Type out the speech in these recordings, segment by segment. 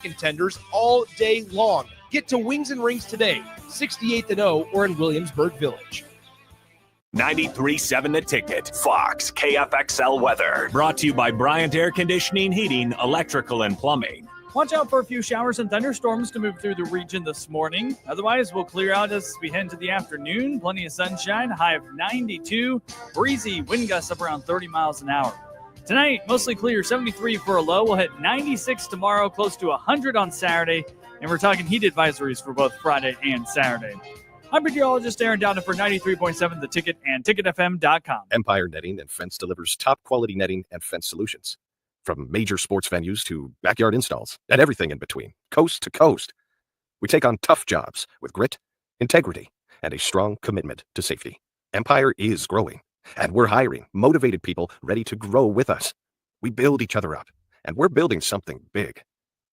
contenders all day long. Get to Wings and Rings today, 68th and O, or in Williamsburg Village. 93.7 The Ticket, Fox, KFXL weather. Brought to you by Bryant Air Conditioning, Heating, Electrical, and Plumbing. Watch out for a few showers and thunderstorms to move through the region this morning. Otherwise, we'll clear out as we head to the afternoon. Plenty of sunshine, high of 92. Breezy, wind gusts up around 30 miles an hour. Tonight, mostly clear, 73 for a low. We'll hit 96 tomorrow, close to 100 on Saturday. And we're talking heat advisories for both Friday and Saturday. I'm meteorologist Aaron Dowden for 93.7 The Ticket and TicketFM.com. Empire Netting and Fence delivers top-quality netting and fence solutions. From major sports venues to backyard installs and everything in between, coast to coast. We take on tough jobs with grit, integrity, and a strong commitment to safety. Empire is growing, and we're hiring motivated people ready to grow with us. We build each other up, and we're building something big.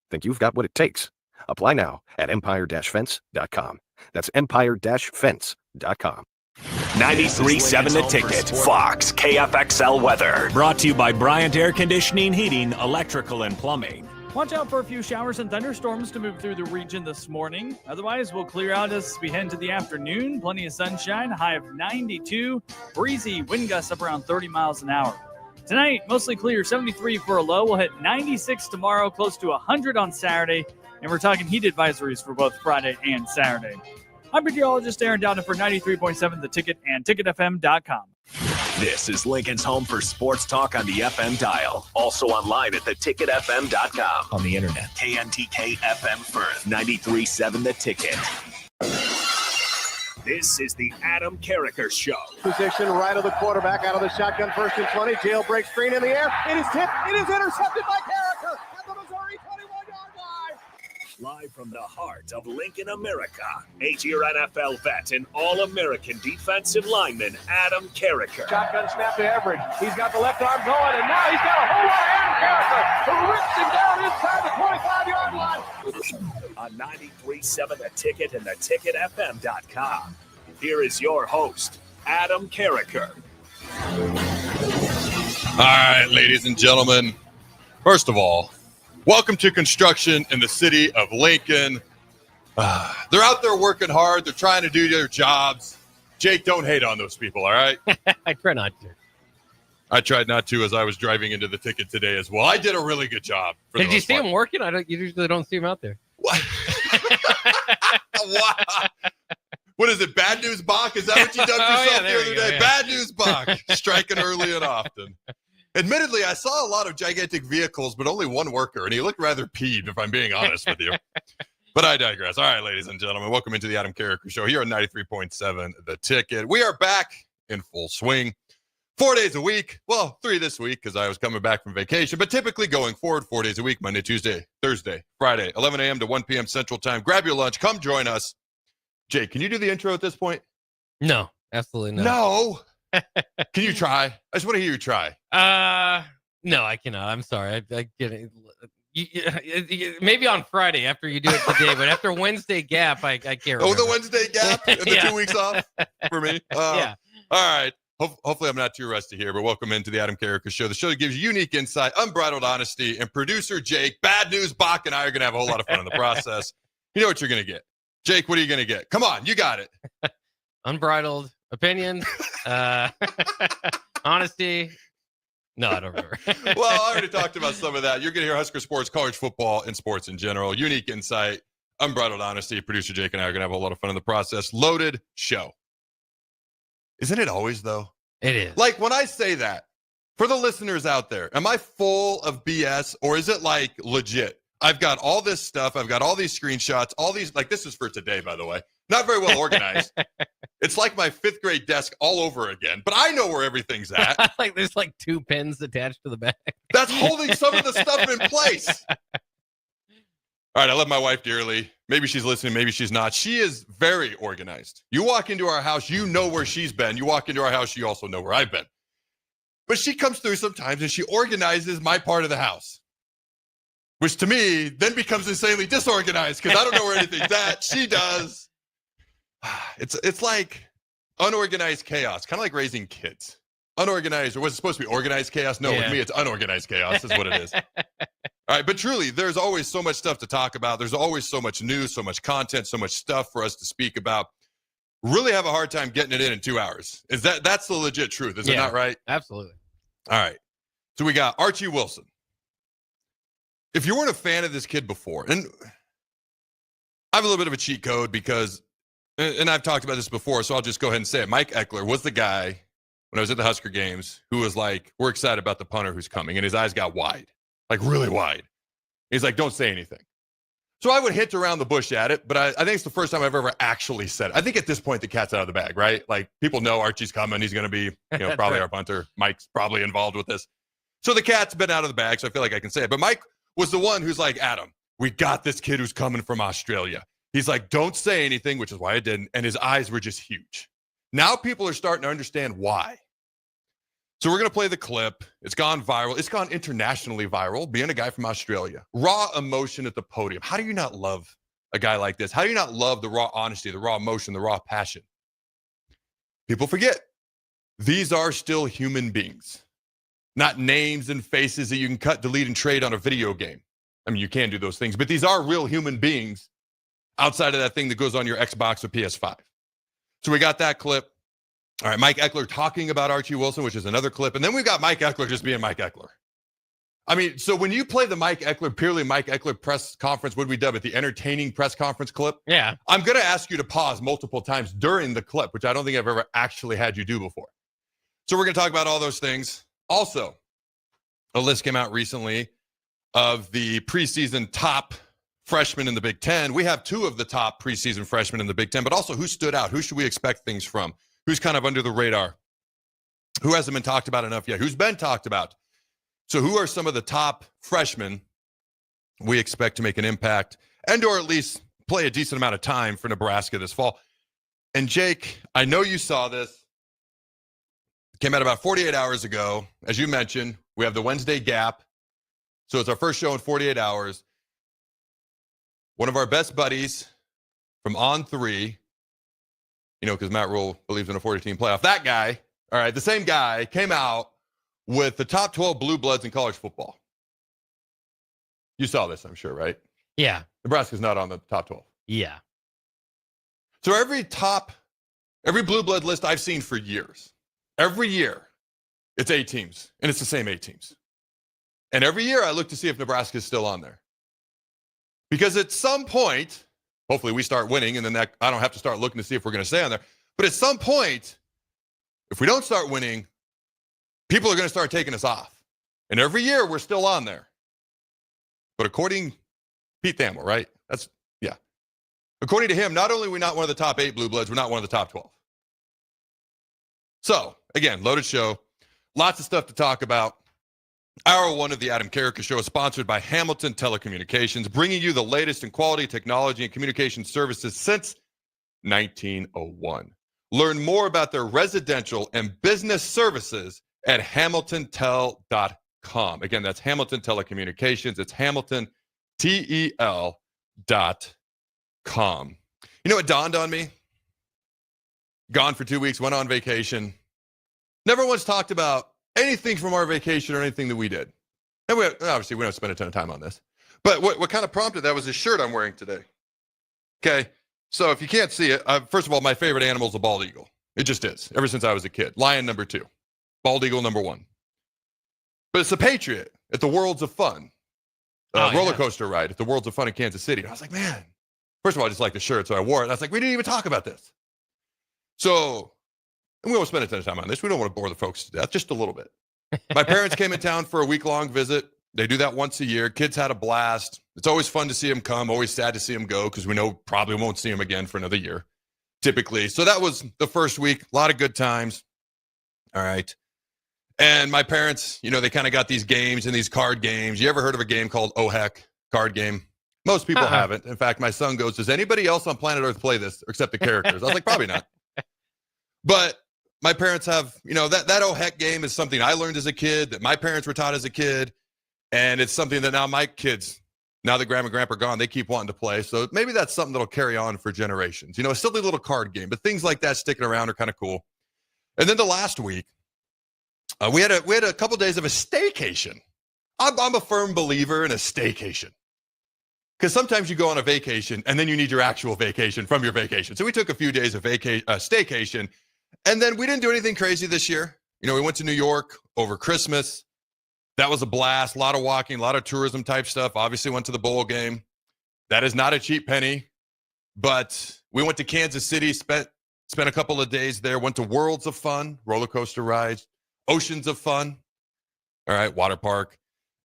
Think you've got what it takes? Apply now at empire-fence.com. That's empire-fence.com. 93.7 The Ticket, Fox, KFXL weather. Brought to you by Bryant Air Conditioning, Heating, Electrical, and Plumbing. Watch out for a few showers and thunderstorms to move through the region this morning. Otherwise, we'll clear out as we head to the afternoon. Plenty of sunshine, high of 92. Breezy, wind gusts up around 30 miles an hour. Tonight, mostly clear, 73 for a low. We'll hit 96 tomorrow, close to 100 on Saturday. And we're talking heat advisories for both Friday and Saturday. I'm meteorologist Aaron Dowden for 93.7 The Ticket and TicketFM.com. This is Lincoln's home for sports talk on the FM dial. Also online at theticketfm.com. On the internet. KNTK FM Firth, 93.7 The Ticket. This is the Adam Carriker Show. Position right of the quarterback, out of the shotgun, 1st and 20. Jailbreak screen in the air. It is tipped. It is intercepted by Carriker at the Missouri 21-yard line. Live from the heart of Lincoln, America, 8-year NFL vet and All-American defensive lineman Adam Carriker. Shotgun snap to Everett. He's got the left arm going, and now he's got a whole lot of Adam Carriker, who rips him down inside the 25-yard line. On 93.7 The Ticket and theticketfm.com. Here is your host, Adam Carriker. All right, ladies and gentlemen. First of all, welcome to construction in the city of Lincoln. They're out there working hard. They're trying to do their jobs. Jake, don't hate on those people, all right? I try not to. I tried not to as I was driving into the Ticket today as well. I did a really good job. Did you see him working? You usually don't see him out there. What? Wow. What is it, Bad News Bach? Is that what you done for yourself the other day? Yeah. Bad News Bach, striking early and often. Admittedly, I saw a lot of gigantic vehicles, but only one worker, and he looked rather peeved, if I'm being honest with you. But I digress. All right, ladies and gentlemen, welcome into the Adam Carriker Show here on 93.7 The Ticket. We are back in full swing. 4 days a week. Well, 3 this week because I was coming back from vacation, but typically going forward 4 days a week, Monday, Tuesday, Thursday, Friday, 11 a.m. to 1 p.m. Central Time. Grab your lunch. Come join us. Jake, can you do the intro at this point? No, absolutely not. No. Can you try? I just want to hear you try. No, I cannot. I'm sorry. I get it. Maybe on Friday after you do it today, but after Wednesday gap, I can't remember. Oh, the Wednesday gap and the 2 weeks off for me? Yeah. All right. Hopefully I'm not too rusty here, but welcome into the Adam Carriker Show, the show that gives you unique insight, unbridled honesty, and producer Jake, Bad News Bach, and I are going to have a whole lot of fun in the process. You know what you're going to get. Jake, what are you going to get? Come on, you got it. Unbridled opinions, honesty. No, I don't remember. Well, I already talked about some of that. You're going to hear Husker sports, college football, and sports in general. Unique insight, unbridled honesty. Producer Jake and I are going to have a lot of fun in the process. Loaded show. Isn't it always, though? It is. Like, when I say that, for the listeners out there, am I full of BS, or is it, like, legit? I've got all this stuff. I've got all these screenshots, all these, like, this is for today, by the way. Not very well organized. It's like my 5th grade desk all over again, but I know where everything's at. Like, there's, like, 2 pins attached to the back. That's holding some of the stuff in place. All right, I love my wife dearly. Maybe she's listening, maybe she's not. She is very organized. You walk into our house, you know where she's been. You walk into our house, you also know where I've been. But she comes through sometimes and she organizes my part of the house, which to me then becomes insanely disorganized because I don't know where anything's at. She does. It's like unorganized chaos, kind of like raising kids. Unorganized, or was it supposed to be organized chaos? No, With me, it's unorganized chaos is what it is. All right, but truly, there's always so much stuff to talk about. There's always so much news, so much content, so much stuff for us to speak about. Really have a hard time getting it in 2 hours. That's the legit truth? Is it not right? Absolutely. All right. So we got Archie Wilson. If you weren't a fan of this kid before, and I have a little bit of a cheat code because, and I've talked about this before, so I'll just go ahead and say it. Mike Ekeler was the guy when I was at the Husker games who was like, we're excited about the punter who's coming. And his eyes got wide, like really wide. He's like, don't say anything. So I would hint around the bush at it, but I think it's the first time I've ever actually said it. I think at this point, the cat's out of the bag, right? Like people know Archie's coming. He's going to be, probably our punter. Mike's probably involved with this. So the cat's been out of the bag, so I feel like I can say it. But Mike was the one who's like, Adam, we got this kid who's coming from Australia. He's like, don't say anything, which is why I didn't. And his eyes were just huge. Now people are starting to understand why. So we're going to play the clip. It's gone viral. It's gone internationally viral, being a guy from Australia. Raw emotion at the podium. How do you not love a guy like this? How do you not love the raw honesty, the raw emotion, the raw passion? People forget. These are still human beings, not names and faces that you can cut, delete, and trade on a video game. I mean, you can do those things, but these are real human beings outside of that thing that goes on your Xbox or PS5. So we got that clip. All right, Mike Ekeler talking about Archie Wilson, which is another clip. And then we've got Mike Ekeler just being Mike Ekeler. I mean, so when you play the Mike Ekeler, purely Mike Ekeler press conference, what do we dub it? The entertaining press conference clip? Yeah. I'm going to ask you to pause multiple times during the clip, which I don't think I've ever actually had you do before. So we're going to talk about all those things. Also, a list came out recently of the preseason top freshmen in the Big Ten. We have 2 of the top preseason freshmen in the Big Ten, but also who stood out? Who should we expect things from? Who's kind of under the radar? Who hasn't been talked about enough yet? Who's been talked about? So who are some of the top freshmen we expect to make an impact and or at least play a decent amount of time for Nebraska this fall? And Jake, I know you saw this. It came out about 48 hours ago. As you mentioned, we have the Wednesday gap. So it's our first show in 48 hours. One of our best buddies from On3, because Matt Rule believes in a 40-team playoff. That guy, all right, the same guy came out with the top 12 blue bloods in college football. You saw this, I'm sure, right? Yeah. Nebraska's not on the top 12. Yeah. So every blue blood list I've seen for years, every year, it's 8 teams, and it's the same 8 teams. And every year I look to see if Nebraska is still on there. Because at some point, hopefully we start winning, and then I don't have to start looking to see if we're going to stay on there. But at some point, if we don't start winning, people are going to start taking us off. And every year we're still on there. But according Pete Thamel, right? According to him, not only are we not one of the top 8 blue bloods, we're not one of the top 12. So, again, loaded show. Lots of stuff to talk about. Hour 1 of the Adam Carriker Show is sponsored by Hamilton Telecommunications, bringing you the latest in quality technology and communication services since 1901. Learn more about their residential and business services at hamiltontel.com. Again, that's Hamilton Telecommunications. It's hamiltontel.com. You know what dawned on me? Gone for 2 weeks, went on vacation. Never once talked about anything from our vacation or anything that we did. And obviously, we don't spend a ton of time on this. But what kind of prompted that was this shirt I'm wearing today. Okay, so if you can't see it, first of all, my favorite animal is a bald eagle. It just is, ever since I was a kid. Lion number 2, bald eagle number 1. But it's a Patriot at the Worlds of Fun, roller coaster ride at the Worlds of Fun in Kansas City. And I was like, man, first of all, I just like the shirt, so I wore it. I was like, we didn't even talk about this. So, and we won't spend a ton of time on this. We don't want to bore the folks to death, just a little bit. My parents came in town for a week-long visit. They do that once a year. Kids had a blast. It's always fun to see them come, always sad to see them go because we know probably won't see them again for another year, typically. So that was the first week. A lot of good times. All right. And my parents, they kind of got these games and these card games. You ever heard of a game called Oh Heck card game? Most people haven't. In fact, my son goes, does anybody else on planet Earth play this except the characters? I was like, probably not. But my parents have, that Oh Heck game is something I learned as a kid, that my parents were taught as a kid. And it's something that now my kids, now that grandma and grandpa are gone, they keep wanting to play. So maybe that's something that'll carry on for generations. A silly little card game, but things like that sticking around are kind of cool. And then the last week, we had a couple days of a staycation. I'm a firm believer in a staycation. Because sometimes you go on a vacation and then you need your actual vacation from your vacation. So we took a few days of staycation, and then we didn't do anything crazy this year. You know, we went to New York over Christmas. That was a blast. A lot of walking, a lot of tourism type stuff. Obviously went to the bowl game. That is not a cheap penny. But we went to Kansas City, spent a couple of days there, went to Worlds of Fun, roller coaster rides, Oceans of Fun, all right, water park.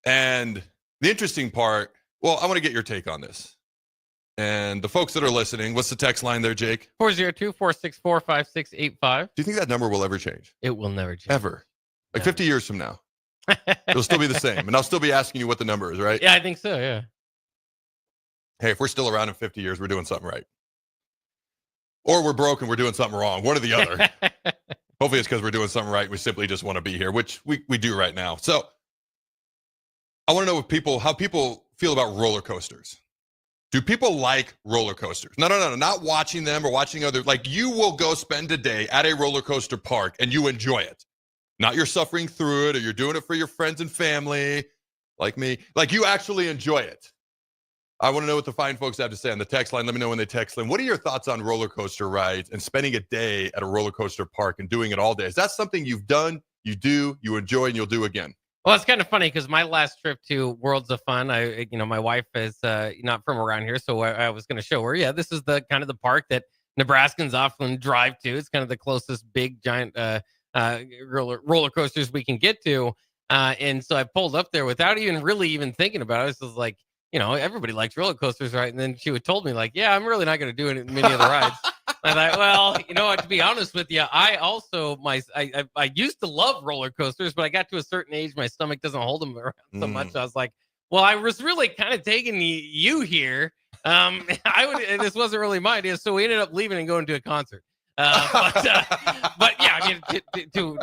And the interesting part, well, I want to get your take on this. And the folks that are listening, what's the text line there, Jake? 402-464-5685. Do you think that number will ever change? It will never change. Ever? Like 50 years from now? It'll still be the same. And I'll still be asking you what the number is, right? Yeah, I think so, yeah. Hey, if we're still around in 50 years, we're doing something right. Or we're broke and we're doing something wrong. One or the other. Hopefully it's because we're doing something right. We simply just want to be here, which we do right now. So I want to know how people feel about roller coasters. Do people like roller coasters? No, not watching them or watching other. Like, you will go spend a day at a roller coaster park and you enjoy it. Not you're suffering through it or you're doing it for your friends and family like me. Like, you actually enjoy it. I want to know what the fine folks have to say on the text line. Let me know when they text in. What are your thoughts on roller coaster rides and spending a day at a roller coaster park and doing it all day? Is that something you've done, you do, you enjoy, and you'll do again? Well, it's kind of funny because my last trip to Worlds of Fun, my wife is not from around here, so I was going to show her. Yeah, this is the kind of the park that Nebraskans often drive to. It's kind of the closest big giant roller coasters we can get to, and so I pulled up there without even thinking about it. I was just like, everybody likes roller coasters, right? And then she would told me like, yeah, I'm really not going to do many of the rides. And I thought, well, to be honest with you, I also I used to love roller coasters, but I got to a certain age, my stomach doesn't hold them around so much. I was like, well, I was really kind of taking you here. This wasn't really my idea, so we ended up leaving and going to a concert. But yeah, I mean, to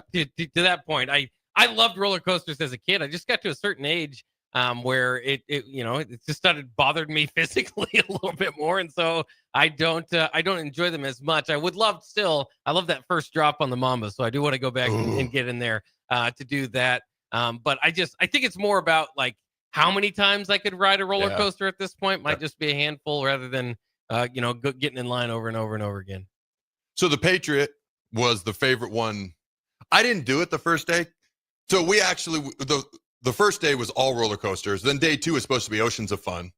that point, I loved roller coasters as a kid. I just got to a certain age where it just started bothering me physically a little bit more, and so I don't enjoy them as much. I love that first drop on the Mamba, so I do want to go back and get in there to do that. But I think it's more about like how many times I could ride a roller coaster at this point. Might just be a handful rather than getting in line over and over and over again. So the Patriot was the favorite one. I didn't do it the first day, so we actually the first day was all roller coasters. Then day 2 is supposed to be Oceans of Fun.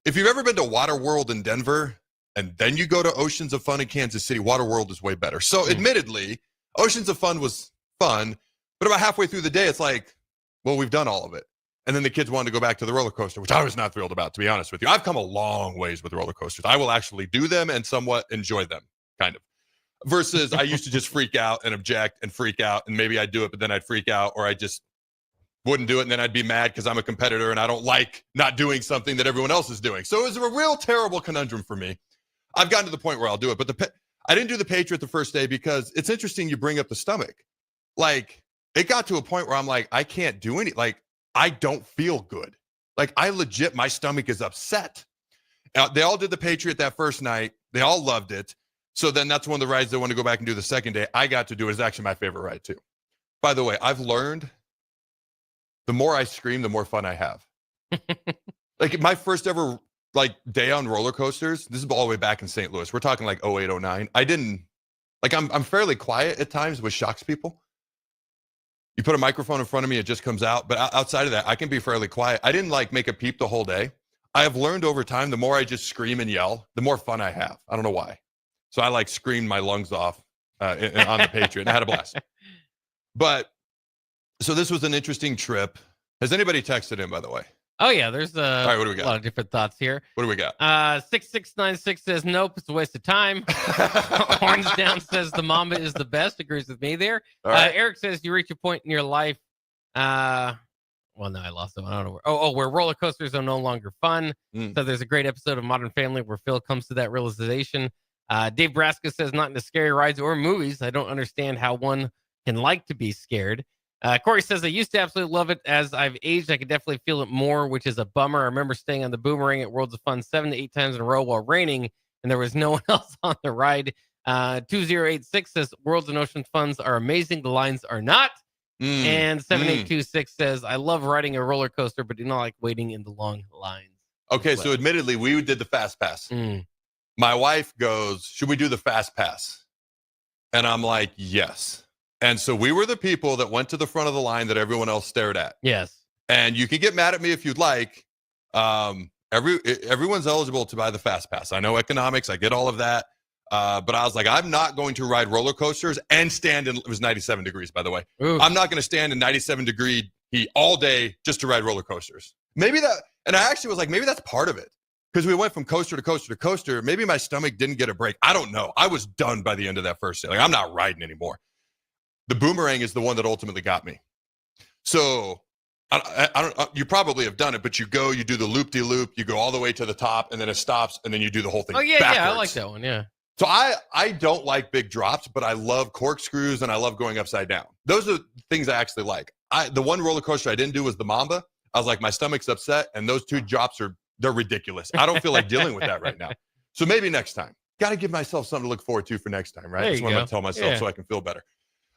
If you've ever been to Waterworld in Denver and then you go to Oceans of Fun in Kansas City, Waterworld is way better. So admittedly, Oceans of Fun was fun, but about halfway through the day, it's like, well, we've done all of it. And then the kids wanted to go back to the roller coaster, which I was not thrilled about, to be honest with you. I've come a long ways with roller coasters. I will actually do them and somewhat enjoy them, kind of. Versus I used to just freak out and object and freak out, and maybe I'd do it, but then I'd freak out, or I just wouldn't do it, and then I'd be mad because I'm a competitor and I don't like not doing something that everyone else is doing. So it was a real terrible conundrum for me. I've gotten to the point where I'll do it, but I didn't do the Patriot the first day because it's interesting you bring up the stomach. Like, it got to a point where I'm like, I can't do any, like, I don't feel good. Like, my stomach is upset. They all did the Patriot that first night. They all loved it. So then that's one of the rides they want to go back and do the second day. I got to do it. It's actually my favorite ride too. By the way, I've learned the more I scream, the more fun I have. Like, my first ever day on roller coasters, this is all the way back in St. Louis. We're talking like 08, 09. I didn't, I'm fairly quiet at times, which shocks people. You put a microphone in front of me, it just comes out. But outside of that, I can be fairly quiet. I didn't make a peep the whole day. I have learned over time, the more I just scream and yell, the more fun I have. I don't know why. So I screamed my lungs off on the Patriot, and I had a blast. But so this was an interesting trip. Has anybody texted in, by the way? Oh, yeah. There's all right, what do we got? A lot of different thoughts here. What do we got? 6696 says, nope, it's a waste of time. Horns Down says the Mamba is the best. Agrees with me there. Right. Eric says you reach a point in your life. Well, no, I lost it. I don't know where roller coasters are no longer fun. So there's a great episode of Modern Family where Phil comes to that realization. Dave Braska says not into scary rides or movies. I don't understand how one can like to be scared. Corey says, I used to absolutely love it. As I've aged, I can definitely feel it more, which is a bummer. I remember staying on the Boomerang at Worlds of Fun 7 to 8 times in a row while raining, and there was no one else on the ride. 2086 says, Worlds and Ocean Funds are amazing. The lines are not. And 7826 says, I love riding a roller coaster, but do not like waiting in the long lines. Okay, so admittedly, we did the fast pass. My wife goes, should we do the fast pass? And I'm like, yes. And so we were the people that went to the front of the line that everyone else stared at. Yes. And you can get mad at me if you'd like. Everyone's eligible to buy the fast pass. I know economics. I get all of that. But I was like, I'm not going to ride roller coasters and stand in, it was 97 degrees, by the way. Ooh. I'm not going to stand in 97 degree heat all day just to ride roller coasters. Maybe that, and I actually was like, maybe that's part of it. Because we went from coaster to coaster to coaster. Maybe my stomach didn't get a break. I don't know. I was done by the end of that first day. Like, I'm not riding anymore. The boomerang is the one that ultimately got me. So I don't, you probably have done it, but you go, you do the loop-de-loop, you go all the way to the top, and then it stops, and then you do the whole thing backwards. Yeah, I like that one, yeah. So I don't like big drops, but I love corkscrews, and I love going upside down. Those are things I actually like. The one roller coaster I didn't do was the Mamba. I was like, my stomach's upset, and those two drops they're ridiculous. I don't feel like dealing with that right now. So maybe next time. Got to give myself something to look forward to for next time, right? That's what I'm going to tell myself so I can feel better.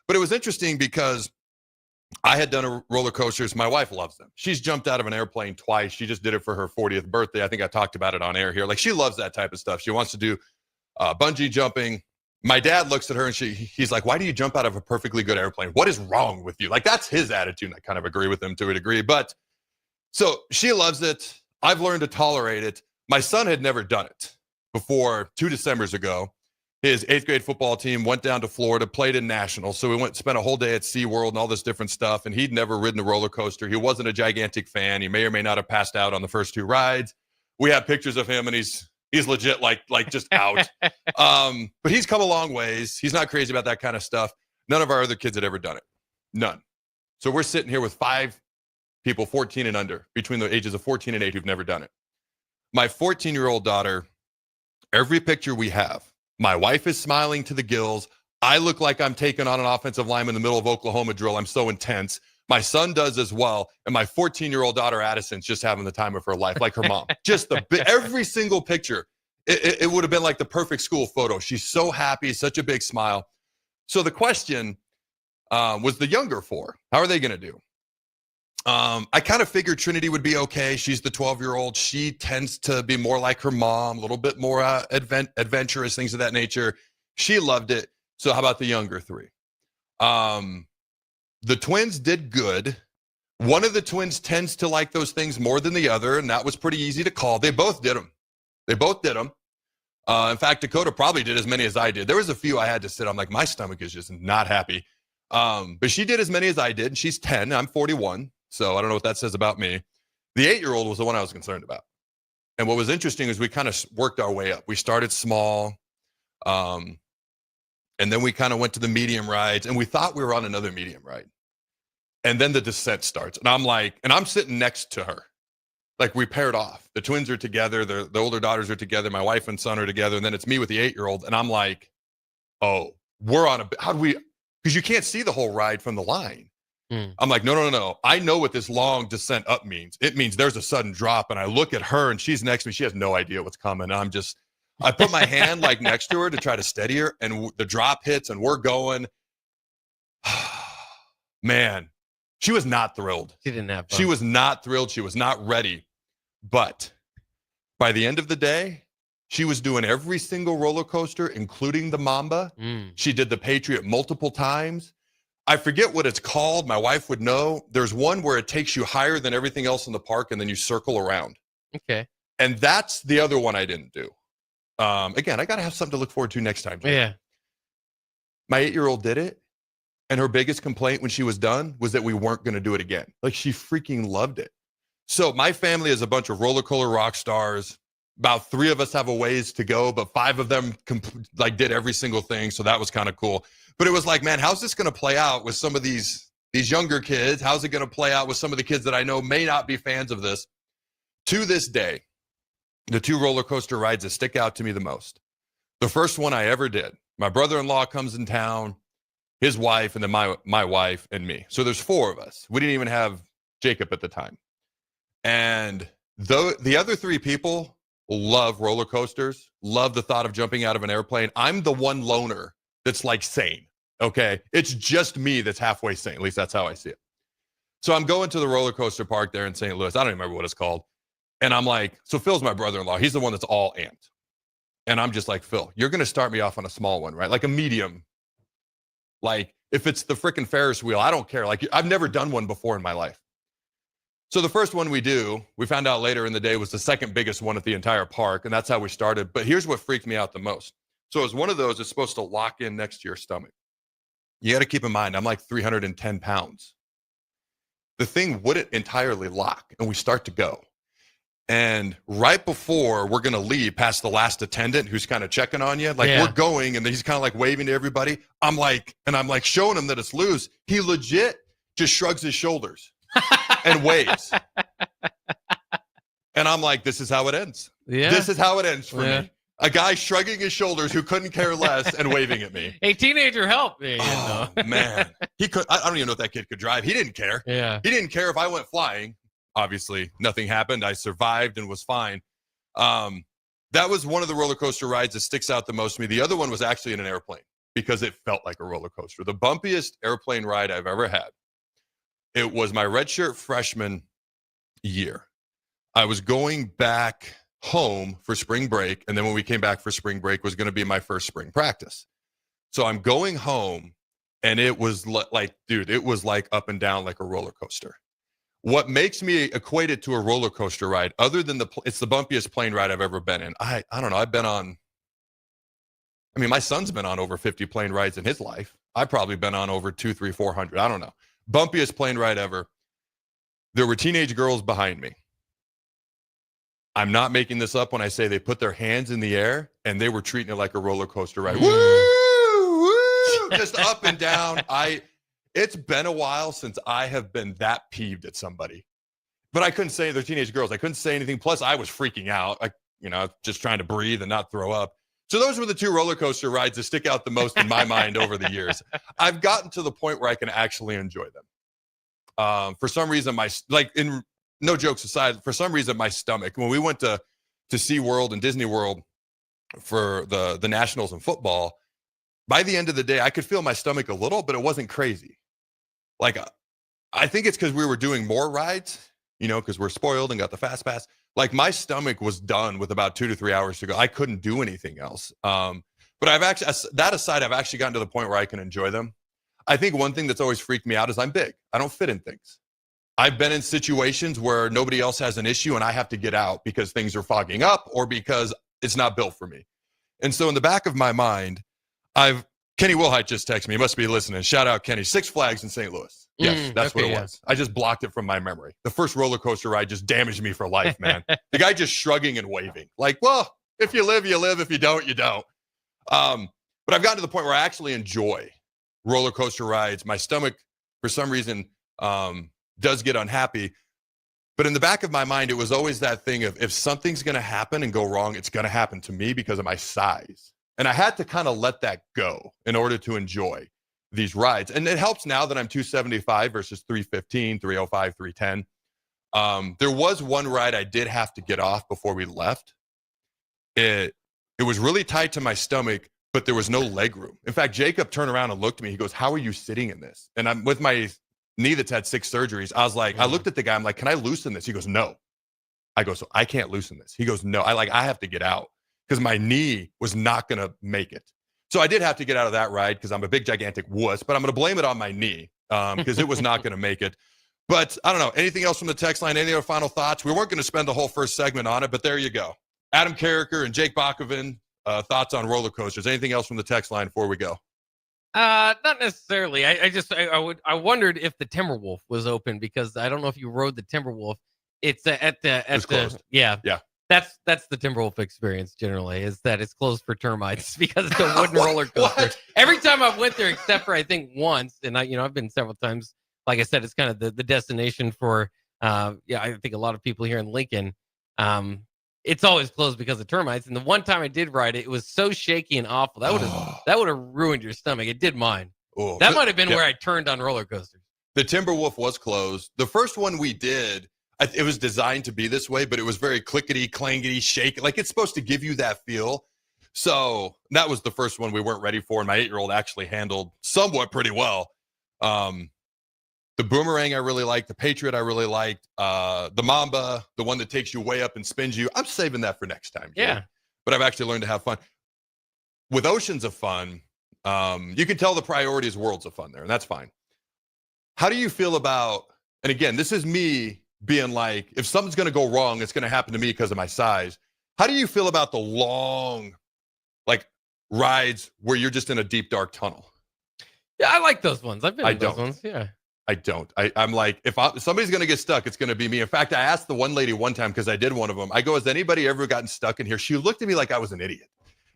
But it was interesting because I had done roller coasters. My wife loves them. She's jumped out of an airplane twice. She just did it for her 40th birthday. I think I talked about it on air here. Like, she loves that type of stuff. She wants to do bungee jumping. My dad looks at her and he's like, why do you jump out of a perfectly good airplane? What is wrong with you? Like, that's his attitude. And I kind of agree with him to a degree. But so she loves it. I've learned to tolerate it. My son had never done it before 2 Decembers ago. His 8th grade football team went down to Florida, played in nationals. So we spent a whole day at SeaWorld and all this different stuff. And he'd never ridden a roller coaster. He wasn't a gigantic fan. He may or may not have passed out on the first 2 rides. We have pictures of him, and he's legit like just out. But he's come a long ways. He's not crazy about that kind of stuff. None of our other kids had ever done it. None. So we're sitting here with 5 people 14 and under, between the ages of 14 and 8, who've never done it. My 14-year-old daughter, every picture we have, my wife is smiling to the gills. I look like I'm taking on an offensive lineman in the middle of Oklahoma drill. I'm so intense. My son does as well. And my 14-year-old daughter, Addison's just having the time of her life, like her mom. Just every single picture. It would have been like the perfect school photo. She's so happy, such a big smile. So the question was the younger 4. How are they going to do? I kind of figured Trinity would be okay. She's the 12-year-old. She tends to be more like her mom, a little bit more adventurous, things of that nature. She loved it. So how about the younger 3? The twins did good. One of the twins tends to like those things more than the other, and that was pretty easy to call. They both did them. In fact, Dakota probably did as many as I did. There was a few I had to sit on, like, my stomach is just not happy. But she did as many as I did, and she's 10. I'm 41. So I don't know what that says about me. The 8-year-old was the one I was concerned about. And what was interesting is we kind of worked our way up. We started small, and then we kind of went to the medium rides, and we thought we were on another medium ride. And then the descent starts. And I'm like, and I'm sitting next to her. Like, we paired off. The twins are together. The older daughters are together. My wife and son are together. And then it's me with the 8-year-old. And I'm like, oh, we're on how do we, because you can't see the whole ride from the line. I'm like, no. I know what this long descent up means. It means there's a sudden drop. And I look at her, and she's next to me. She has no idea what's coming. I put my hand like next to her to try to steady her, and the drop hits, and we're going. Man, she was not thrilled. She didn't have fun. She was not thrilled. She was not ready. But by the end of the day, she was doing every single roller coaster, including the Mamba. She did the Patriot multiple times. I forget what it's called. My wife would know. There's one where it takes you higher than everything else in the park, and then you circle around. Okay. And that's the other one I didn't do. Again, I got to have something to look forward to next time. Yeah. My 8-year-old did it, and her biggest complaint when she was done was that we weren't going to do it again. Like, she freaking loved it. So my family is a bunch of roller coaster rock stars. About 3 of us have a ways to go, but 5 of them did every single thing. So that was kind of cool. But it was like, man, how's this going to play out with some of these younger kids? How's it going to play out with some of the kids that I know may not be fans of this? To this day, the 2 roller coaster rides that stick out to me the most. The first one I ever did, my brother-in-law comes in town, his wife, and then my wife and me. So there's 4 of us. We didn't even have Jacob at the time. And the other 3 people love roller coasters, love the thought of jumping out of an airplane. I'm the one loner that's like sane. Okay. It's just me that's halfway sane. At least that's how I see it. So I'm going to the roller coaster park there in St. Louis. I don't even remember what it's called. And I'm like, so Phil's my brother-in-law. He's the one that's all amped. And I'm just like, Phil, you're going to start me off on a small one, right? Like a medium. Like if it's the freaking Ferris wheel, I don't care. Like I've never done one before in my life. So the first one we found out later in the day, was the second biggest one at the entire park. And that's how we started. But here's what freaked me out the most. So it's one of those that's supposed to lock in next to your stomach. You got to keep in mind, I'm like 310 pounds. The thing wouldn't entirely lock, and we start to go. And right before we're going to leave past the last attendant who's kind of checking on you, like we're going, and he's kind of like waving to everybody. I'm like showing him that it's loose. He legit just shrugs his shoulders and waves. And I'm like, this is how it ends. Yeah. This is how it ends for me. A guy shrugging his shoulders who couldn't care less and waving at me. A teenager help me. Oh, man. He could. I don't even know if that kid could drive. He didn't care. Yeah. He didn't care if I went flying. Obviously, nothing happened. I survived and was fine. That was one of the roller coaster rides that sticks out the most to me. The other one was actually in an airplane because it felt like a roller coaster. The bumpiest airplane ride I've ever had. It was my redshirt freshman year. I was going back home for spring break, and then when we came back for spring break was going to be my first spring practice. So I'm going home, and it was like, dude, it was like up and down like a roller coaster. What makes me equate it to a roller coaster ride, other than it's the bumpiest plane ride I've ever been in. I don't know. My son's been on over 50 plane rides in his life. I've probably been on over 200, 300, 400. I don't know. Bumpiest plane ride ever. There were teenage girls behind me. I'm not making this up when I say they put their hands in the air and they were treating it like a roller coaster ride. Woo, woo, just up and down. It's been a while since I have been that peeved at somebody. But I couldn't say they're teenage girls. I couldn't say anything. Plus, I was freaking out. Just trying to breathe and not throw up. So those were the two roller coaster rides that stick out the most in my mind over the years. I've gotten to the point where I can actually enjoy them. For some reason, no jokes aside, for some reason, my stomach, when we went to SeaWorld and Disney World for the Nationals in football, by the end of the day, I could feel my stomach a little, but it wasn't crazy. Like, I think it's because we were doing more rides, because we're spoiled and got the fast pass. Like, my stomach was done with about 2 to 3 hours to go. I couldn't do anything else. But I've actually gotten to the point where I can enjoy them. I think one thing that's always freaked me out is I'm big. I don't fit in things. I've been in situations where nobody else has an issue and I have to get out because things are fogging up or because it's not built for me. And so in the back of my mind, Kenny Wilhite just texted me. He must be listening. Shout out, Kenny. Six Flags in St. Louis. Yes, that's what it was. I just blocked it from my memory. The first roller coaster ride just damaged me for life, man. The guy just shrugging and waving. Like, well, if you live, you live. If you don't, you don't. But I've gotten to the point where I actually enjoy roller coaster rides. My stomach, for some reason, does get unhappy. But in the back of my mind, it was always that thing of if something's going to happen and go wrong, it's going to happen to me because of my size. And I had to kind of let that go in order to enjoy these rides. And it helps now that I'm 275 versus 315, 305, 310. There was one ride I did have to get off before we left. It was really tight to my stomach, but there was no leg room. In fact, Jacob turned around and looked at me. He goes, "How are you sitting in this?" And I'm with my knee that's had 6 surgeries. I was like, I looked at the guy. I'm like, "Can I loosen this?" He goes, "No." I go, "So I can't loosen this." He goes, "No." I have to get out because my knee was not going to make it. So I did have to get out of that ride because I'm a big, gigantic wuss, but I'm going to blame it on my knee because it was not going to make it. But I don't know. Anything else from the text line? Any other final thoughts? We weren't going to spend the whole first segment on it, but there you go. Adam Carriker and Jake Bakoven, thoughts on roller coasters. Anything else from the text line before we go? Not necessarily. I wondered if the Timberwolf was open because I don't know if you rode the Timberwolf. It's closed. Yeah. That's the Timberwolf experience generally, is that it's closed for termites because it's a wooden roller coaster. What? Every time I went there, except for I think once, and I've been several times. Like I said, it's kind of the destination for I think a lot of people here in Lincoln. It's always closed because of termites. And the one time I did ride it, it was so shaky and awful. That would have ruined your stomach. It did mine. That might have been where I turned on roller coasters. The Timberwolf was closed. The first one we did, it was designed to be this way, but it was very clickety, clangety, shake. Like it's supposed to give you that feel. So that was the first one we weren't ready for, and my 8-year-old actually handled somewhat pretty well. The Boomerang I really liked. The Patriot I really liked. The Mamba, the one that takes you way up and spins you. I'm saving that for next time. Jay. Yeah. But I've actually learned to have fun. With Oceans of Fun, you can tell the priority is Worlds of Fun there, and that's fine. How do you feel about, and again, this is me being like, if something's going to go wrong, it's going to happen to me because of my size. How do you feel about the long, like, rides where you're just in a deep, dark tunnel? Yeah, I like those ones. I've been in those ones. Yeah. I don't. I'm like, if somebody's going to get stuck, it's going to be me. In fact, I asked the one lady one time, because I did one of them. I go, has anybody ever gotten stuck in here? She looked at me like I was an idiot.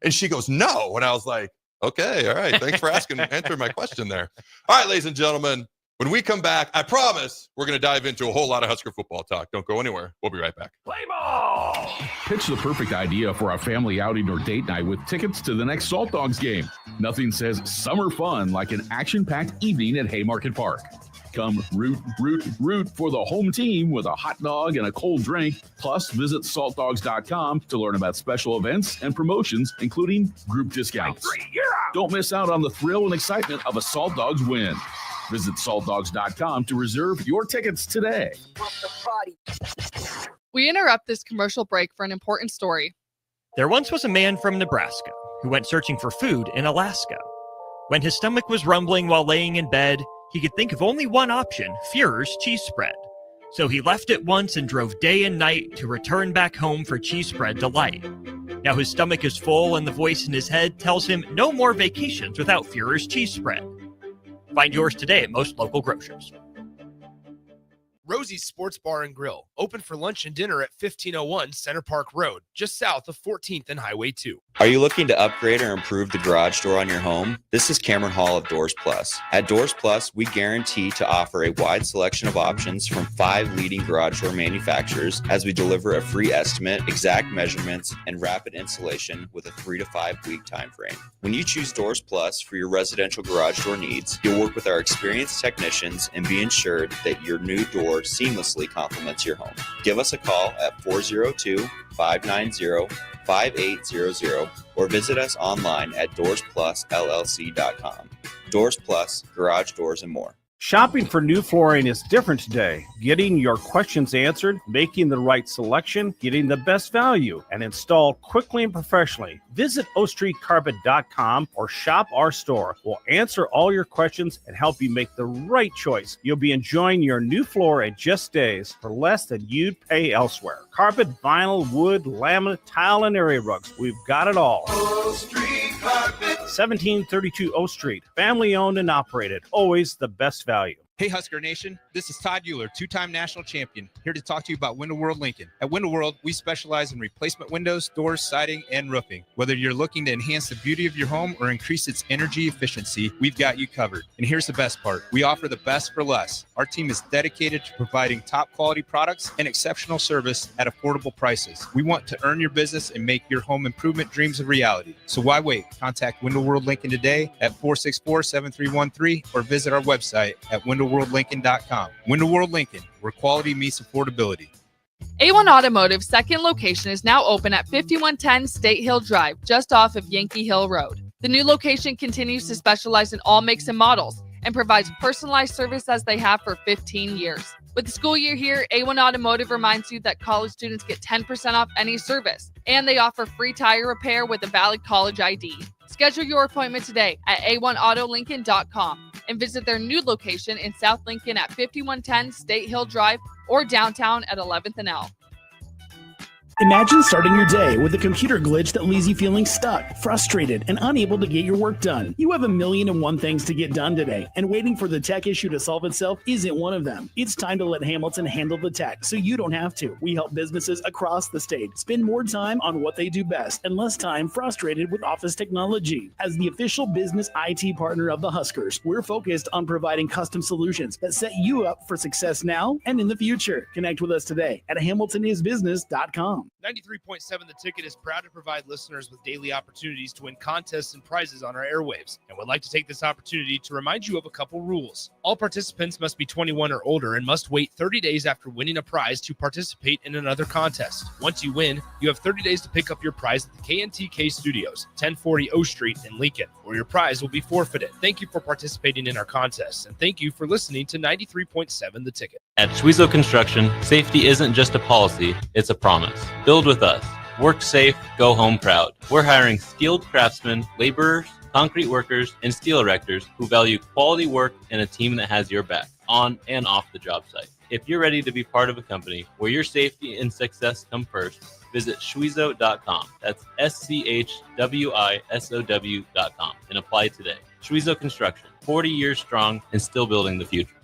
And she goes, no. And I was like, okay, all right. Thanks for answering my question there. All right, ladies and gentlemen, when we come back, I promise we're going to dive into a whole lot of Husker football talk. Don't go anywhere. We'll be right back. Play ball! Pitch the perfect idea for a family outing or date night with tickets to the next Salt Dogs game. Nothing says summer fun like an action-packed evening at Haymarket Park. Come root for the home team with a hot dog and a cold drink. Plus, visit saltdogs.com to learn about special events and promotions, including group discounts. Don't miss out on the thrill and excitement of a Salt Dogs win. Visit saltdogs.com to reserve your tickets today. We interrupt this commercial break for an important story. There once was a man from Nebraska who went searching for food in Alaska. When his stomach was rumbling while laying in bed, he could think of only one option, Führer's cheese spread. So he left it once and drove day and night to return back home for cheese spread delight. Now his stomach is full and the voice in his head tells him no more vacations without Führer's cheese spread. Find yours today at most local grocers. Rosie's Sports Bar and Grill, open for lunch and dinner at 1501 Center Park Road, just south of 14th and Highway 2. Are you looking to upgrade or improve the garage door on your home? This is Cameron Hall of Doors Plus. At Doors Plus, we guarantee to offer a wide selection of options from 5 leading garage door manufacturers as we deliver a free estimate, exact measurements, and rapid installation with a 3 to 5 week time frame. When you choose Doors Plus for your residential garage door needs, you'll work with our experienced technicians and be ensured that your new door seamlessly complements your home. Give us a call at 402-590-5800 or visit us online at DoorsPlusLLC.com. Doors Plus, garage doors and more. Shopping for new flooring is different today. Getting your questions answered, making the right selection, getting the best value, and installed quickly and professionally. Visit OStreetCarpet.com or shop our store. We'll answer all your questions and help you make the right choice. You'll be enjoying your new floor in just days for less than you'd pay elsewhere. Carpet, vinyl, wood, laminate, tile, and area rugs. We've got it all. O Street Carpet. 1732 O Street. Family owned and operated. Always the best value. Hey, Husker Nation. This is Todd Euler, 2-time national champion, here to talk to you about Window World Lincoln. At Window World, we specialize in replacement windows, doors, siding, and roofing. Whether you're looking to enhance the beauty of your home or increase its energy efficiency, we've got you covered. And here's the best part. We offer the best for less. Our team is dedicated to providing top quality products and exceptional service at affordable prices. We want to earn your business and make your home improvement dreams a reality. So why wait? Contact Window World Lincoln today at 464-7313 or visit our website at WindowWorldLincoln.com. Window World Lincoln, where quality meets affordability. A1 Automotive's second location is now open at 5110 State Hill Drive, just off of Yankee Hill Road. The new location continues to specialize in all makes and models and provides personalized service as they have for 15 years. With the school year here, A1 Automotive reminds you that college students get 10% off any service, and they offer free tire repair with a valid college ID. Schedule your appointment today at a1autolincoln.com and visit their new location in South Lincoln at 5110 State Hill Drive or downtown at 11th and L. Imagine starting your day with a computer glitch that leaves you feeling stuck, frustrated, and unable to get your work done. You have 1,000,001 things to get done today, and waiting for the tech issue to solve itself isn't one of them. It's time to let Hamilton handle the tech so you don't have to. We help businesses across the state spend more time on what they do best and less time frustrated with office technology. As the official business IT partner of the Huskers, we're focused on providing custom solutions that set you up for success now and in the future. Connect with us today at HamiltonIsBusiness.com. 93.7 The Ticket is proud to provide listeners with daily opportunities to win contests and prizes on our airwaves, and would like to take this opportunity to remind you of a couple rules. All participants must be 21 or older and must wait 30 days after winning a prize to participate in another contest. Once you win, you have 30 days to pick up your prize at the KNTK Studios, 1040 O Street in Lincoln, or your prize will be forfeited. Thank you for participating in our contests, and thank you for listening to 93.7 The Ticket. At Schwezo Construction, safety isn't just a policy, it's a promise. Build with us. Work safe, go home proud. We're hiring skilled craftsmen, laborers, concrete workers, and steel erectors who value quality work and a team that has your back, on and off the job site. If you're ready to be part of a company where your safety and success come first, visit Schwezo.com. That's SCHWISOW.com and apply today. Schwezo Construction, 40 years strong and still building the future.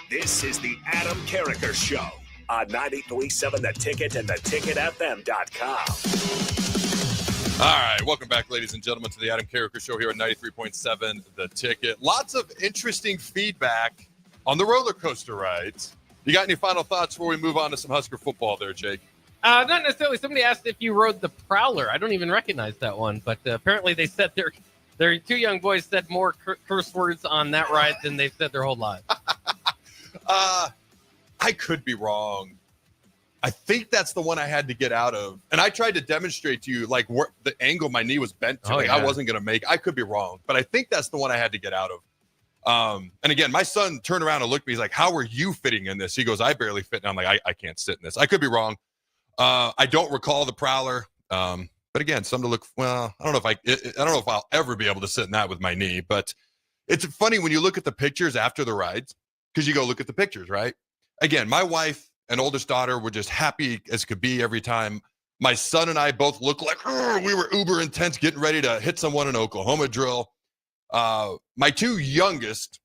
This is the Adam Carriker Show on 93.7 The Ticket and theticketfm.com. All right, welcome back, ladies and gentlemen, to the Adam Carriker Show here on 93.7 The Ticket. Lots of interesting feedback on the roller coaster rides. You got any final thoughts before we move on to some Husker football there, Jake? Not necessarily. Somebody asked if you rode the Prowler. I don't even recognize that one, but apparently they said their two young boys said more curse words on that ride than they've said their whole lives. I could be wrong. I think that's the one I had to get out of. And I tried to demonstrate to you, like, where the angle my knee was bent to. I wasn't going to make. I could be wrong. But I think that's the one I had to get out of. And again, my son turned around and looked at me. He's like, how are you fitting in this? He goes, I barely fit. And I'm like, I can't sit in this. I could be wrong. I don't recall the Prowler. But again, something to look. Well, I don't know if I'll ever be able to sit in that with my knee. But it's funny when you look at the pictures after the rides, because you go look at the pictures, right? Again, my wife and oldest daughter were just happy as could be every time. My son and I both looked like we were uber intense, getting ready to hit someone in Oklahoma drill. My two youngest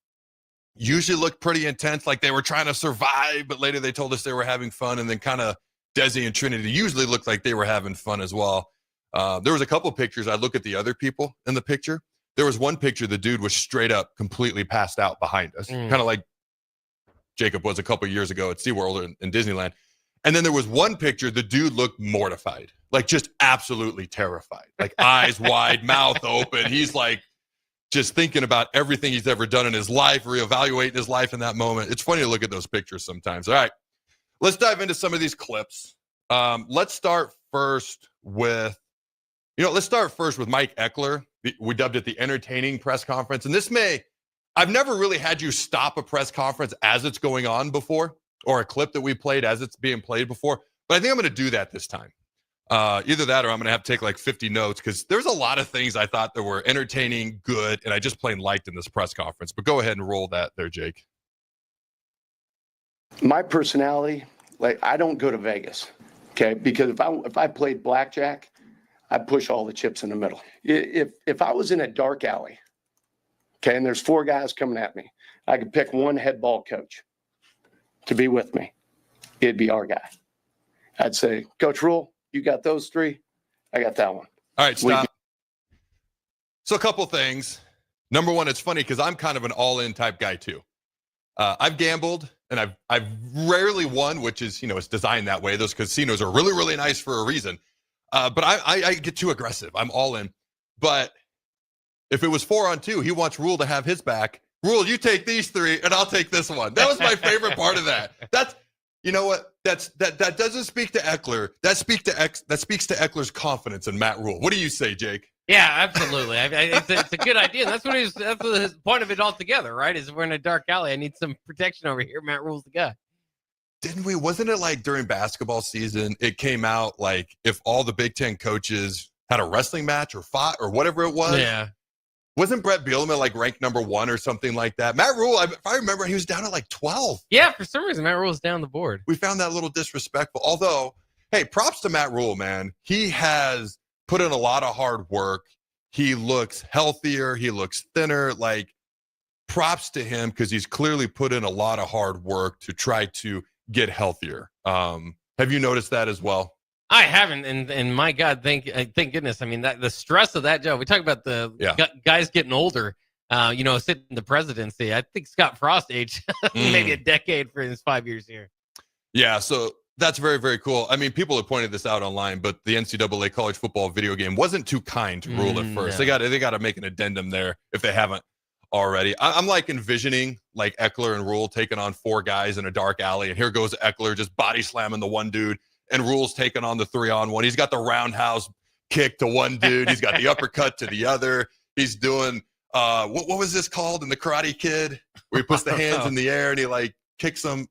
usually looked pretty intense, like they were trying to survive, but later they told us they were having fun. And then kind of Desi and Trinity usually looked like they were having fun as well. There was a couple pictures. I look at the other people in the picture. There was one picture, the dude was straight up completely passed out behind us, kind of like Jacob was a couple years ago at SeaWorld in Disneyland. And then there was one picture, the dude looked mortified, like just absolutely terrified, like eyes wide, mouth open. He's like just thinking about everything he's ever done in his life, reevaluating his life in that moment. It's funny to look at those pictures sometimes. All right, let's dive into some of these clips. Let's start first with Mike Ekeler. We dubbed it the entertaining press conference. And I've never really had you stop a press conference as it's going on before, or a clip that we played as it's being played before. But I think I'm going to do that this time. Either that or I'm going to have to take like 50 notes, because there's a lot of things I thought that were entertaining, good, and I just plain liked in this press conference. But go ahead and roll that there, Jake. My personality, like, I don't go to Vegas, okay? Because if I played blackjack, I'd push all the chips in the middle. If I was in a dark alley, okay, and there's 4 guys coming at me, I could pick one head ball coach to be with me. It'd be our guy. I'd say, Coach Rule, you got those 3. I got that one. All right, stop. So a couple things. Number one, it's funny because I'm kind of an all-in type guy too. I've gambled and I've rarely won, which is, it's designed that way. Those casinos are really, really nice for a reason. But I get too aggressive. I'm all in. But if it was 4-on-2, he wants Rule to have his back. Rule, you take these 3 and I'll take this one. That was my favorite part of that. That's, you know what? That doesn't speak to Ekeler. That speaks to Ekeler's confidence in Matt Rule. What do you say, Jake? Yeah, absolutely. It's a good idea. That's his point of it altogether, right? Is we're in a dark alley. I need some protection over here. Matt Rule's the guy. Wasn't it like during basketball season, it came out like if all the Big Ten coaches had a wrestling match or fought or whatever it was? Yeah. Wasn't Brett Bielema like ranked number 1 or something like that? Matt Rule, if I remember, he was down at like 12. Yeah, for some reason, Matt Rule's down the board. We found that a little disrespectful. Although, hey, props to Matt Rule, man. He has put in a lot of hard work. He looks healthier. He looks thinner. Like, props to him because he's clearly put in a lot of hard work to try to get healthier. Have you noticed that as well? I haven't, and my God, thank goodness. I mean, the stress of that job. We talk about the guys getting older. Sitting in the presidency. I think Scott Frost aged maybe a decade for his 5 years here. Yeah. So That's very, very cool. I mean, people have pointed this out online, but the NCAA college football video game wasn't too kind to Rule at first. No. They got to make an addendum there if they haven't already. I'm like envisioning like Ekeler and Rule taking on 4 guys in a dark alley, and here goes Ekeler just body slamming the one dude, and Rule's taking on the 3-on-1. He's got the roundhouse kick to one dude. He's got the uppercut to the other. He's doing what was this called in the Karate Kid, where he puts the hands in the air and he like kicks them?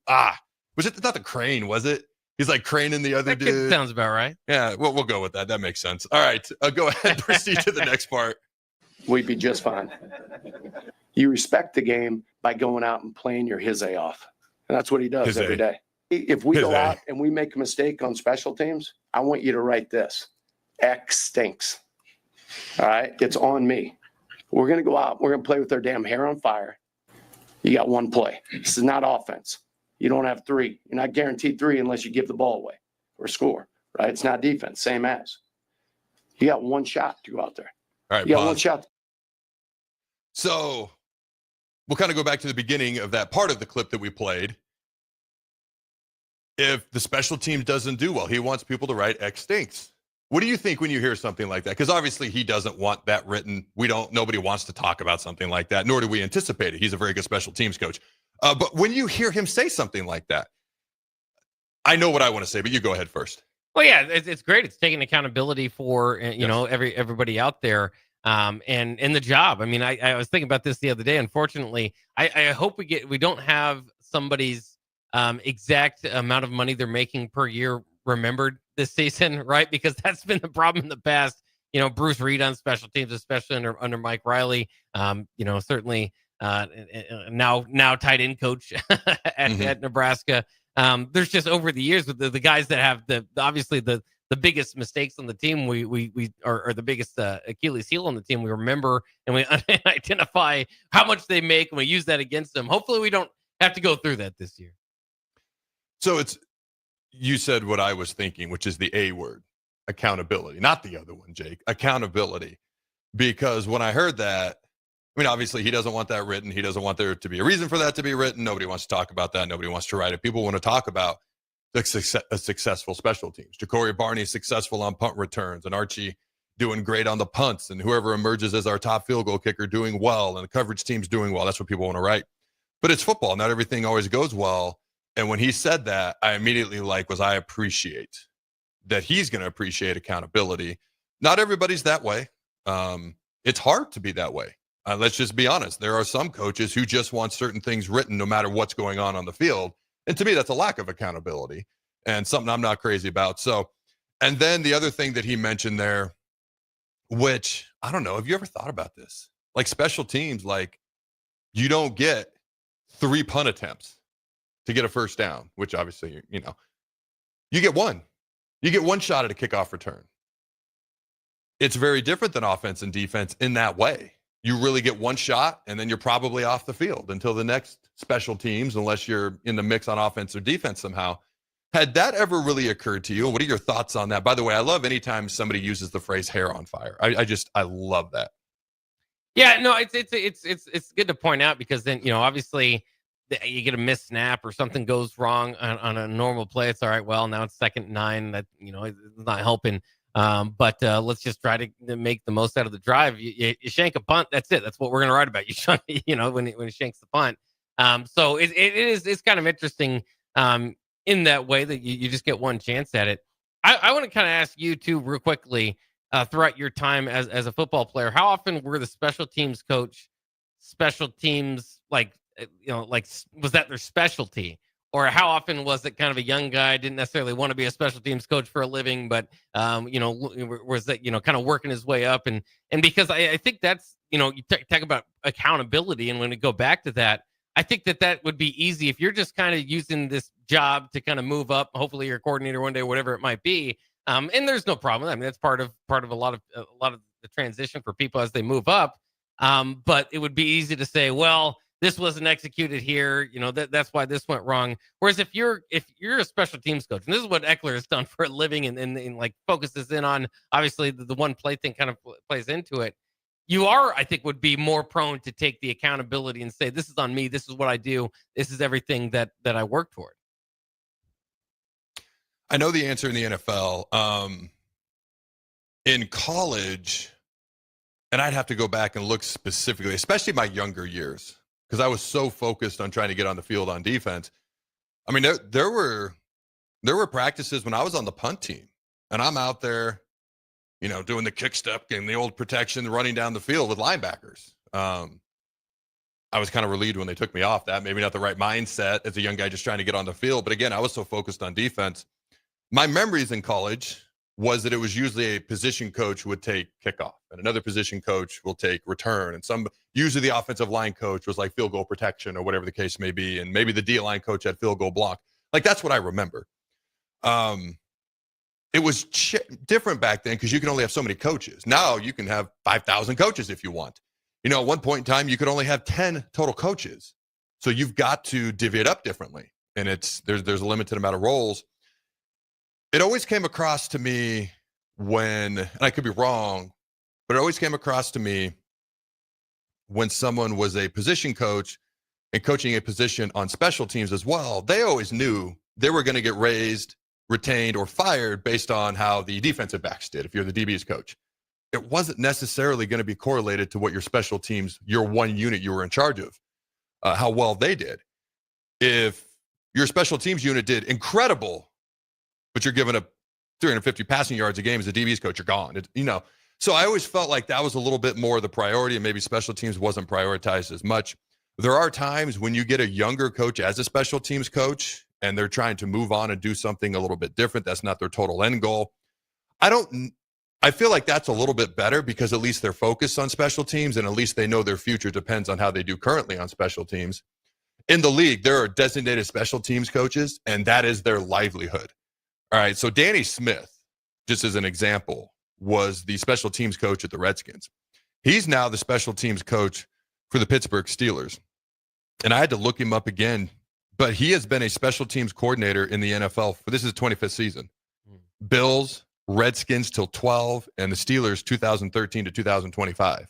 Was it not the crane? Was it? He's like craning the other dude. Sounds about right. Yeah, we'll go with that. That makes sense. All right, go ahead. Proceed to the next part. We'd be just fine. You respect the game by going out and playing your his A off. And that's what he does every day. If we go out and we make a mistake on special teams, I want you to write this. X stinks. All right? It's on me. We're going to go out. We're going to play with their damn hair on fire. You got one play. This is not offense. You don't have 3. You're not guaranteed 3 unless you give the ball away or score, right? It's not defense, same as. You got one shot to go out there. All right, you got one shot. So we'll kind of go back to the beginning of that part of the clip that we played. If the special team doesn't do well, he wants people to write X stinks. What do you think when you hear something like that? Because obviously he doesn't want that written. Nobody wants to talk about something like that, nor do we anticipate it. He's a very good special teams coach. But when you hear him say something like that, I know what I want to say, but you go ahead first. Well, yeah, it's great. It's taking accountability for, everybody out there and the job. I mean, I was thinking about this the other day. Unfortunately, I hope we don't have somebody's exact amount of money they're making per year remembered this season, right? Because that's been the problem in the past. Bruce Reed on special teams, especially under Mike Riley. Certainly now tight end coach at Nebraska. There's just over the years with the guys that have obviously the biggest mistakes on the team, we are the biggest Achilles heel on the team. We remember and we identify how much they make and we use that against them. Hopefully we don't have to go through that this year. So you said what I was thinking, which is the A word, accountability, not the other one, Jake, accountability. Because when I heard that, I mean, obviously he doesn't want that written. He doesn't want there to be a reason for that to be written. Nobody wants to talk about that. Nobody wants to write it. People want to talk about a successful special teams. Ja'Cory Barney successful on punt returns, and Archie doing great on the punts, and whoever emerges as our top field goal kicker doing well, and the coverage team's doing well. That's what people want to write. But it's football. Not everything always goes well. And when he said that, I immediately I appreciate that he's going to appreciate accountability. Not everybody's that way. It's hard to be that way. Let's just be honest. There are some coaches who just want certain things written no matter what's going on the field. And to me, that's a lack of accountability and something I'm not crazy about. So, and then the other thing that he mentioned there, which I don't know, have you ever thought about this? Like special teams, like you don't get 3 punt attempts to get a first down, which obviously, you get one. You get one shot at a kickoff return. It's very different than offense and defense in that way. You really get one shot, and then you're probably off the field until the next special teams, unless you're in the mix on offense or defense somehow. Had that ever really occurred to you? What are your thoughts on that? By the way, I love anytime somebody uses the phrase hair on fire. I love that. Yeah, no, it's good to point out because then, obviously you get a missed snap or something goes wrong on a normal play. It's all right. Well, now it's 2nd and 9. That, it's not helping. But let's just try to make the most out of the drive. You shank a punt. That's it. That's what we're going to write about. When he shanks the punt. So it's kind of interesting in that way that you just get one chance at it. I want to kind of ask you too, real quickly, throughout your time as a football player, how often were the special teams coach, special teams, was that their specialty? Or how often was it kind of a young guy, didn't necessarily want to be a special teams coach for a living, but, was that, kind of working his way up? And because I think that's, you talk about accountability. And when we go back to that, I think that would be easy if you're just kind of using this job to kind of move up. Hopefully you're a coordinator one day, whatever it might be. And there's no problem. I mean, that's part of a lot of the transition for people as they move up. But it would be easy to say, well, this wasn't executed here, that's why this went wrong. Whereas if you're a special teams coach, and this is what Ekeler has done for a living and like focuses in on, obviously the one play thing kind of plays into it. You I think would be more prone to take the accountability and say, this is on me. This is what I do. This is everything that I work toward. I know the answer in the NFL. In college, and I'd have to go back and look specifically, especially my younger years, because I was so focused on trying to get on the field on defense. I mean, there were practices when I was on the punt team, and I'm out there, doing the kick step game, the old protection, running down the field with linebackers. I was kind of relieved when they took me off that. Maybe not the right mindset as a young guy just trying to get on the field. But again, I was so focused on defense. My memories in college was that it was usually a position coach would take kickoff and another position coach will take return. And usually the offensive line coach was like field goal protection or whatever the case may be. And maybe the D-line coach had field goal block. Like, that's what I remember. It was different back then because you can only have so many coaches. Now you can have 5,000 coaches if you want. At one point in time, you could only have 10 total coaches. So you've got to divvy it up differently. And there's a limited amount of roles. It always came across to me and I could be wrong, but it always came across to me when someone was a position coach and coaching a position on special teams as well, they always knew they were going to get raised, retained, or fired based on how the defensive backs did if you're the DB's coach. It wasn't necessarily going to be correlated to what your special teams, your one unit you were in charge of, how well they did. If your special teams unit did incredible, but you're giving up 350 passing yards a game as a DB's coach, you're gone. So I always felt like that was a little bit more the priority, and maybe special teams wasn't prioritized as much. There are times when you get a younger coach as a special teams coach, and they're trying to move on and do something a little bit different. That's not their total end goal. I feel like that's a little bit better because at least they're focused on special teams, and at least they know their future depends on how they do currently on special teams. In the league, there are designated special teams coaches, and that is their livelihood. All right, so Danny Smith, just as an example, was the special teams coach at the Redskins. He's now the special teams coach for the Pittsburgh Steelers. And I had to look him up again, but he has been a special teams coordinator in the NFL for this is his 25th season. Bills, Redskins till 12, and the Steelers 2013 to 2025.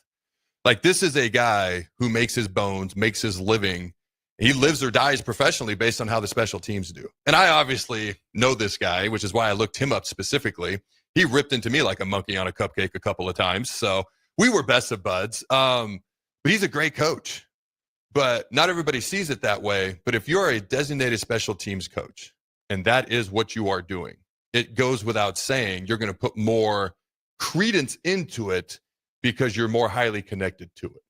Like, this is a guy who makes his bones, makes his living. He lives or dies professionally based on how the special teams do. And I obviously know this guy, which is why I looked him up specifically. He ripped into me like a monkey on a cupcake a couple of times. So we were best of buds. But he's a great coach. But not everybody sees it that way. But if you're a designated special teams coach, and that is what you are doing, it goes without saying you're going to put more credence into it because you're more highly connected to it.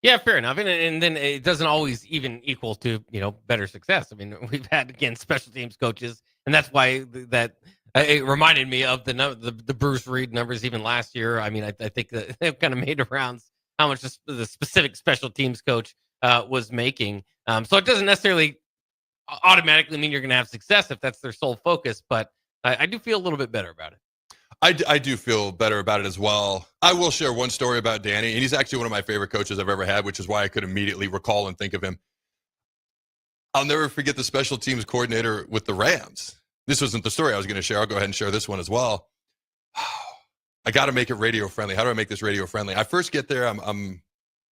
Yeah, fair enough. And then it doesn't always even equal to, better success. I mean, we've had, again, special teams coaches, and that's why it reminded me of the Bruce Reed numbers even last year. I mean, I think that they've kind of made the rounds how much the specific special teams coach was making. So it doesn't necessarily automatically mean you're going to have success if that's their sole focus, but I do feel a little bit better about it. I do feel better about it as well. I will share one story about Danny, and he's actually one of my favorite coaches I've ever had, which is why I could immediately recall and think of him. I'll never forget the special teams coordinator with the Rams. This wasn't the story I was going to share. I'll go ahead and share this one as well. I got to make it radio friendly. How do I make this radio friendly? I first get there. I'm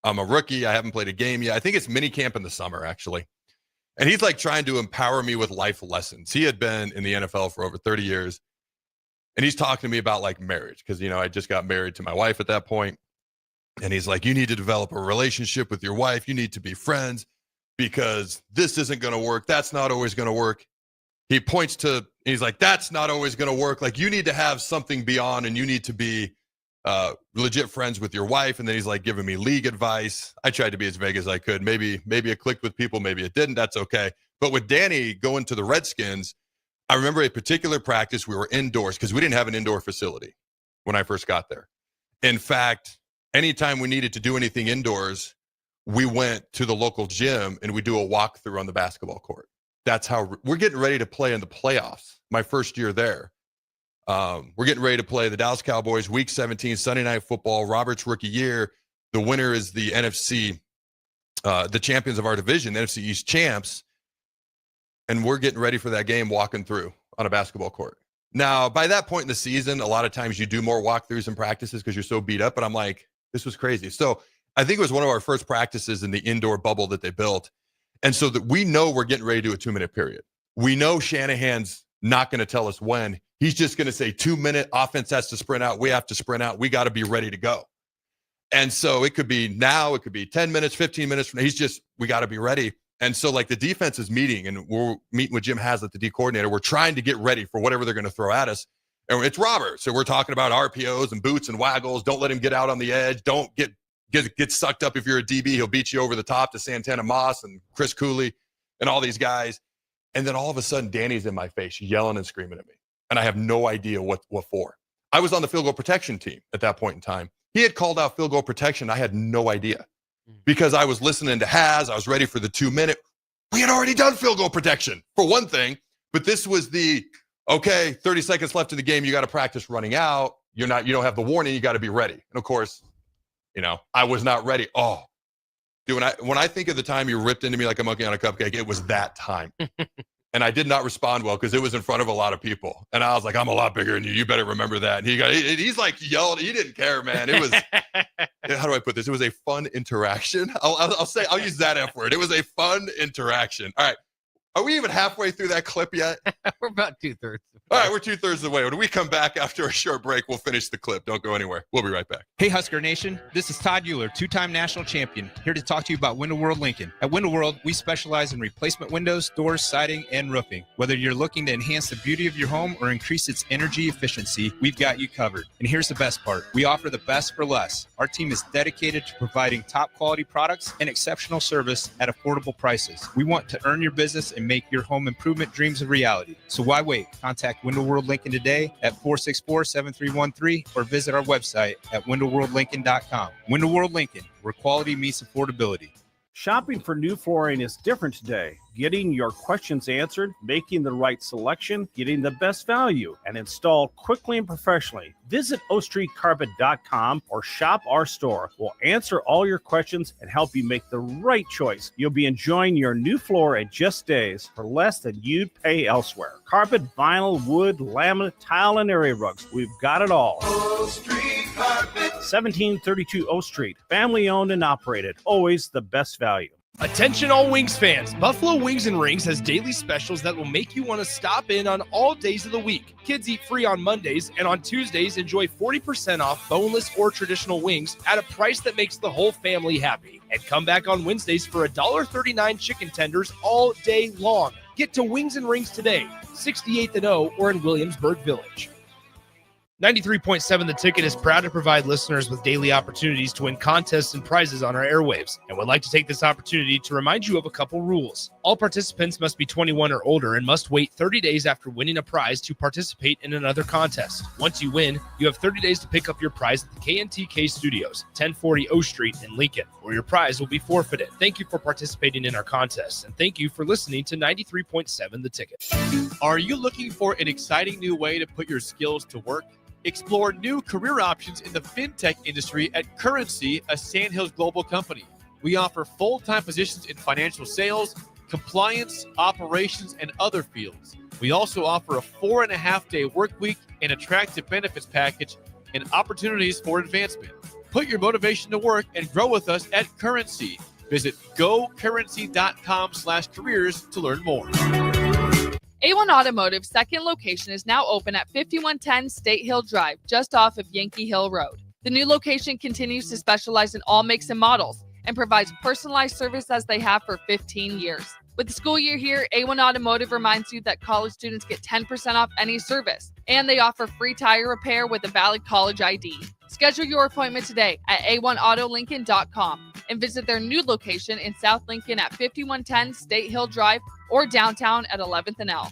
a rookie. I haven't played a game yet. I think it's mini camp in the summer, actually. And he's like trying to empower me with life lessons. He had been in the NFL for over 30 years. And he's talking to me about like marriage because, I just got married to my wife at that point. And he's like, you need to develop a relationship with your wife. You need to be friends because this isn't going to work. That's not always going to work. He points to, he's like, that's not always going to work. Like, you need to have something beyond and you need to be legit friends with your wife. And then he's like giving me league advice. I tried to be as vague as I could. Maybe it clicked with people. Maybe it didn't. That's okay. But with Danny going to the Redskins, I remember a particular practice. We were indoors because we didn't have an indoor facility when I first got there. In fact, anytime we needed to do anything indoors, we went to the local gym and we do a walkthrough on the basketball court. That's how we're getting ready to play in the playoffs. My first year there. We're getting ready to play the Dallas Cowboys, Week 17, Sunday Night Football, Robert's rookie year. The winner is the NFC, the champions of our division, the NFC East champs. And we're getting ready for that game walking through on a basketball court. Now, by that point in the season, a lot of times you do more walkthroughs and practices because you're so beat up. But I'm like, this was crazy. So I think it was one of our first practices in the indoor bubble that they built. And so that we know we're getting ready to do a 2-minute period. we know Shanahan's not going to tell us when. He's just going to say 2-minute offense has to sprint out. We have to sprint out. We got to be ready to go. And so it could be now, it could be 10 minutes, 15 minutes from now. We got to be ready. And so like the defense is meeting, and we're meeting with Jim Haslett, the D coordinator. We're trying to get ready for whatever they're going to throw at us. And it's Robert. So we're talking about RPOs and boots and waggles. Don't let him get out on the edge. Don't get sucked up. If you're a DB, he'll beat you over the top to Santana Moss and Chris Cooley and all these guys. And then all of a sudden, Danny's in my face yelling and screaming at me. And I have no idea what for. I was on the field goal protection team at that point in time. He had called out field goal protection. I had no idea because I was listening to Haz. I was ready for the 2-minute. We had already done field goal protection for one thing, but this was okay, 30 seconds left in the game. You got to practice running out. You don't have the warning. You got to be ready. And of course, I was not ready. Oh, dude, when I think of the time you ripped into me like a monkey on a cupcake, it was that time. And I did not respond well because it was in front of a lot of people. And I was like, I'm a lot bigger than you. You better remember that. And he's like yelled. He didn't care, man. It was, how do I put this? It was a fun interaction. I'll use that F word. It was a fun interaction. All right. Are we even halfway through that clip yet? We're about 2/3. All right, we're 2/3 of the way. When we come back after a short break, we'll finish the clip. Don't go anywhere. We'll be right back. Hey, Husker Nation. This is Todd Euler, 2-time national champion, here to talk to you about Window World Lincoln. At Window World, we specialize in replacement windows, doors, siding, and roofing. Whether you're looking to enhance the beauty of your home or increase its energy efficiency, we've got you covered. And here's the best part. We offer the best for less. Our team is dedicated to providing top quality products and exceptional service at affordable prices. We want to earn your business and make your home improvement dreams a reality. So why wait? Contact Window World Lincoln today at 464-7313 or visit our website at windowworldlincoln.com. Window World Lincoln, where quality meets affordability. Shopping for new flooring is different today. Getting your questions answered, making the right selection, getting the best value, and installed quickly and professionally. Visit ostreetcarpet.com or shop our store. We'll answer all your questions and help you make the right choice. You'll be enjoying your new floor in just days for less than you'd pay elsewhere. Carpet, vinyl, wood, laminate, tile, and area rugs. We've got it all. O Street Carpet. 1732 O Street. Family owned and operated. Always the best value. Attention all Wings fans, Buffalo Wings and Rings has daily specials that will make you want to stop in on all days of the week. Kids eat free on Mondays, and on Tuesdays enjoy 40% off boneless or traditional wings at a price that makes the whole family happy. And come back on Wednesdays for $1.39 chicken tenders all day long. Get to Wings and Rings today, 68th and O or in Williamsburg Village. 93.7 The Ticket is proud to provide listeners with daily opportunities to win contests and prizes on our airwaves, and would like to take this opportunity to remind you of a couple rules. All participants must be 21 or older and must wait 30 days after winning a prize to participate in another contest. Once you win, you have 30 days to pick up your prize at the KNTK Studios, 1040 O Street in Lincoln, or your prize will be forfeited. Thank you for participating in our contest, and thank you for listening to 93.7 The Ticket. Are you looking for an exciting new way to put your skills to work? Explore new career options in the fintech industry at Currency, a Sandhills global company. We offer full-time positions in financial sales, compliance, operations, and other fields. We also offer a 4.5-day work week, an attractive benefits package, and opportunities for advancement. Put your motivation to work and grow with us at Currency. Visit gocurrency.com/careers to learn more. A1 Automotive's second location is now open at 5110 State Hill Drive, just off of Yankee Hill Road. The new location continues to specialize in all makes and models and provides personalized service as they have for 15 years. With the school year here, A1 Automotive reminds you that college students get 10% off any service, and they offer free tire repair with a valid college ID. Schedule your appointment today at a1autolincoln.com and visit their new location in South Lincoln at 5110 State Hill Drive or downtown at 11th and L.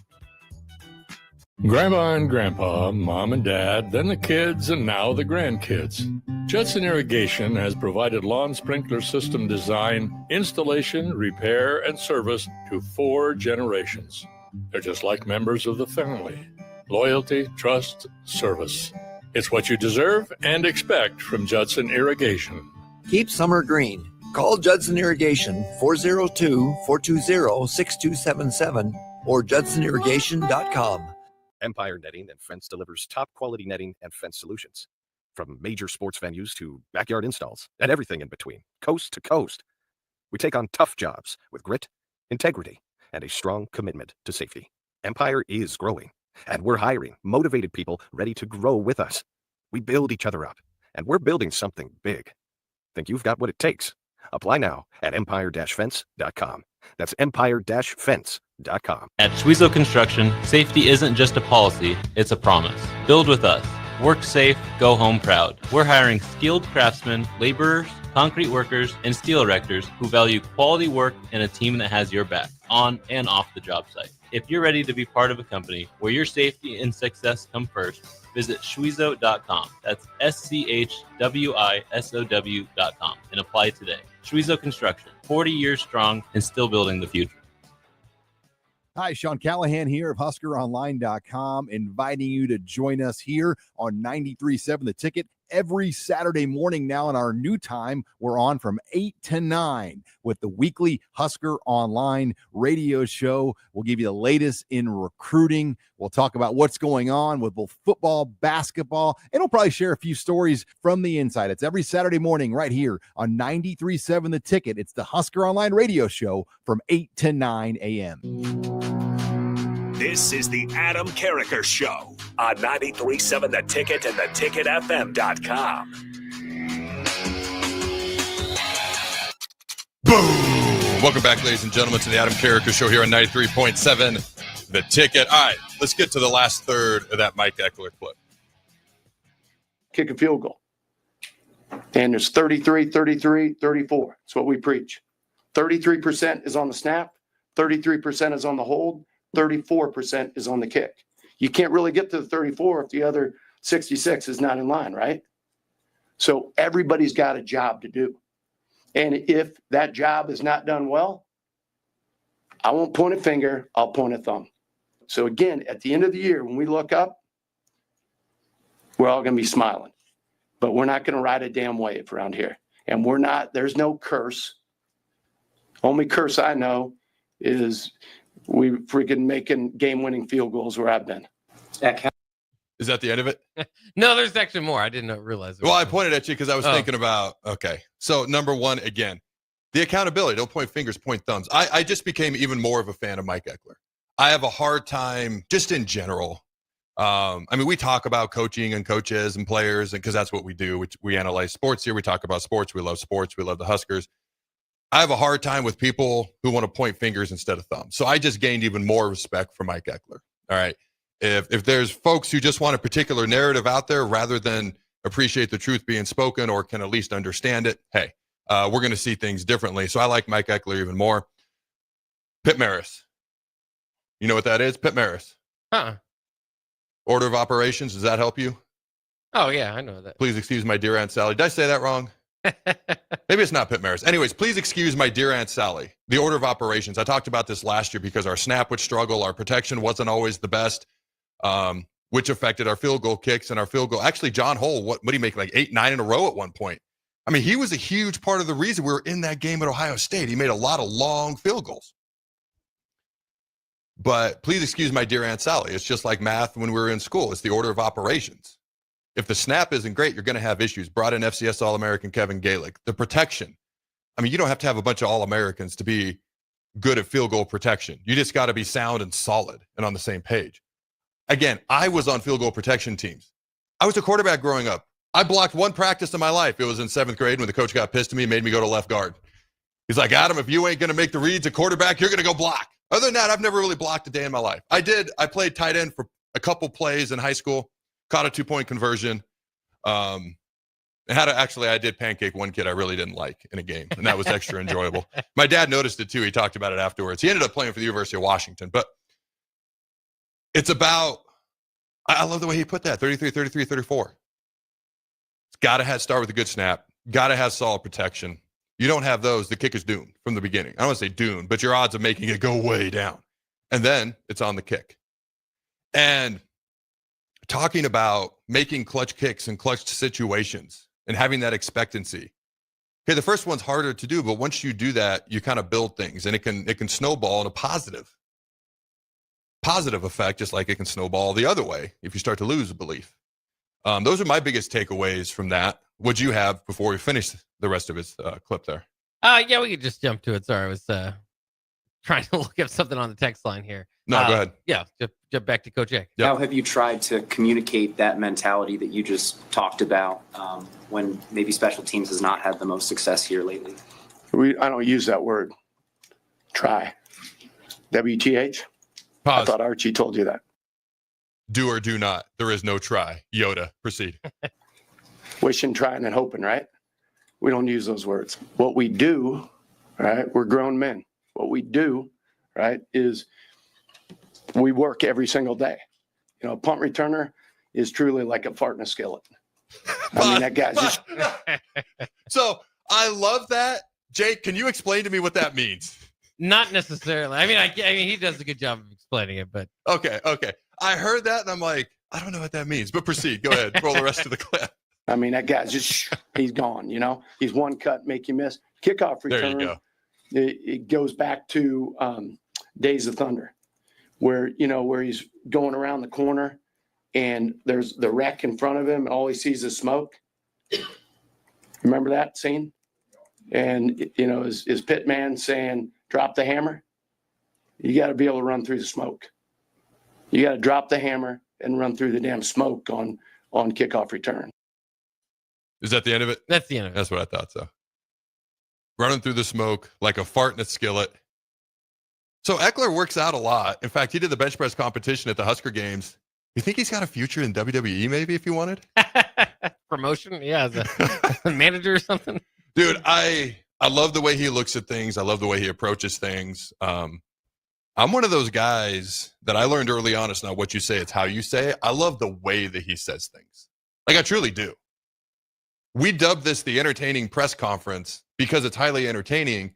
Grandma and Grandpa, Mom and Dad, then the kids, and now the grandkids. Judson Irrigation has provided lawn sprinkler system design, installation, repair, and service to 4 generations. They're just like members of the family. Loyalty, trust, service. It's what you deserve and expect from Judson Irrigation. Keep summer green. Call Judson Irrigation 402-420-6277 or judsonirrigation.com. Empire Netting and Fence delivers top quality netting and fence solutions. From major sports venues to backyard installs and everything in between, coast to coast. We take on tough jobs with grit, integrity, and a strong commitment to safety. Empire is growing, and we're hiring motivated people ready to grow with us. We build each other up, and we're building something big. Think you've got what it takes? Apply now at empire-fence.com. That's empire-fence.com. At Schwezo Construction, safety isn't just a policy, it's a promise. Build with us. Work safe, go home proud. We're hiring skilled craftsmen, laborers, concrete workers, and steel erectors who value quality work and a team that has your back, on and off the job site. If you're ready to be part of a company where your safety and success come first, visit Schwezo.com. That's SCHWISOW.com and apply today. Schwezo Construction, 40 years strong and still building the future. Hi, Sean Callahan here of HuskerOnline.com, inviting you to join us here on 93.7 The Ticket every Saturday morning now in our new time. We're on from 8 to 9 with the weekly Husker Online radio show. We'll give you the latest in recruiting. We'll talk about what's going on with both football, basketball, and we'll probably share a few stories from the inside. It's every Saturday morning right here on 93.7 The Ticket. It's the Husker Online radio show from 8 to 9 a.m. This is the Adam Carriker Show on 93.7 The Ticket and theticketfm.com. Boom! Welcome back, ladies and gentlemen, to the Adam Carriker Show here on 93.7 The Ticket. All right, let's get to the last third of that Mike Ekeler clip. Kick a field goal. And there's 33, 33, 34. That's what we preach. 33% is on the snap, 33% is on the hold, 34% is on the kick. You can't really get to the 34 if the other 66 is not in line, right? So everybody's got a job to do. And if that job is not done well, I won't point a finger, I'll point a thumb. So again, at the end of the year, when we look up, we're all going to be smiling. But we're not going to ride a damn wave around here. And there's no curse. Only curse I know is we freaking making game-winning field goals where I've been. Is that the end of it? No, there's actually more. I didn't realize. Well, I pointed at you because I was thinking about, okay. So number one, again, the accountability. Don't point fingers, point thumbs. I just became even more of a fan of Mike Ekeler. I have a hard time just in general. I mean, we talk about coaching and coaches and players because that's what we do. We analyze sports here. We talk about sports. We love sports. We love the Huskers. I have a hard time with people who want to point fingers instead of thumbs. So I just gained even more respect for Mike Ekeler. All right. If there's folks who just want a particular narrative out there rather than appreciate the truth being spoken or can at least understand it, hey, we're going to see things differently. So I like Mike Ekeler even more. Pit Maris. You know what that is? Pit Maris. Order of operations. Does that help you? Oh, yeah, I know that. Please excuse my dear Aunt Sally. Did I say that wrong? Maybe it's not Pit Maris. Anyways, please excuse my dear Aunt Sally. The order of operations. I talked about this last year because our snap would struggle. Our protection wasn't always the best, which affected our field goal kicks and our field goal. Actually, John Hull, what did he make, like 8, 9 in a row at one point? I mean, he was a huge part of the reason we were in that game at Ohio State. He made a lot of long field goals. But please excuse my dear Aunt Sally. It's just like math when we were in school. It's the order of operations. If the snap isn't great, you're going to have issues. Brought in FCS All-American Kevin Galick. The protection. I mean, you don't have to have a bunch of All-Americans to be good at field goal protection. You just got to be sound and solid and on the same page. Again, I was on field goal protection teams. I was a quarterback growing up. I blocked one practice in my life. It was in 7th grade when the coach got pissed at me and made me go to left guard. He's like, Adam, if you ain't going to make the reads at quarterback, you're going to go block. Other than that, I've never really blocked a day in my life. I played tight end for a couple plays in high school. Caught a 2-point conversion. I did pancake one kid I really didn't like in a game, and that was extra enjoyable. My dad noticed it too. He talked about it afterwards. He ended up playing for the University of Washington, but it's about, I love the way he put that, 33, 33, 34. It's got to start with a good snap. Got to have solid protection. You don't have those, the kick is doomed from the beginning. I don't want to say doomed, but your odds of making it go way down. And then it's on the kick. And talking about making clutch kicks and clutch situations and having that expectancy. Okay, the first one's harder to do, but once you do that, you kind of build things, and it can snowball in a positive effect, just like it can snowball the other way if you start to lose belief. Those are my biggest takeaways from that. What'd you have before we finish the rest of his clip there? Yeah, we could just jump to it. Sorry, I was trying to look up something on the text line here. No, go ahead. Yeah, jump back to Coach Eck. How have you tried to communicate that mentality that you just talked about when maybe special teams has not had the most success here lately? I don't use that word. Try. WTH? Pause. I thought Archie told you that. Do or do not. There is no try. Yoda, proceed. Wishing, trying, and hoping, right? We don't use those words. What we do, right? We're grown men. What we do, right, is we work every single day. You know, a punt returner is truly like a fart in a skillet. I mean, that guy's just. So I love that. Jake, can you explain to me what that means? Not necessarily. I mean, he does a good job of explaining it, but Okay. I heard that and I'm like, I don't know what that means, but proceed. Go ahead. Roll the rest of the clip. I mean, that guy's just, he's gone, you know? He's one cut, make you miss. Kickoff return. There you go. It goes back to Days of Thunder, where he's going around the corner and there's the wreck in front of him and all he sees is smoke. Remember that scene? And, his pit man saying, drop the hammer. You got to be able to run through the smoke. You got to drop the hammer and run through the damn smoke on kickoff return. Is that the end of it? That's the end of it. That's what I thought so. Running through the smoke like a fart in a skillet. So Ekeler works out a lot. In fact, he did the bench press competition at the Husker games. You think he's got a future in WWE maybe if you wanted? Promotion? Yeah, as a manager or something. Dude, I love the way he looks at things. I love the way he approaches things. I'm one of those guys that I learned early on. It's not what you say, it's how you say it. I love the way that he says things. Like I truly do. We dubbed this the entertaining press conference because it's highly entertaining.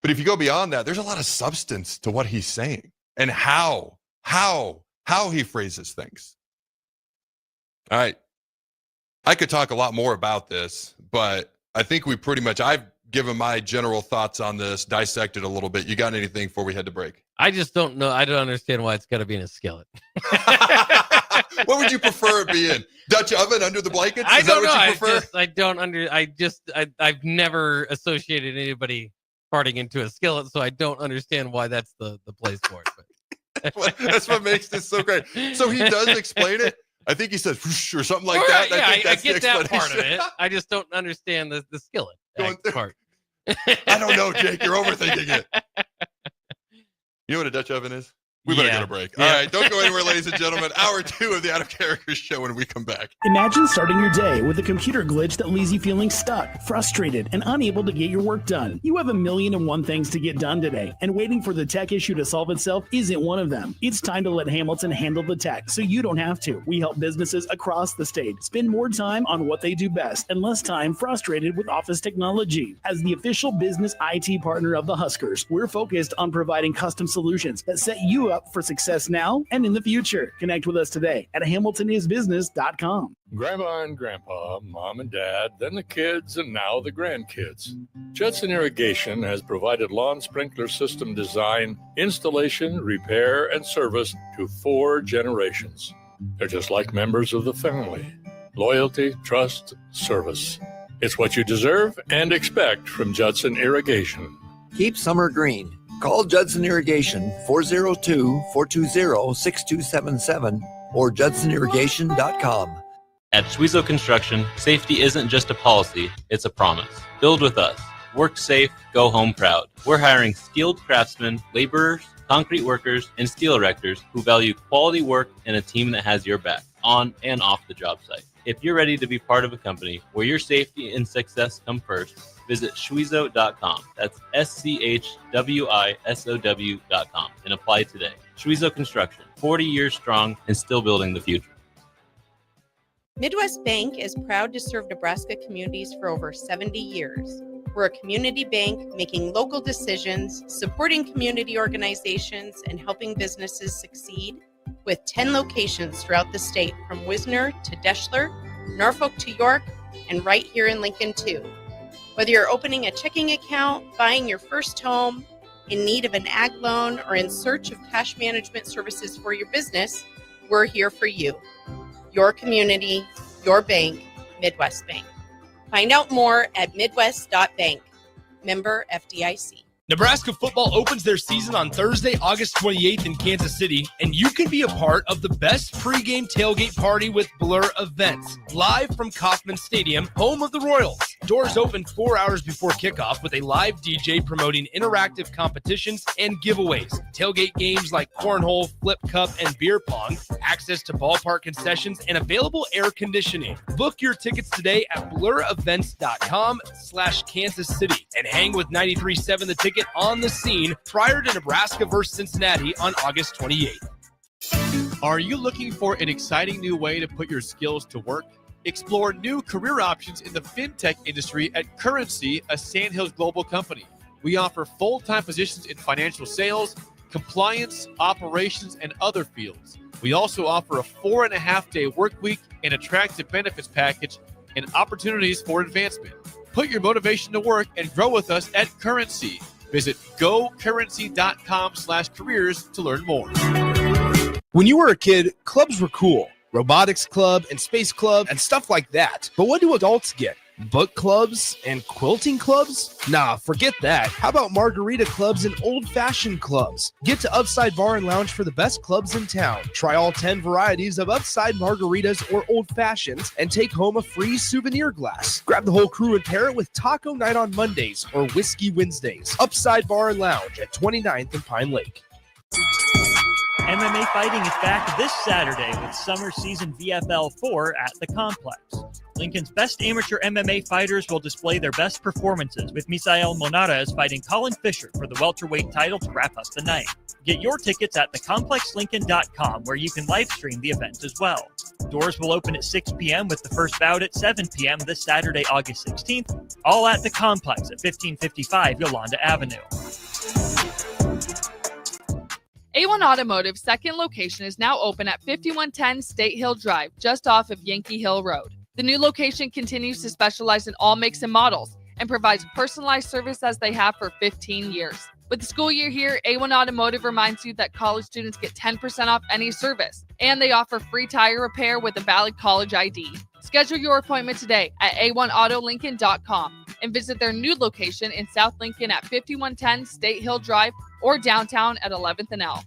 But if you go beyond that, there's a lot of substance to what he's saying and how he phrases things. All right. I could talk a lot more about this, but I think I've given my general thoughts on this, dissected a little bit. You got anything before we head to break? I just don't know. I don't understand why it's got to be in a skillet. What would you prefer it be in? Dutch oven under the blankets? I Is that don't what know. you prefer? I've never associated anybody farting into a skillet, so I don't understand why that's the place for it. But. That's what makes this so great. So he does explain it. I think he says whoosh or something like that. Yeah, I get that part of it. I just don't understand the skillet part. I don't know, Jake. You're overthinking it. You know what a Dutch oven is? We better get a break. Yeah. All right, don't go anywhere, ladies and gentlemen. Hour 2 of the Adam Carriker Show when we come back. Imagine starting your day with a computer glitch that leaves you feeling stuck, frustrated, and unable to get your work done. You have 1,000,001 things to get done today, and waiting for the tech issue to solve itself isn't one of them. It's time to let Hamilton handle the tech so you don't have to. We help businesses across the state spend more time on what they do best and less time frustrated with office technology. As the official business IT partner of the Huskers, we're focused on providing custom solutions that set you up for success now and in the future. Connect with us today at hamiltonisbusiness.com. Grandma and Grandpa, Mom and Dad, then the kids, and now the grandkids. Judson Irrigation has provided lawn sprinkler system design, installation, repair, and service to 4 generations. They're just like members of the family. Loyalty, trust, service. It's what you deserve and expect from Judson Irrigation. Keep summer green. Call Judson Irrigation 402-420-6277 or judsonirrigation.com. At Schwezo Construction, safety isn't just a policy, it's a promise. Build with us. Work safe, go home proud. We're hiring skilled craftsmen, laborers, concrete workers, and steel erectors who value quality work and a team that has your back, on and off the job site. If you're ready to be part of a company where your safety and success come first, visit Schwezo.com. That's SCHWISOW.com and apply today. Schwezo Construction, 40 years strong and still building the future. Midwest Bank is proud to serve Nebraska communities for over 70 years. We're a community bank making local decisions, supporting community organizations, and helping businesses succeed with 10 locations throughout the state, from Wisner to Deschler, Norfolk to York, and right here in Lincoln too. Whether you're opening a checking account, buying your first home, in need of an ag loan, or in search of cash management services for your business, we're here for you. Your community, your bank, Midwest Bank. Find out more at midwest.bank. Member FDIC. Nebraska football opens their season on Thursday, August 28th in Kansas City, and you can be a part of the best pregame tailgate party with Blur Events, live from Kauffman Stadium, home of the Royals. Doors open 4 hours before kickoff with a live DJ promoting interactive competitions and giveaways, tailgate games like cornhole, flip cup, and beer pong, access to ballpark concessions, and available air conditioning. Book your tickets today at blurevents.com/Kansas City and hang with 93.7 The Ticket on the scene prior to Nebraska versus Cincinnati on August 28th. Are you looking for an exciting new way to put your skills to work? Explore new career options in the fintech industry at Currency, a Sandhills global company. We offer full-time positions in financial sales, compliance, operations, and other fields. We also offer a 4.5-day work week, an attractive benefits package, and opportunities for advancement. Put your motivation to work and grow with us at Currency. Visit gocurrency.com/careers to learn more. When you were a kid, clubs were cool. Robotics club and space club and stuff like that. But what do adults get? Book clubs and quilting clubs? Nah, forget that. How about margarita clubs and old-fashioned clubs? Get to Upside Bar and Lounge for the best clubs in town. Try all 10 varieties of Upside margaritas or old fashions and take home a free souvenir glass. Grab the whole crew and pair it with taco night on Mondays or whiskey Wednesdays. Upside Bar and Lounge at 29th and Pine Lake. MMA fighting is back this Saturday with Summer Season VFL 4 at the Complex. Lincoln's best amateur MMA fighters will display their best performances, with Misael Monarez fighting Colin Fisher for the welterweight title to wrap up the night. Get your tickets at thecomplexlincoln.com, where you can live stream the event as well. Doors will open at 6 p.m. with the first bout at 7 p.m. this Saturday, August 16th, all at the Complex at 1555 Yolanda Avenue. A1 Automotive's second location is now open at 5110 State Hill Drive, just off of Yankee Hill Road. The new location continues to specialize in all makes and models and provides personalized service as they have for 15 years. With the school year here, A1 Automotive reminds you that college students get 10% off any service, and they offer free tire repair with a valid college ID. Schedule your appointment today at a1autolincoln.com and visit their new location in South Lincoln at 5110 State Hill Drive or downtown at 11th and L.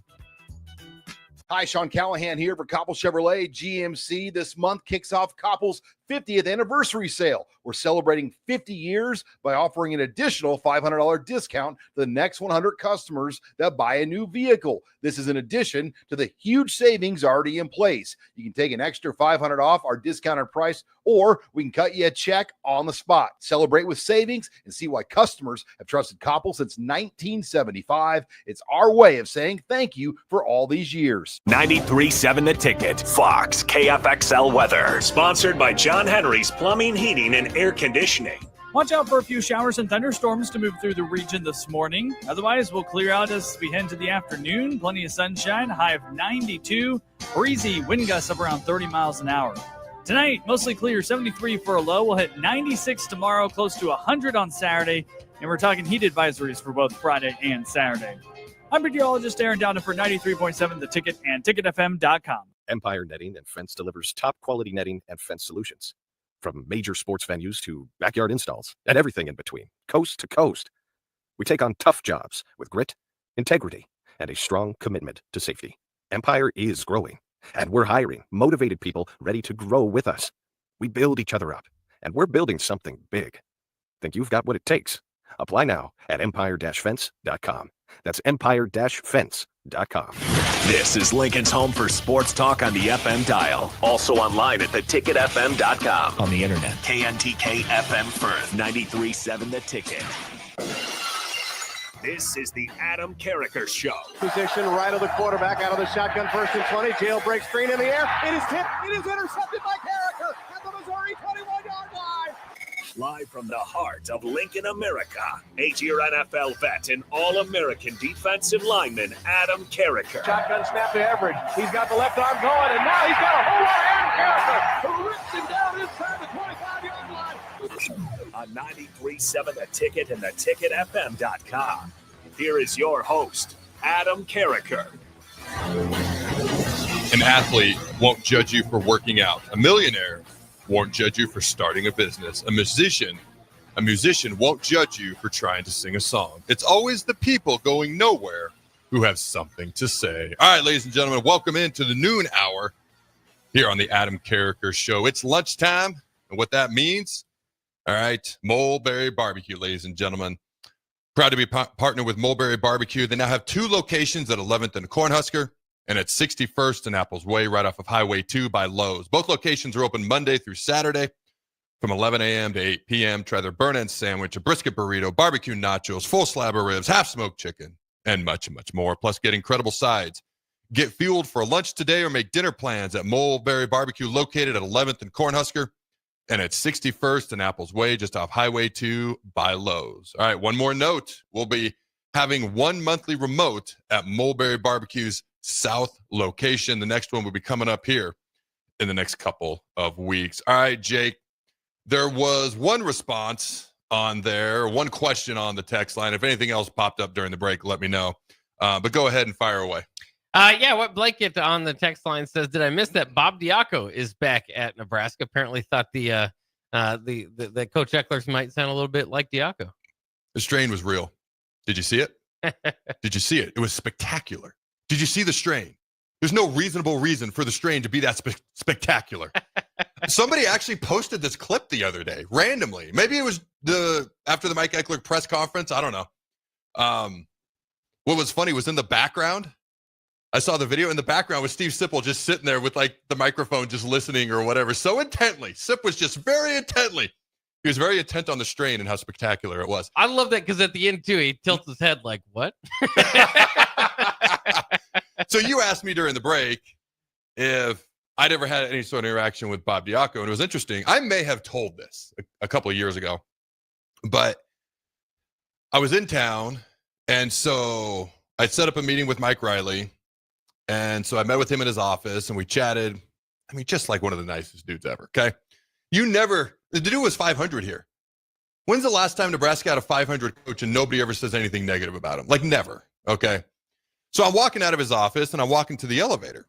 Hi, Sean Callahan here for Koppel Chevrolet GMC. This month kicks off Koppel's 50th anniversary sale. We're celebrating 50 years by offering an additional $500 discount to the next 100 customers that buy a new vehicle. This is in addition to the huge savings already in place. You can take an extra $500 off our discounted price, or we can cut you a check on the spot. Celebrate with savings and see why customers have trusted Koppel since 1975. It's our way of saying thank you for all these years. 93.7 The Ticket, Fox, KFXL weather. Sponsored by John Henry's Plumbing, Heating, and Air Conditioning. Watch out for a few showers and thunderstorms to move through the region this morning. Otherwise, we'll clear out as we head to the afternoon. Plenty of sunshine, high of 92. Breezy, wind gusts of around 30 miles an hour. Tonight, mostly clear, 73 for a low. We'll hit 96 tomorrow, close to 100 on Saturday. And we're talking heat advisories for both Friday and Saturday. I'm meteorologist Aaron Dowden for 93.7 The Ticket and ticketfm.com. Empire Netting and Fence delivers top-quality netting and fence solutions. From major sports venues to backyard installs and everything in between, coast to coast. We take on tough jobs with grit, integrity, and a strong commitment to safety. Empire is growing, and we're hiring motivated people ready to grow with us. We build each other up, and we're building something big. Think you've got what it takes? Apply now at empire-fence.com. That's empire-fence.com. This is Lincoln's home for sports talk on the FM dial. Also online at theticketfm.com. On the internet. KNTK FM Firth, 93.7 The Ticket. This is the Adam Carriker Show. Position right of the quarterback, out of the shotgun, 1st and 20. Jailbreak screen in the air. It is tipped. It is intercepted by Carriker at the Missouri 21-yard line. Live from the heart of Lincoln, America, 8-year NFL vet and All-American defensive lineman Adam Carriker. Shotgun snap to Everett. He's got the left arm going, and now he's got a whole lot of Adam Carriker, who rips him down inside the 25-yard line. On 93.7 The Ticket and theticketfm.com. Here is your host, Adam Carriker. An athlete won't judge you for working out. A millionaire won't judge you for starting a business. A musician A musician won't judge you for trying to sing a song. It's always the people going nowhere who have something to say. All right, ladies and gentlemen, welcome into the noon hour here on the Adam Carriker Show. It's lunchtime, and what that means, all right, Mulberry Barbecue, ladies and gentlemen. Proud to be partnered with Mulberry Barbecue. They now have 2 locations at 11th and Cornhusker and at 61st and Apples Way, right off of Highway 2 by Lowe's. Both locations are open Monday through Saturday from 11 a.m. to 8 p.m. Try their burn-end sandwich, a brisket burrito, barbecue nachos, full slab of ribs, half-smoked chicken, and much, much more. Plus, get incredible sides. Get fueled for lunch today or make dinner plans at Mulberry Barbecue, located at 11th and Cornhusker and at 61st and Apples Way, just off Highway 2 by Lowe's. All right, one more note. We'll be having 1 monthly remote at Mulberry Barbecue's South location. The next one will be coming up here in the next couple of weeks. All right, Jake, there was one response on there, one question on the text line. If anything else popped up during the break, let me know. But go ahead and fire away. What Blanket on the text line says, did I miss that Bob Diaco is back at Nebraska? Apparently thought the Coach Ekeler might sound a little bit like Diaco. The strain was real. Did you see it? Did you see it? It was spectacular. Did you see the strain? There's no reasonable reason for the strain to be that spectacular. Somebody actually posted this clip the other day, randomly. Maybe it was after the Mike Ekeler press conference. I don't know. What was funny was in the background, I saw the video in the background with Steve Sipple just sitting there with like the microphone, just listening or whatever, so intently. Sip was just very intently. He was very intent on the strain and how spectacular it was. I love that because at the end, too, he tilts his head like, what? So you asked me during the break if I'd ever had any sort of interaction with Bob Diaco, and it was interesting. I may have told this a couple of years ago, but I was in town, and so I set up a meeting with Mike Riley, and so I met with him in his office, and we chatted. I mean, just like one of the nicest dudes ever, okay? The dude was 500 here. When's the last time Nebraska had a 500 coach and nobody ever says anything negative about him? Like never, okay? So I'm walking out of his office, and I'm walking to the elevator.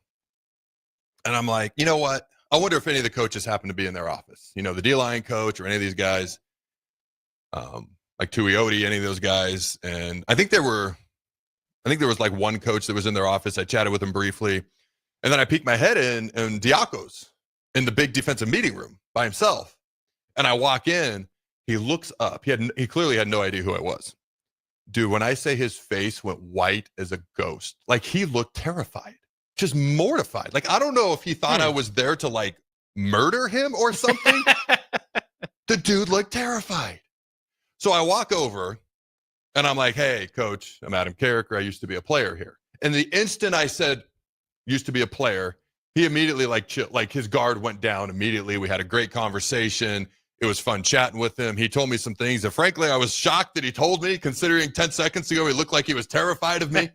And I'm like, you know what? I wonder if any of the coaches happen to be in their office. You know, the D-line coach or any of these guys, like Tuioti, any of those guys. And I think there was like one coach that was in their office. I chatted with him briefly. And then I peeked my head in, and Diaco's in the big defensive meeting room by himself. And I walk in, he looks up. He clearly had no idea who I was. Dude, when I say his face went white as a ghost, like he looked terrified, just mortified. Like, I don't know if he thought I was there to like murder him or something. The dude looked terrified. So I walk over and I'm like, hey, coach, I'm Adam Carriker. I used to be a player here. And the instant I said, used to be a player, he immediately like his guard went down immediately. We had a great conversation. It was fun chatting with him. He told me some things that, frankly, I was shocked that he told me, considering 10 seconds ago he looked like he was terrified of me.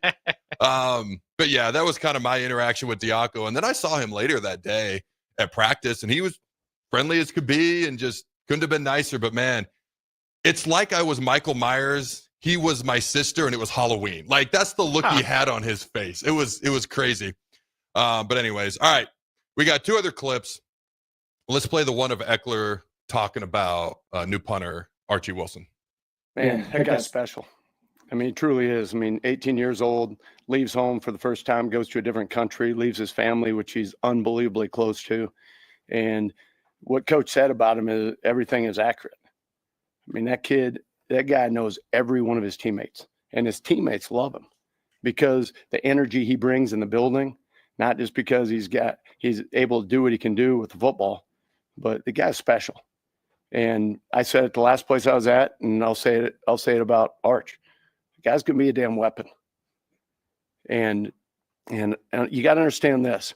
But, yeah, that was kind of my interaction with Diaco. And then I saw him later that day at practice, and he was friendly as could be and just couldn't have been nicer. But, man, it's like I was Michael Myers. He was my sister, and it was Halloween. Like, that's the look he had on his face. It was crazy. But anyways, all right, we got 2 other clips. Let's play the one of Ekeler talking about new punter Archie Wilson. Man, that guy's special. I mean, he truly is. I mean, 18 years old, leaves home for the first time, goes to a different country, leaves his family, which he's unbelievably close to. And what Coach said about him is everything is accurate. I mean, that guy knows every one of his teammates, and his teammates love him because the energy he brings in the building, not just because he's able to do what he can do with the football, but the guy's special. And I said it the last place I was at, and I'll say it about Arch. The guy's going to be a damn weapon. And you got to understand this.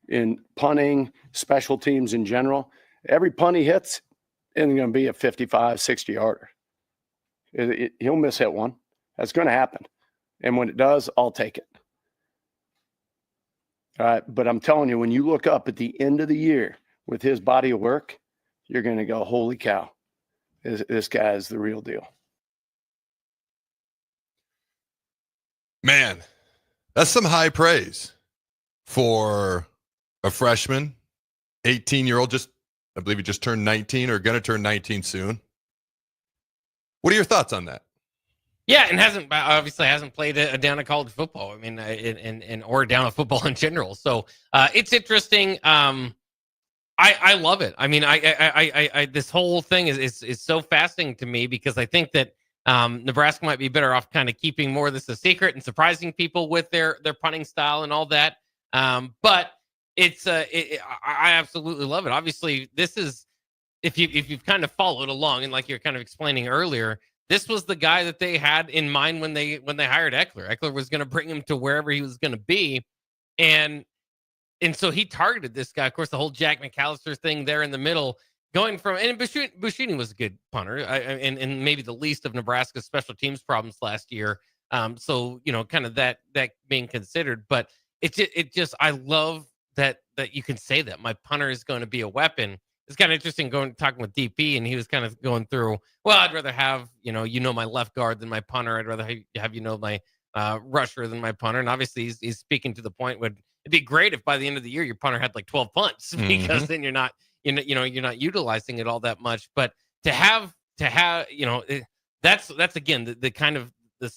In punting, special teams in general, every punt he hits isn't going to be a 55, 60-yarder. He'll miss hit one. That's going to happen. And when it does, I'll take it. All right, but I'm telling you, when you look up at the end of the year with his body of work, you're going to go, holy cow, this guy is the real deal. Man, that's some high praise for a freshman, 18-year-old, I believe he just turned 19 or going to turn 19 soon. What are your thoughts on that? Yeah, and hasn't played a down of college football. I mean, or down of football in general. So it's interesting. I love it. I mean, I this whole thing is so fascinating to me because I think that Nebraska might be better off kind of keeping more of this a secret and surprising people with their punting style and all that. But I absolutely love it. Obviously, this is if you've kind of followed along and like you're kind of explaining earlier, this was the guy that they had in mind when they hired Ekeler. Ekeler was going to bring him to wherever he was going to be, and so he targeted this guy. Of course, the whole Jack McAllister thing there in the middle, going from and Buschini was a good punter, and maybe the least of Nebraska's special teams problems last year. So kind of that being considered, but it just I love that you can say that my punter is going to be a weapon. It's kind of interesting talking with DP, and he was kind of going through. Well, I'd rather have my left guard than my punter. I'd rather have my rusher than my punter. And obviously, he's speaking to the point where it'd be great if by the end of the year your punter had like 12 punts because then you're not utilizing it all that much. But to have that's again the kind of the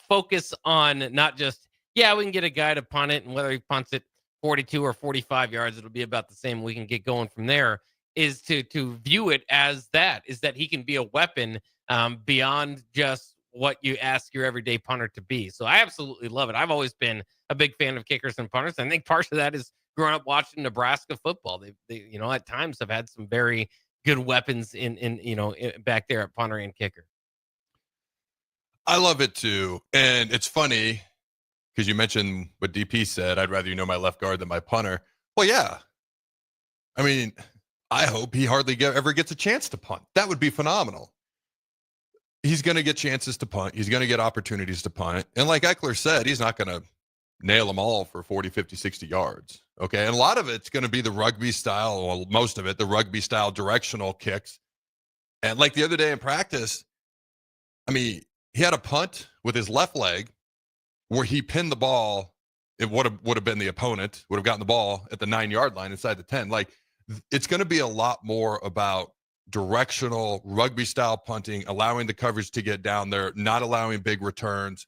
focus on not just we can get a guy to punt it, and whether he punts it 42 or 45 yards, it'll be about the same. We can get going from there. Is to view it as that he can be a weapon beyond just what you ask your everyday punter to be. So I absolutely love it. I've always been a big fan of kickers and punters. I think part of that is growing up watching Nebraska football. They at times have had some very good weapons in back there at punter and kicker. I love it too, and it's funny because you mentioned what DP said. I'd rather my left guard than my punter. Well, yeah. I mean, I hope he hardly ever gets a chance to punt. That would be phenomenal. He's going to get chances to punt. He's going to get opportunities to punt. And like Ekeler said, he's not going to nail them all for 40, 50, 60 yards. Okay. And a lot of it's going to be the rugby style, well, most of it, the rugby style directional kicks. And like the other day in practice, I mean, he had a punt with his left leg where he pinned the ball. It would have been the opponent, would have gotten the ball at the 9-yard line inside the 10. Like, it's going to be a lot more about directional rugby style punting, allowing the coverage to get down there, not allowing big returns.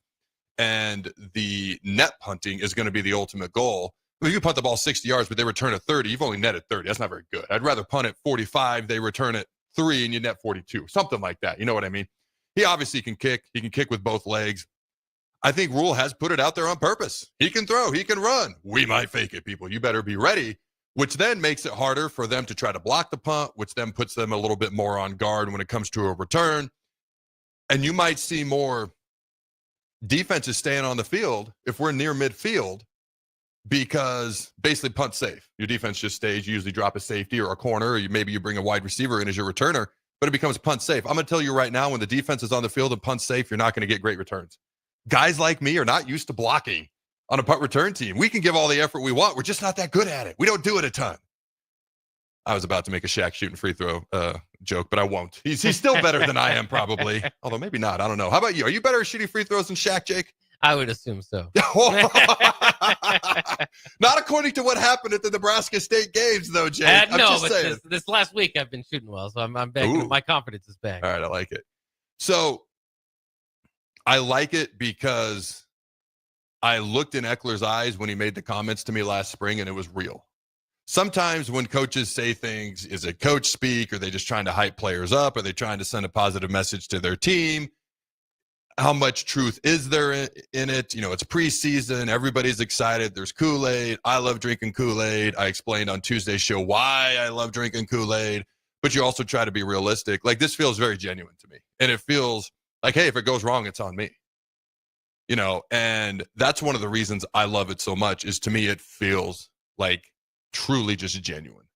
And the net punting is going to be the ultimate goal. I mean, you punt the ball 60 yards, but they return it 30. You've only netted 30. That's not very good. I'd rather punt it 45. They return it 3 and you net 42, something like that. You know what I mean? He obviously can kick. He can kick with both legs. I think Rule has put it out there on purpose. He can throw. He can run. We might fake it, people. You better be ready. Which then makes it harder for them to try to block the punt, which then puts them a little bit more on guard when it comes to a return. And you might see more defenses staying on the field if we're near midfield because basically punt safe. Your defense just stays. You usually drop a safety or a corner, or maybe you bring a wide receiver in as your returner, but it becomes punt safe. I'm going to tell you right now, when the defense is on the field and punt safe, you're not going to get great returns. Guys like me are not used to blocking on a punt return team. We can give all the effort we want. We're just not that good at it. We don't do it a ton. I was about to make a Shaq shooting free throw joke, but I won't. He's still better than I am, probably. Although maybe not. I don't know. How about you? Are you better at shooting free throws than Shaq, Jake? I would assume so. Not according to what happened at the Nebraska State games, though, Jake. No, but this last week I've been shooting well, so I'm back. My confidence is back. All right, I like it. So I like it because I looked in Ekeler's eyes when he made the comments to me last spring, and it was real. Sometimes when coaches say things, is it coach speak? Are they just trying to hype players up? Are they trying to send a positive message to their team? How much truth is there in it? It's preseason. Everybody's excited. There's Kool-Aid. I love drinking Kool-Aid. I explained on Tuesday's show why I love drinking Kool-Aid. But you also try to be realistic. Like, this feels very genuine to me. And it feels like, hey, if it goes wrong, it's on me. And that's one of the reasons I love it so much is, to me, it feels like truly just genuine.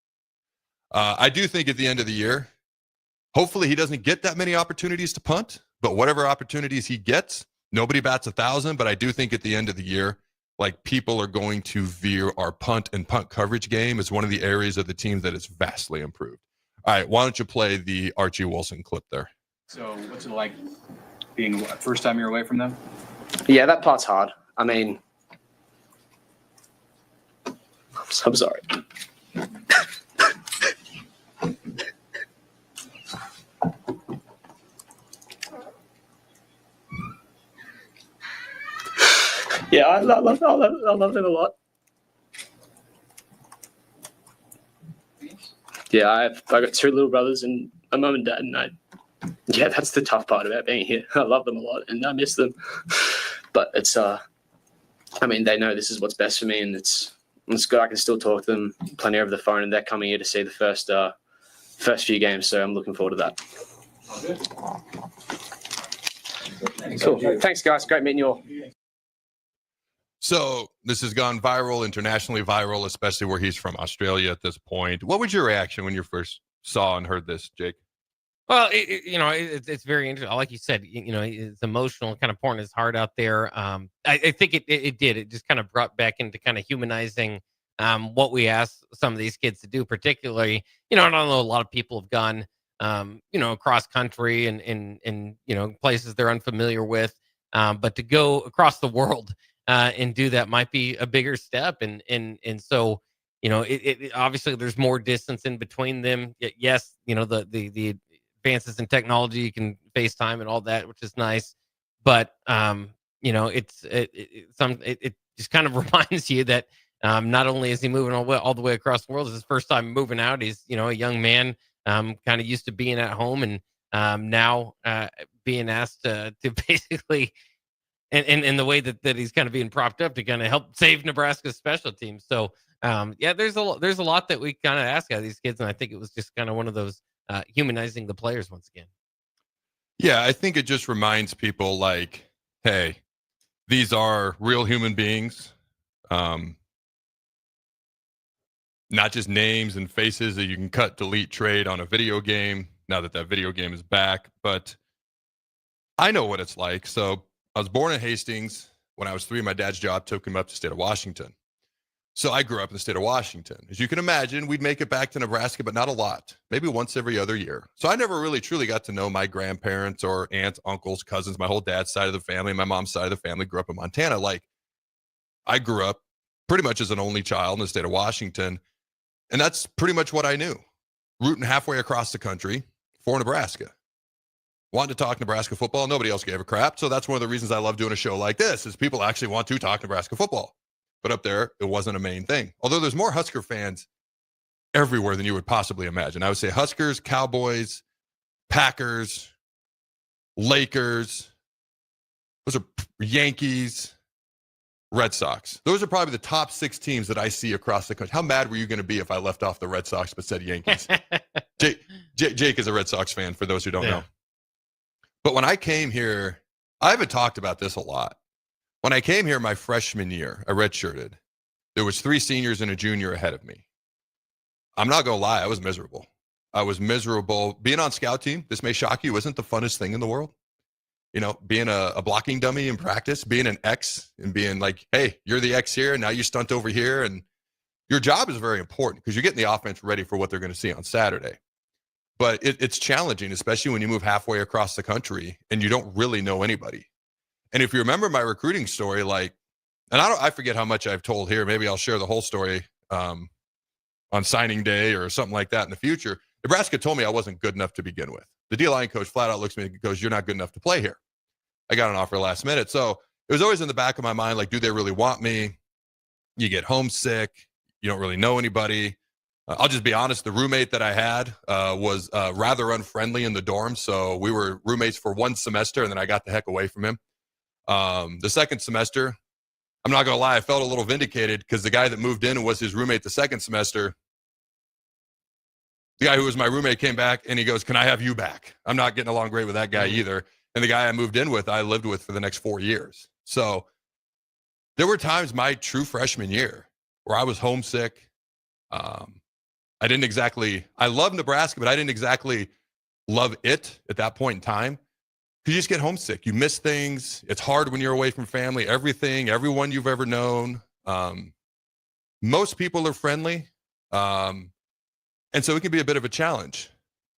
I do think at the end of the year, hopefully he doesn't get that many opportunities to punt, but whatever opportunities he gets, nobody bats 1,000. But I do think at the end of the year, like, people are going to view our punt and punt coverage game as one of the areas of the team that is vastly improved. All right, why don't you play the Archie Wilson clip there? So what's it like being first time you're away from them? Yeah, that part's hard. I mean, I'm sorry. Yeah, I love them a lot. Yeah, I got two little brothers and a mum and dad, and yeah, that's the tough part about being here. I love them a lot and I miss them, but it's I mean, they know this is what's best for me, and it's good. I can still talk to them plenty over the phone, and they're coming here to see the first few games, so I'm looking forward to that. Cool. Thanks, guys. Great meeting you all. So this has gone viral, internationally viral, especially where he's from, Australia at this point. What was your reaction when you first saw and heard this, Jake? Well, it's very interesting. Like you said, it's emotional, kind of pouring his heart out there. I think it did. It just kind of brought back into kind of humanizing what we asked some of these kids to do, particularly, I don't know, a lot of people have gone, across country and places they're unfamiliar with. But to go across the world and do that might be a bigger step. And so, it obviously there's more distance in between them. Yes, the advances in technology, you can FaceTime and all that, which is nice. But it just kind of reminds you that not only is he moving all the way across the world, it's his first time moving out. He's a young man, kind of used to being at home, and now being asked to basically, and the way that he's kind of being propped up to kind of help save Nebraska's special teams. So there's a lot that we kind of ask out of these kids, and I think it was just kind of one of those. Humanizing the players once again. Yeah, I think it just reminds people like, hey, these are real human beings, not just names and faces that you can cut, delete, trade on a video game, now that video game is back. But I know what it's like. So I was born in Hastings. When I was 3, my dad's job took him up to the state of Washington. So I grew up in the state of Washington. As you can imagine, we'd make it back to Nebraska, but not a lot, maybe once every other year. So I never really truly got to know my grandparents or aunts, uncles, cousins. My whole dad's side of the family, my mom's side of the family grew up in Montana. Like, I grew up pretty much as an only child in the state of Washington. And that's pretty much what I knew. Rooting halfway across the country for Nebraska. Wanted to talk Nebraska football. Nobody else gave a crap. So that's one of the reasons I love doing a show like this, is people actually want to talk Nebraska football. But up there, it wasn't a main thing. Although there's more Husker fans everywhere than you would possibly imagine. I would say Huskers, Cowboys, Packers, Lakers, those are Yankees, Red Sox. Those are probably the top 6 teams that I see across the country. How mad were you going to be if I left off the Red Sox but said Yankees? Jake is a Red Sox fan, for those who don't know. But when I came here, I haven't talked about this a lot. When I came here my freshman year, I redshirted. There was 3 seniors and a junior ahead of me. I'm not going to lie, I was miserable. I was miserable. Being on scout team, this may shock you, isn't the funnest thing in the world. Being a blocking dummy in practice, being an X and being like, hey, you're the X here, and now you stunt over here. And your job is very important because you're getting the offense ready for what they're going to see on Saturday. But it's challenging, especially when you move halfway across the country and you don't really know anybody. And if you remember my recruiting story, I forget how much I've told here. Maybe I'll share the whole story on signing day or something like that in the future. Nebraska told me I wasn't good enough to begin with. The D-line coach flat out looks at me and goes, "You're not good enough to play here." I got an offer last minute. So it was always in the back of my mind, like, do they really want me? You get homesick. You don't really know anybody. I'll just be honest. The roommate that I had was rather unfriendly in the dorm. So we were roommates for 1 semester, and then I got the heck away from him. The second semester, I'm not going to lie, I felt a little vindicated because the guy that moved in and was his roommate the second semester, the guy who was my roommate came back and he goes, "Can I have you back?" I'm not getting along great with that guy either. And the guy I moved in with, I lived with for the next 4 years. So there were times my true freshman year where I was homesick. I love Nebraska, but I didn't exactly love it at that point in time. You just get homesick. You miss things. It's hard when you're away from family, everyone you've ever known. Most people are friendly. And so it can be a bit of a challenge.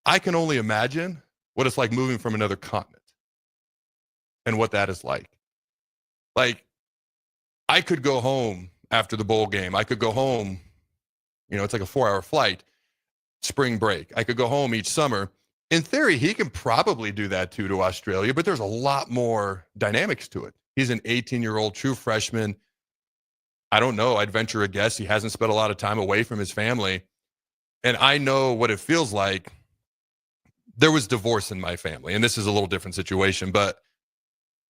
I can only imagine what it's like moving from another continent and what that is like. Like, I could go home after the bowl game. I could go home, it's like a 4-hour flight, spring break. I could go home each summer. In theory, he can probably do that too to Australia, but there's a lot more dynamics to it. He's an 18-year-old true freshman. I don't know. I'd venture a guess he hasn't spent a lot of time away from his family. And I know what it feels like. There was divorce in my family, and this is a little different situation, but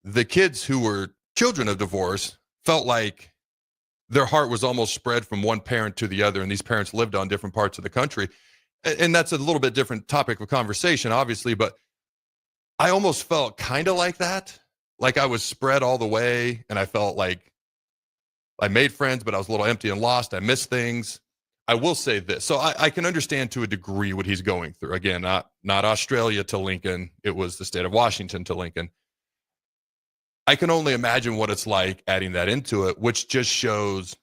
the kids who were children of divorce felt like their heart was almost spread from one parent to the other, and these parents lived on different parts of the country. And that's a little bit different topic of conversation, obviously, but I almost felt kind of like that. Like I was spread all the way, and I felt like I made friends, but I was a little empty and lost. I missed things. I will say this. So I can understand to a degree what he's going through. Again, not Australia to Lincoln. It was the state of Washington to Lincoln. I can only imagine what it's like adding that into it, which just shows,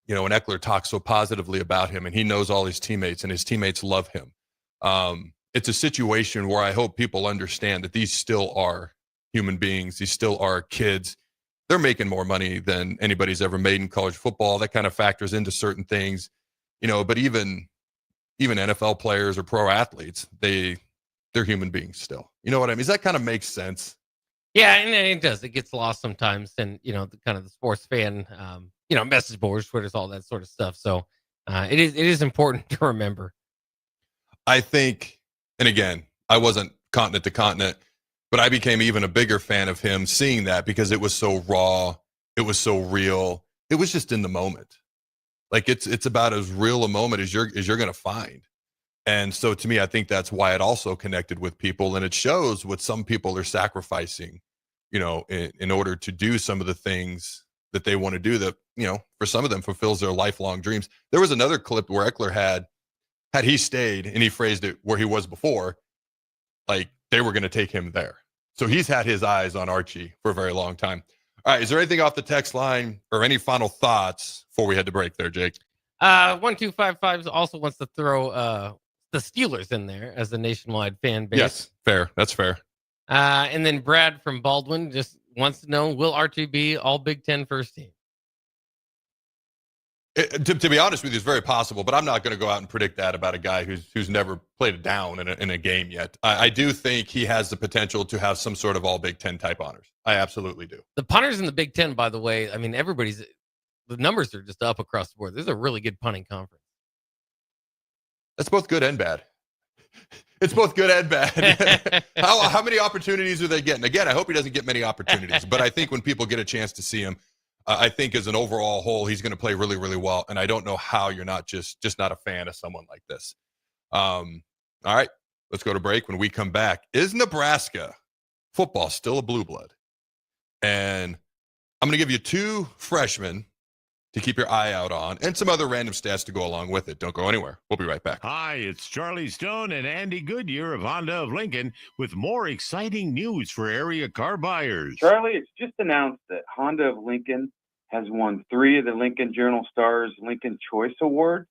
when Ekeler talks so positively about him and he knows all his teammates and his teammates love him. It's a situation where I hope people understand that these still are human beings. These still are kids. They're making more money than anybody's ever made in college football. That kind of factors into certain things, but even NFL players or pro athletes, they're human beings still. You know what I mean? Does that kind of make sense? Yeah, and it does. It gets lost sometimes, and the kind of the sports fan, message boards, Twitters, all that sort of stuff. So it is important to remember. I think, and again, I wasn't continent to continent, but I became even a bigger fan of him seeing that because it was so raw, it was so real, it was just in the moment. Like it's about as real a moment as you're going to find. And so to me, I think that's why it also connected with people, and it shows what some people are sacrificing, in order to do some of the things that they want to do that, for some of them fulfills their lifelong dreams. There was another clip where Ekeler had he stayed, and he phrased it where he was before, like they were going to take him there. So he's had his eyes on Archie for a very long time. All right. Is there anything off the text line or any final thoughts before we had to break there, Jake? 1255 also wants to throw the Steelers in there as a nationwide fan base. Yes, fair. That's fair. And then Brad from Baldwin just wants to know, will Archie be all Big Ten first team? To be honest with you, it's very possible, but I'm not going to go out and predict that about a guy who's never played it down in a game yet. I do think he has the potential to have some sort of all Big Ten type honors. I absolutely do. The punters in the Big Ten, by the way, I mean, the numbers are just up across the board. This is a really good punting conference. That's both good and bad. It's both good and bad. How many opportunities are they getting? Again, I hope he doesn't get many opportunities, but I think when people get a chance to see him, I think as an overall whole, he's going to play really, really well. And I don't know how you're not just not a fan of someone like this. All right, let's go to break. When we come back, is Nebraska football still a blue blood? And I'm going to give you two freshmen to keep your eye out on, and some other random stats to go along with it. Don't go anywhere. We'll be right back. Hi, it's Charlie Stone and Andy Goodyear of Honda of Lincoln with more exciting news for area car buyers. Charlie, it's just announced that Honda of Lincoln has won 3 of the Lincoln Journal-Star's Lincoln Choice Awards: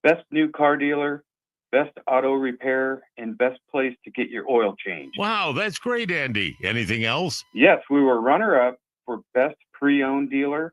Best New Car Dealer, Best Auto Repair, and Best Place to Get Your Oil Changed. Wow, that's great, Andy. Anything else? Yes, we were runner-up for Best Pre-Owned Dealer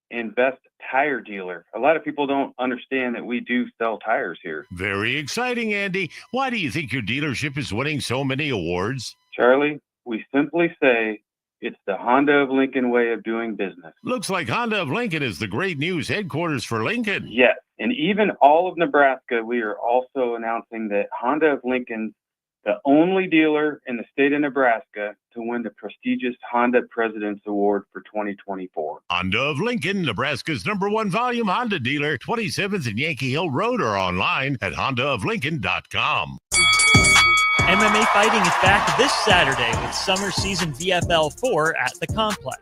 and Best Tire Dealer. A lot of people don't understand that we do sell tires here. Very exciting, Andy. Why do you think your dealership is winning so many awards? Charlie, we simply say it's the Honda of Lincoln way of doing business. Looks like Honda of Lincoln is the great news headquarters for Lincoln. Yes, and even all of Nebraska, we are also announcing that Honda of Lincoln's the only dealer in the state of Nebraska to win the prestigious Honda President's Award for 2024. Honda of Lincoln, Nebraska's #1 volume Honda dealer, 27th and Yankee Hill Road, or online at hondaoflincoln.com. MMA fighting is back this Saturday with Summer Season VFL 4 at the Complex.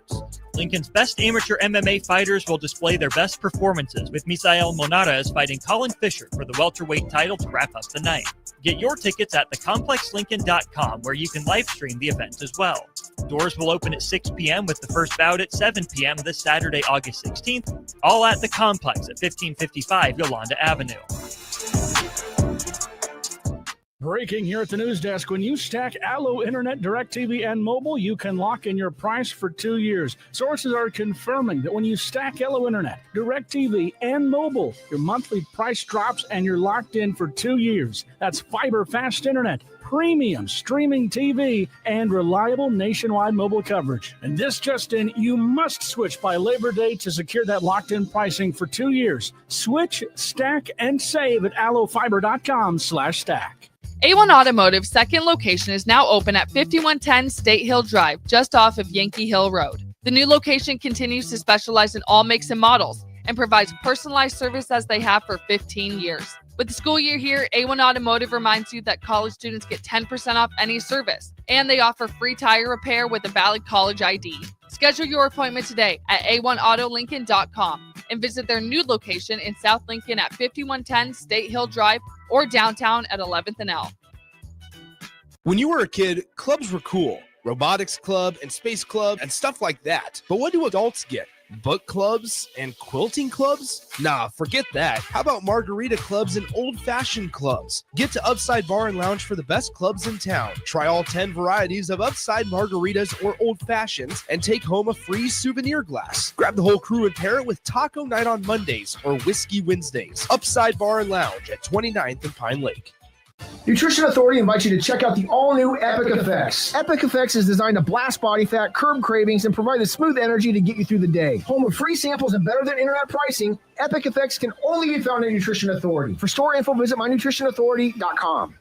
Lincoln's best amateur MMA fighters will display their best performances, with Misael Monares fighting Colin Fisher for the welterweight title to wrap up the night. Get your tickets at thecomplexlincoln.com, where you can live stream the event as well. Doors will open at 6 p.m. with the first bout at 7 p.m. this Saturday, August 16th, all at the Complex at 1555 Yolanda Avenue. Breaking here at the news desk. When you stack Allo Internet, DirecTV, and mobile, you can lock in your price for 2 years. Sources are confirming that when you stack Allo Internet, DirecTV, and mobile, your monthly price drops and you're locked in for 2 years. That's fiber fast internet, premium streaming TV, and reliable nationwide mobile coverage. And this just in, you must switch by Labor Day to secure that locked-in pricing for 2 years. Switch, stack, and save at allofiber.com/stack. A1 Automotive's second location is now open at 5110 State Hill Drive, just off of Yankee Hill Road. The new location continues to specialize in all makes and models and provides personalized service as they have for 15 years. With the school year here, A1 Automotive reminds you that college students get 10% off any service, and they offer free tire repair with a valid college ID. Schedule your appointment today at a1autolincoln.com and visit their new location in South Lincoln at 5110 State Hill Drive or downtown at 11th and L. When you were a kid, clubs were cool. Robotics club and space club and stuff like that. But what do adults get? Book clubs and quilting clubs? Nah, forget that. How about margarita clubs and old-fashioned clubs? Get to Upside Bar and Lounge for the best clubs in town. Try all 10 varieties of Upside margaritas or old fashions and take home a free souvenir glass. Grab the whole crew and pair it with taco night on Mondays or whiskey Wednesdays. Upside Bar and Lounge at 29th and Pine Lake. Nutrition Authority invites you to check out the all-new Epic Effects. Epic Effects is designed to blast body fat, curb cravings, and provide the smooth energy to get you through the day. Home of free samples and better than internet pricing, Epic Effects can only be found at Nutrition Authority. For store info, visit mynutritionauthority.com.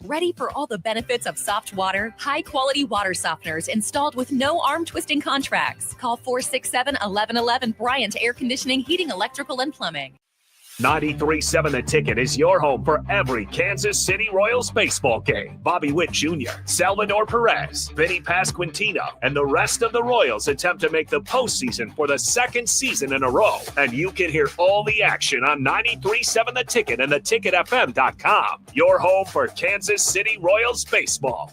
Ready for all the benefits of soft water? High-quality water softeners installed with no arm-twisting contracts. Call 467-1111 Bryant Air Conditioning, Heating, Electrical, and Plumbing. 93.7 The Ticket is your home for every Kansas City Royals baseball game. Bobby Witt Jr., Salvador Perez, Vinny Pasquantino, and the rest of the Royals attempt to make the postseason for the second season in a row. And you can hear all the action on 93.7 The Ticket and theticketfm.com. Your home for Kansas City Royals baseball.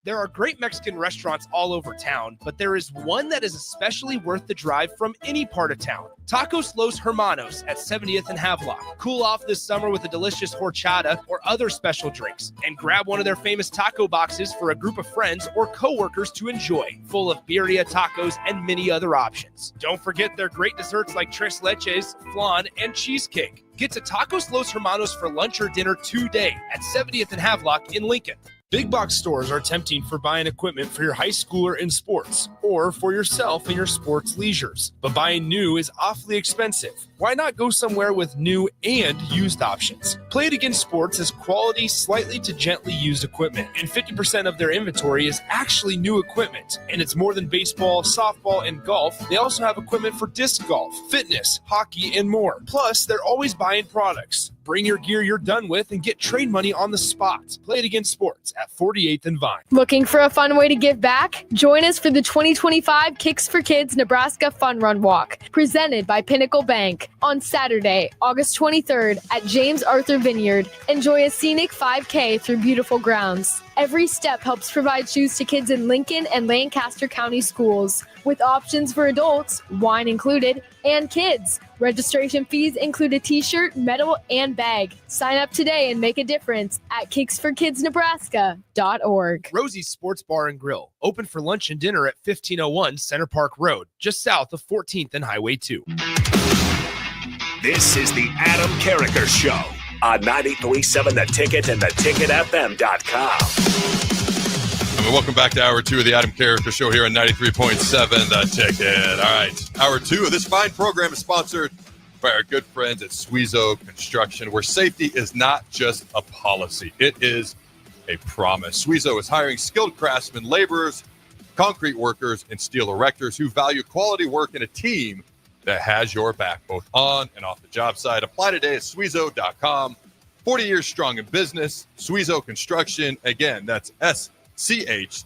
There are great Mexican restaurants all over town, but there is one that is especially worth the drive from any part of town. Tacos Los Hermanos at 70th and Havelock. Cool off this summer with a delicious horchata or other special drinks, and grab one of their famous taco boxes for a group of friends or coworkers to enjoy, full of birria tacos and many other options. Don't forget their great desserts like tres leches, flan, and cheesecake. Get to Tacos Los Hermanos for lunch or dinner today at 70th and Havelock in Lincoln. Big box stores are tempting for buying equipment for your high schooler in sports or for yourself in your sports leisures. But buying new is awfully expensive. Why not go somewhere with new and used options? Play It Again Sports has quality, slightly to gently used equipment, and 50% of their inventory is actually new equipment. And it's more than baseball, softball, and golf. They also have equipment for disc golf, fitness, hockey, and more. Plus, they're always buying products. Bring your gear you're done with and get trade money on the spot. Play It Again Sports at 48th and Vine. Looking for a fun way to give back? Join us for the 2025 Kicks for Kids Nebraska Fun Run Walk, presented by Pinnacle Bank, on Saturday, August 23rd at James Arthur Vineyard. Enjoy a scenic 5K through beautiful grounds. Every step helps provide shoes to kids in Lincoln and Lancaster County schools, with options for adults, wine included, and kids. Registration fees include a t-shirt, medal, and bag. Sign up today and make a difference at kicksforkidsnebraska.org. Rosie's Sports Bar and Grill, open for lunch and dinner at 1501 Center Park Road, just south of 14th and Highway 2. This is the Adam Carriker Show on 93.7 The Ticket and theticketfm.com. And welcome back to Hour 2 of the Adam Carriker Show here on 93.7 The Ticket. All right, Hour 2 of this fine program is sponsored by our good friends at Suizo Construction, where safety is not just a policy, it is a promise. Suizo is hiring skilled craftsmen, laborers, concrete workers, and steel erectors who value quality work in a team that has your back, both on and off the job site. Apply today at Suizo.com. 40 years strong in business. Suizo Construction. Again, that's SCHWISOW,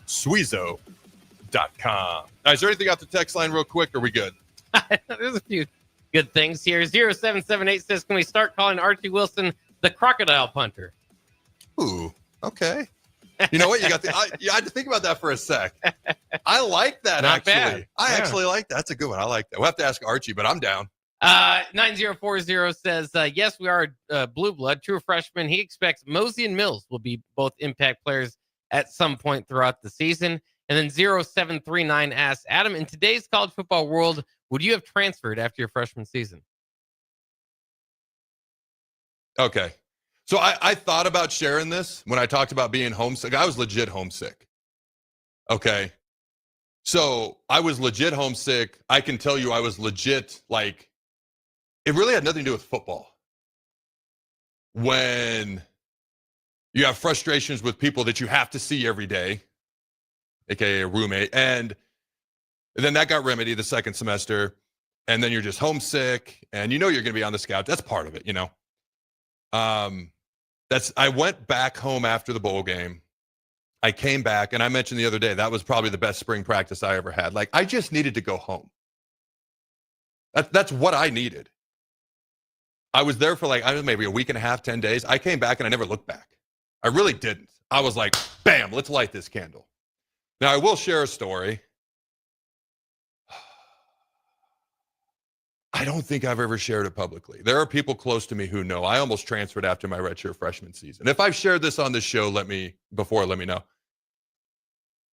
Suizo.com. Now, is there anything off the text line real quick? Or are we good? There's a few good things here. 0778 says, can we start calling Archie Wilson the crocodile punter? Ooh, okay. You know what? You had to think about that for a sec. I like that. Not actually. bad. I actually like that. That's a good one. I like that. We'll have to ask Archie, but I'm down. 9040 says, yes, we are blue blood, true freshman. He expects Mosey and Mills will be both impact players at some point throughout the season. And then 0739 asks, Adam, in today's college football world, would you have transferred after your freshman season? Okay. So I thought about sharing this when I talked about being homesick. I was legit homesick. Okay. So I was legit homesick. I can tell you I was legit, like, it really had nothing to do with football. When you have frustrations with people that you have to see every day, aka a roommate, and then that got remedied the second semester, and then you're just homesick, and you know you're going to be on the scout. That's part of it, you know. I went back home after the bowl game. I came back, and I mentioned the other day, that was probably the best spring practice I ever had. Like, I just needed to go home. That's what I needed. I was there for maybe a week and a half, 10 days. I came back, and I never looked back. I really didn't. I was like, bam, let's light this candle. Now, I will share a story. I don't think I've ever shared it publicly. There are people close to me who know. I almost transferred after my redshirt freshman season. If I've shared this on this show, let me know.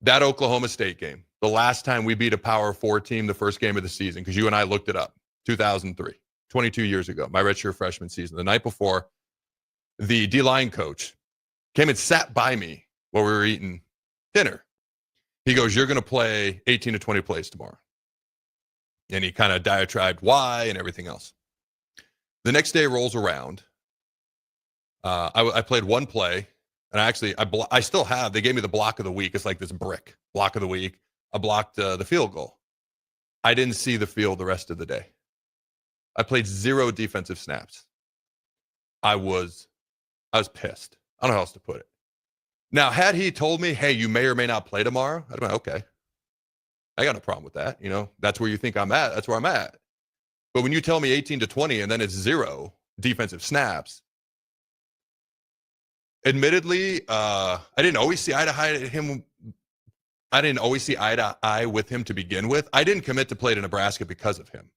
That Oklahoma State game, the last time we beat a Power 4 team, the first game of the season, because you and I looked it up, 2003, 22 years ago, my redshirt freshman season. The night before, the D-line coach came and sat by me while we were eating dinner. He goes, you're going to play 18 to 20 plays tomorrow. And he kind of diatribed why and everything else. The next day rolls around. I played one play, and I still have, they gave me the block of the week. It's like this brick block of the week. I blocked the field goal. I didn't see the field the rest of the day. I played 0 defensive snaps. I was pissed. I don't know how else to put it. Now, had he told me, hey, you may or may not play tomorrow, I'd have been okay. I got no problem with that. You know, that's where you think I'm at. That's where I'm at. But when you tell me 18 to 20 and then it's 0 defensive snaps, admittedly, I didn't always see eye to eye with him. I didn't always see eye to eye with him to begin with. I didn't commit to play to Nebraska because of him.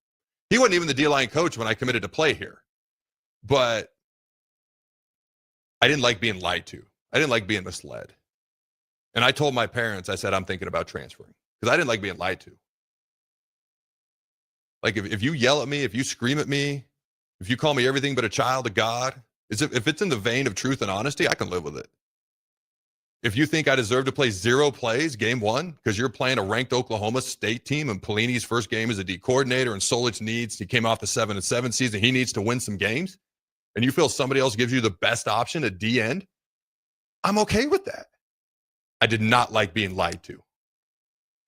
He wasn't even the D-line coach when I committed to play here. But I didn't like being lied to. I didn't like being misled. And I told my parents, I said, I'm thinking about transferring. Because I didn't like being lied to. Like, if you yell at me, if you scream at me, if you call me everything but a child of God, if it's in the vein of truth and honesty, I can live with it. If you think I deserve to play 0 plays game 1 because you're playing a ranked Oklahoma State team and Pelini's first game as a D coordinator and Solich he came off the 7-7 season, he needs to win some games, and you feel somebody else gives you the best option at D end, I'm okay with that. I did not like being lied to.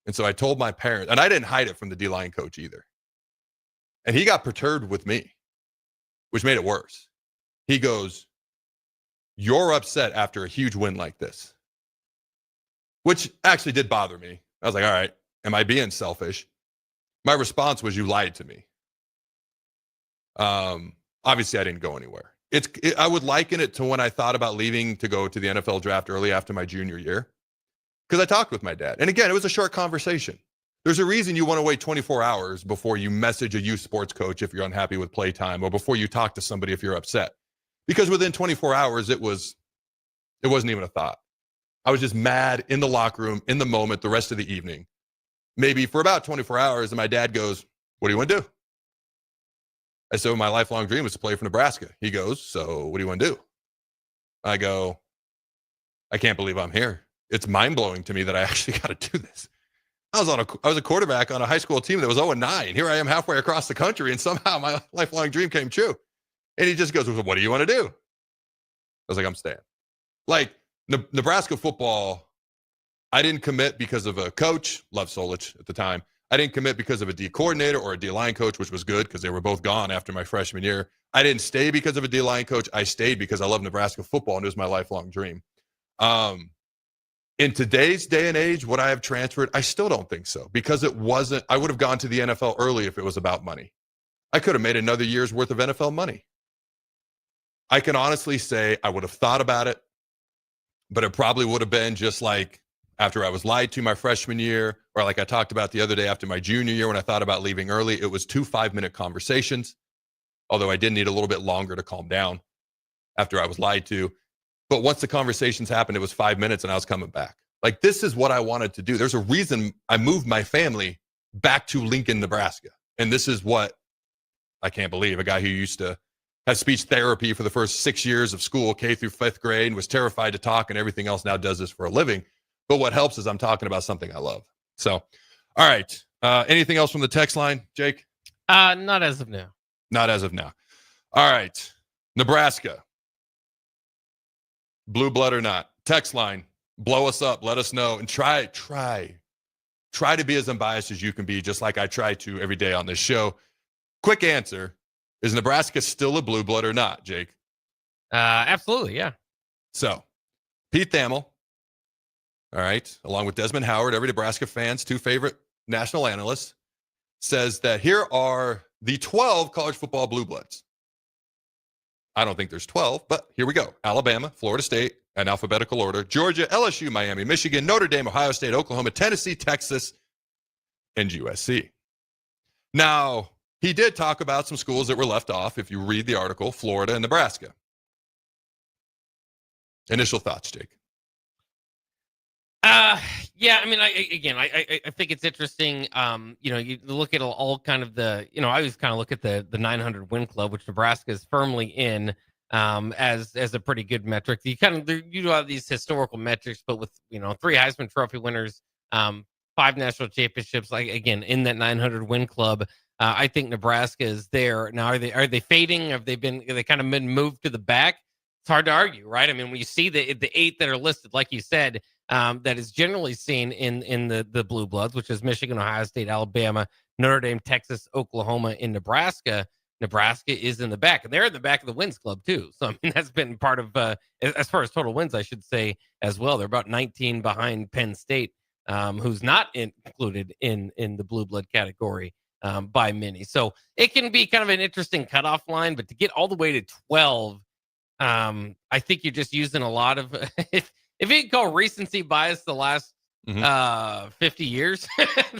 And so I told my parents, and I didn't hide it from the D-line coach either. And he got perturbed with me, which made it worse. He goes, you're upset after a huge win like this, which actually did bother me. I was like, all right, am I being selfish? My response was, you lied to me. Obviously, I didn't go anywhere. I would liken it to when I thought about leaving to go to the NFL draft early after my junior year. Because I talked with my dad. And again, it was a short conversation. There's a reason you want to wait 24 hours before you message a youth sports coach if you're unhappy with playtime, or before you talk to somebody if you're upset. Because within 24 hours, it wasn't even a thought. I was just mad in the locker room, in the moment, the rest of the evening. Maybe for about 24 hours, and my dad goes, what do you want to do? I said, my lifelong dream was to play for Nebraska. He goes, so what do you want to do? I go, I can't believe I'm here. It's mind-blowing to me that I actually got to do this. I was a quarterback on a high school team that was 0-9. Here I am halfway across the country, and somehow my lifelong dream came true. And he just goes, well, what do you want to do? I was like, I'm staying. Like, Nebraska football, I didn't commit because of a coach, loved Solich at the time. I didn't commit because of a D coordinator or a D-line coach, which was good because they were both gone after my freshman year. I didn't stay because of a D-line coach. I stayed because I love Nebraska football, and it was my lifelong dream. In today's day and age, would I have transferred? I still don't think so, because I would have gone to the NFL early if it was about money. I could have made another year's worth of NFL money. I can honestly say I would have thought about it, but it probably would have been just like after I was lied to my freshman year, or like I talked about the other day after my junior year when I thought about leaving early. It was 2 5-minute conversations, although I did need a little bit longer to calm down after I was lied to. But once the conversations happened, it was 5 minutes and I was coming back. Like, this is what I wanted to do. There's a reason I moved my family back to Lincoln, Nebraska. And this is what I can't believe. A guy who used to have speech therapy for the first 6 years of school, K through 5th grade, and was terrified to talk and everything else, now does this for a living. But what helps is I'm talking about something I love. So, all right. Anything else from the text line, Jake? Not as of now. Not as of now. All right. Nebraska. Blue blood or not. Text line. Blow us up. Let us know. And try to be as unbiased as you can be, just like I try to every day on this show. Quick answer. Is Nebraska still a blue blood or not, Jake? Absolutely, yeah. So, Pete Thamel, all right, along with Desmond Howard, every Nebraska fan's 2 favorite national analysts, says that here are the 12 college football blue bloods. I don't think there's 12, but here we go. Alabama, Florida State, in alphabetical order. Georgia, LSU, Miami, Michigan, Notre Dame, Ohio State, Oklahoma, Tennessee, Texas, and USC. Now, he did talk about some schools that were left off, if you read the article, Florida and Nebraska. Initial thoughts, Jake? Yeah, I mean, I think it's interesting. You look at all kind of the, I always kind of look at the 900 win club, which Nebraska is firmly in, as a pretty good metric. You do have these historical metrics, but with 3 Heisman Trophy winners, 5 national championships, like again in that 900 win club. I think Nebraska is there now. Are they fading? Have they kind of been moved to the back? It's hard to argue, right? I mean, when you see the 8 that are listed, like you said, that is generally seen in the blue bloods, which is Michigan, Ohio State, Alabama, Notre Dame, Texas, Oklahoma, and Nebraska. Nebraska is in the back, and they're in the back of the wins club too. So I mean, that's been part of as far as total wins, I should say as well. They're about 19 behind Penn State, who's not included in the blue blood category by many. So it can be kind of an interesting cutoff line, but to get all the way to 12, I think you're just using a lot of if you can call recency bias the last 50 years,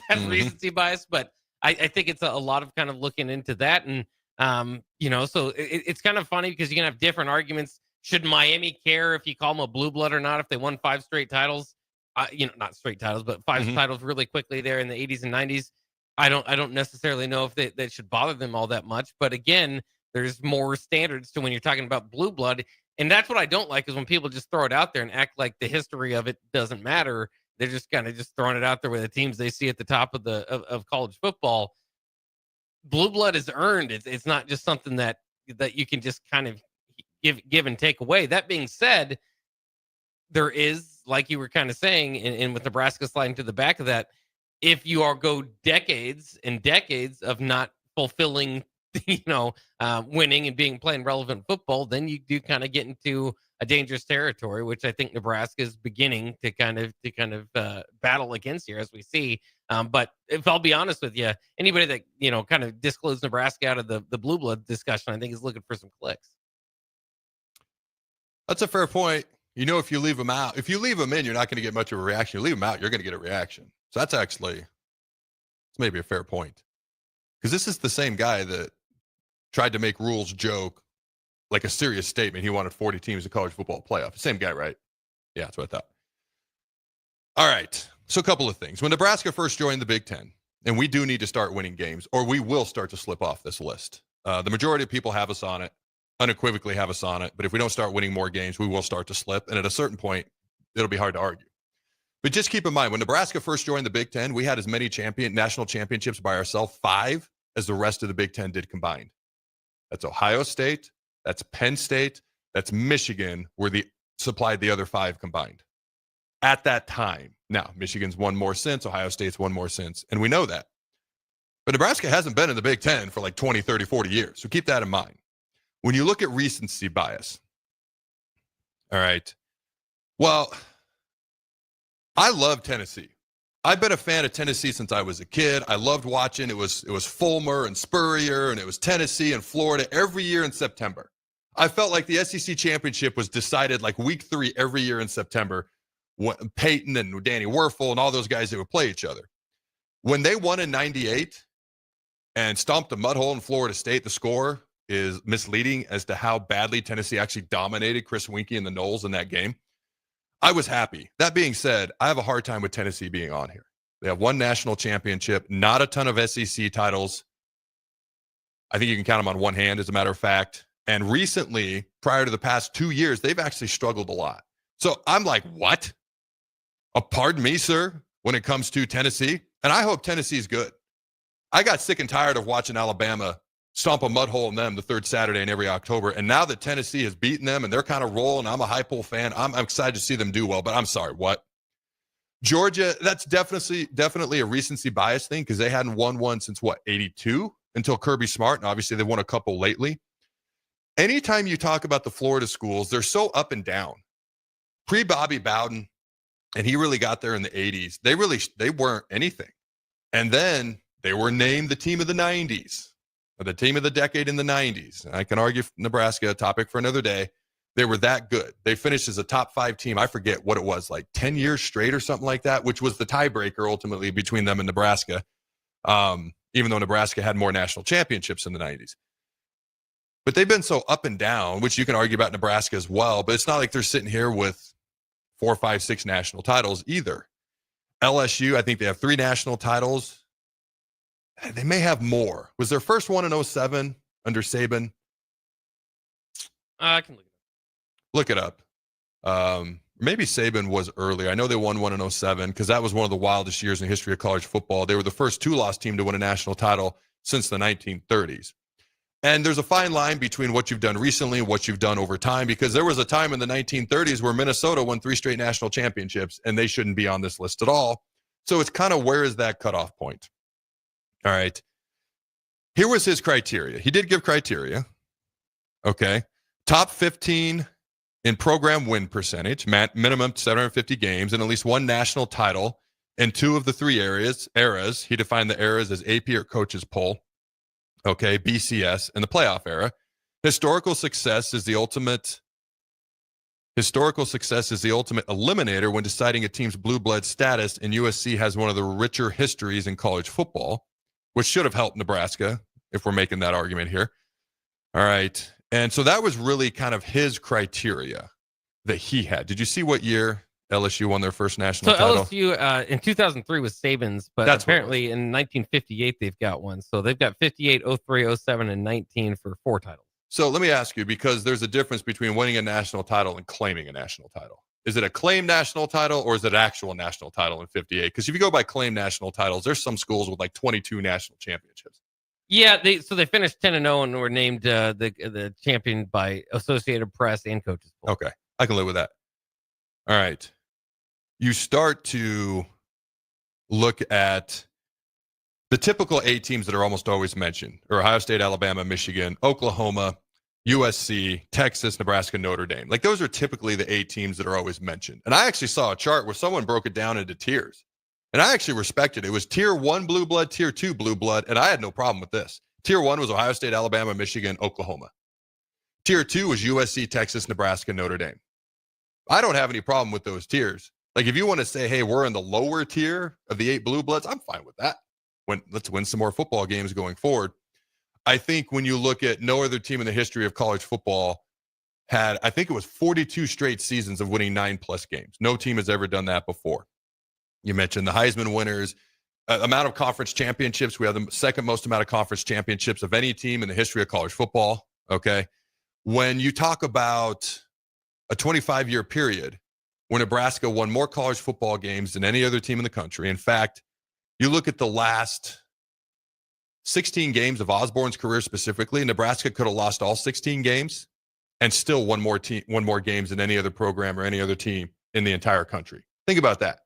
that's recency bias. But I think it's a lot of kind of looking into that. And, so it's kind of funny because you can have different arguments. Should Miami care if you call them a blue blood or not if they won 5 straight titles? Not straight titles, but 5 titles really quickly there in the 80s and 90s. I don't necessarily know if that should bother them all that much. But again, there's more standards to when you're talking about blue blood. And that's what I don't like is when people just throw it out there and act like the history of it doesn't matter. They're just kind of just throwing it out there with the teams they see at the top of of college football. Blue blood is earned. It's not just something that you can just kind of give and take away. That being said, there is, like you were kind of saying, and with Nebraska sliding to the back of that, if you go decades and decades of not fulfilling winning and playing relevant football, then you do kind of get into a dangerous territory, which I think Nebraska is beginning to kind of battle against here, as we see. But if I'll be honest with you, anybody that kind of disclosed Nebraska out of the blue blood discussion, I think is looking for some clicks. That's a fair point. If you leave them out, if you leave them in, you're not going to get much of a reaction. You leave them out, you're going to get a reaction. So that's actually, it's maybe a fair point, because this is the same guy that tried to make rules joke like a serious statement. He wanted 40 teams in college football playoff. Same guy, right? Yeah, that's what I thought. All right. So a couple of things. When Nebraska first joined the Big Ten, and we do need to start winning games, or we will start to slip off this list. The majority of people have us on it, unequivocally have us on it. But if we don't start winning more games, we will start to slip. And at a certain point, it'll be hard to argue. But just keep in mind, when Nebraska first joined the Big Ten, we had as many national championships by ourselves, 5, as the rest of the Big Ten did combined. That's Ohio State, that's Penn State, that's Michigan, where supplied the other 5 combined at that time. Now, Michigan's won more since, Ohio State's won more since, and we know that. But Nebraska hasn't been in the Big Ten for like 20, 30, 40 years, so keep that in mind. When you look at recency bias, all right, well, I love Tennessee. I've been a fan of Tennessee since I was a kid. I loved watching. It was Fulmer and Spurrier, and it was Tennessee and Florida every year in September. I felt like the SEC championship was decided like week 3 every year in September, Peyton and Danny Werfel and all those guys that would play each other. When they won in 98 and stomped a mud hole in Florida State, the score is misleading as to how badly Tennessee actually dominated Chris Winkie and the Noles in that game. I was happy. That being said, I have a hard time with Tennessee being on here. They have one national championship, not a ton of SEC titles. I think you can count them on one hand, as a matter of fact. And recently, prior to the past 2 years, they've actually struggled a lot. So I'm like, what? Pardon me, sir, when it comes to Tennessee? And I hope Tennessee's good. I got sick and tired of watching Alabama stomp a mud hole in them the third Saturday in every October. And now that Tennessee has beaten them and they're kind of rolling, I'm a Heupel fan. I'm excited to see them do well, but I'm sorry, what? Georgia, that's definitely a recency bias thing because they hadn't won one since, 82 until Kirby Smart, and obviously they won a couple lately. Anytime you talk about the Florida schools, they're so up and down. Pre-Bobby Bowden, and he really got there in the 80s, they weren't anything. And then they were named the team of the 90s, or the team of the decade in the 90s. I can argue Nebraska, a topic for another day. They were that good. They finished as a top 5 team. I forget what it was, like 10 years straight or something like that, which was the tiebreaker ultimately between them and Nebraska, even though Nebraska had more national championships in the 90s. But they've been so up and down, which you can argue about Nebraska as well, but it's not like they're sitting here with 4, 5, 6 national titles either. LSU, I think they have 3 national titles. They may have more. Was their first one in 07 under Saban? I can look it up. Maybe Saban was earlier. I know they won one in 07 because that was one of the wildest years in the history of college football. They were the first 2-loss team to win a national title since the 1930s. And there's a fine line between what you've done recently and what you've done over time, because there was a time in the 1930s where Minnesota won 3 straight national championships, and they shouldn't be on this list at all. So it's kind of, where is that cutoff point? All right. Here was his criteria. He did give criteria. Okay. Top 15 in program win percentage, minimum 750 games, and at least 1 national title in 2 of the 3 eras. He defined the eras as AP or coaches poll. Okay, BCS, and the playoff era. Historical success is the ultimate eliminator when deciding a team's blue blood status, and USC has one of the richer histories in college football, which should have helped Nebraska, if we're making that argument here. All right, and so that was really kind of his criteria that he had. Did you see what year LSU won their first national title? So LSU in 2003 was Saban's, but That's apparently in 1958 they've got one. So they've got 58, 03, 07, and 19 for 4 titles. So let me ask you, because there's a difference between winning a national title and claiming a national title. Is it a claimed national title or is it an actual national title in 58? Because if you go by claimed national titles, there's some schools with like 22 national championships. Yeah, they finished 10-0 and were named the champion by Associated Press and Coaches Poll. Okay, I can live with that. All right. You start to look at the typical 8 teams that are almost always mentioned, or Ohio State, Alabama, Michigan, Oklahoma, USC, Texas, Nebraska, Notre Dame. Like, those are typically the 8 teams that are always mentioned. And I actually saw a chart where someone broke it down into tiers. And I actually respected it. It was tier 1 blue blood, tier 2 blue blood, and I had no problem with this. Tier 1 was Ohio State, Alabama, Michigan, Oklahoma. Tier 2 was USC, Texas, Nebraska, Notre Dame. I don't have any problem with those tiers. Like, if you want to say, hey, we're in the lower tier of the 8 blue bloods, I'm fine with that. Let's win some more football games going forward. I think when you look at, no other team in the history of college football had, I think it was 42 straight seasons of winning 9+ games. No team has ever done that before. You mentioned the Heisman winners, amount of conference championships. We have the second most amount of conference championships of any team in the history of college football. Okay. When you talk about a 25-year period where Nebraska won more college football games than any other team in the country. In fact, you look at the last 16 games of Osborne's career specifically, Nebraska could have lost all 16 games and still won more games than any other program or any other team in the entire country. Think about that.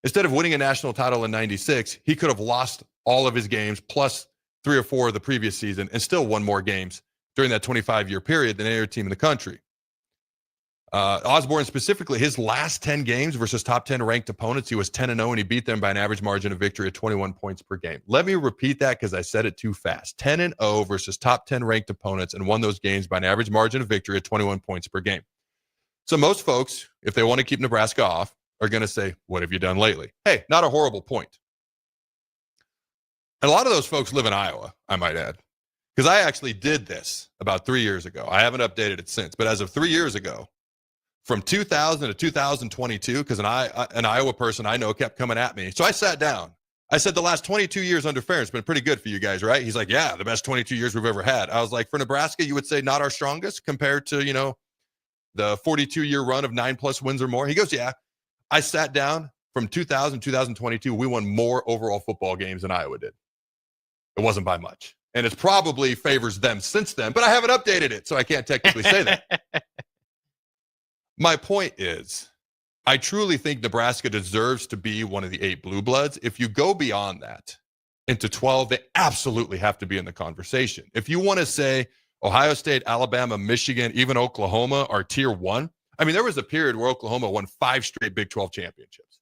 Instead of winning a national title in 96, he could have lost all of his games plus 3 or 4 of the previous season and still won more games during that 25-year period than any other team in the country. Osborne specifically, his last 10 games versus top 10 ranked opponents, he was 10-0 and he beat them by an average margin of victory of 21 points per game. Let me repeat that because I said it too fast. 10-0 versus top 10 ranked opponents and won those games by an average margin of victory of 21 points per game. So most folks, if they want to keep Nebraska off, are going to say, what have you done lately? Hey, not a horrible point. And a lot of those folks live in Iowa, I might add, because I actually did this about 3 years ago. I haven't updated it since, but as of 3 years ago, from 2000 to 2022, because an Iowa person I know kept coming at me. So I sat down. I said, the last 22 years under Ferentz been pretty good for you guys, right? He's like, yeah, the best 22 years we've ever had. I was like, for Nebraska, you would say not our strongest compared to, the 42-year run of 9+ wins or more? He goes, yeah. I sat down from 2000 to 2022. We won more overall football games than Iowa did. It wasn't by much. And it probably favors them since then, but I haven't updated it, so I can't technically say that. My point is, I truly think Nebraska deserves to be one of the 8 blue bloods. If you go beyond that into 12, they absolutely have to be in the conversation. If you want to say Ohio State, Alabama, Michigan, even Oklahoma are tier 1. I mean, there was a period where Oklahoma won 5 straight Big 12 championships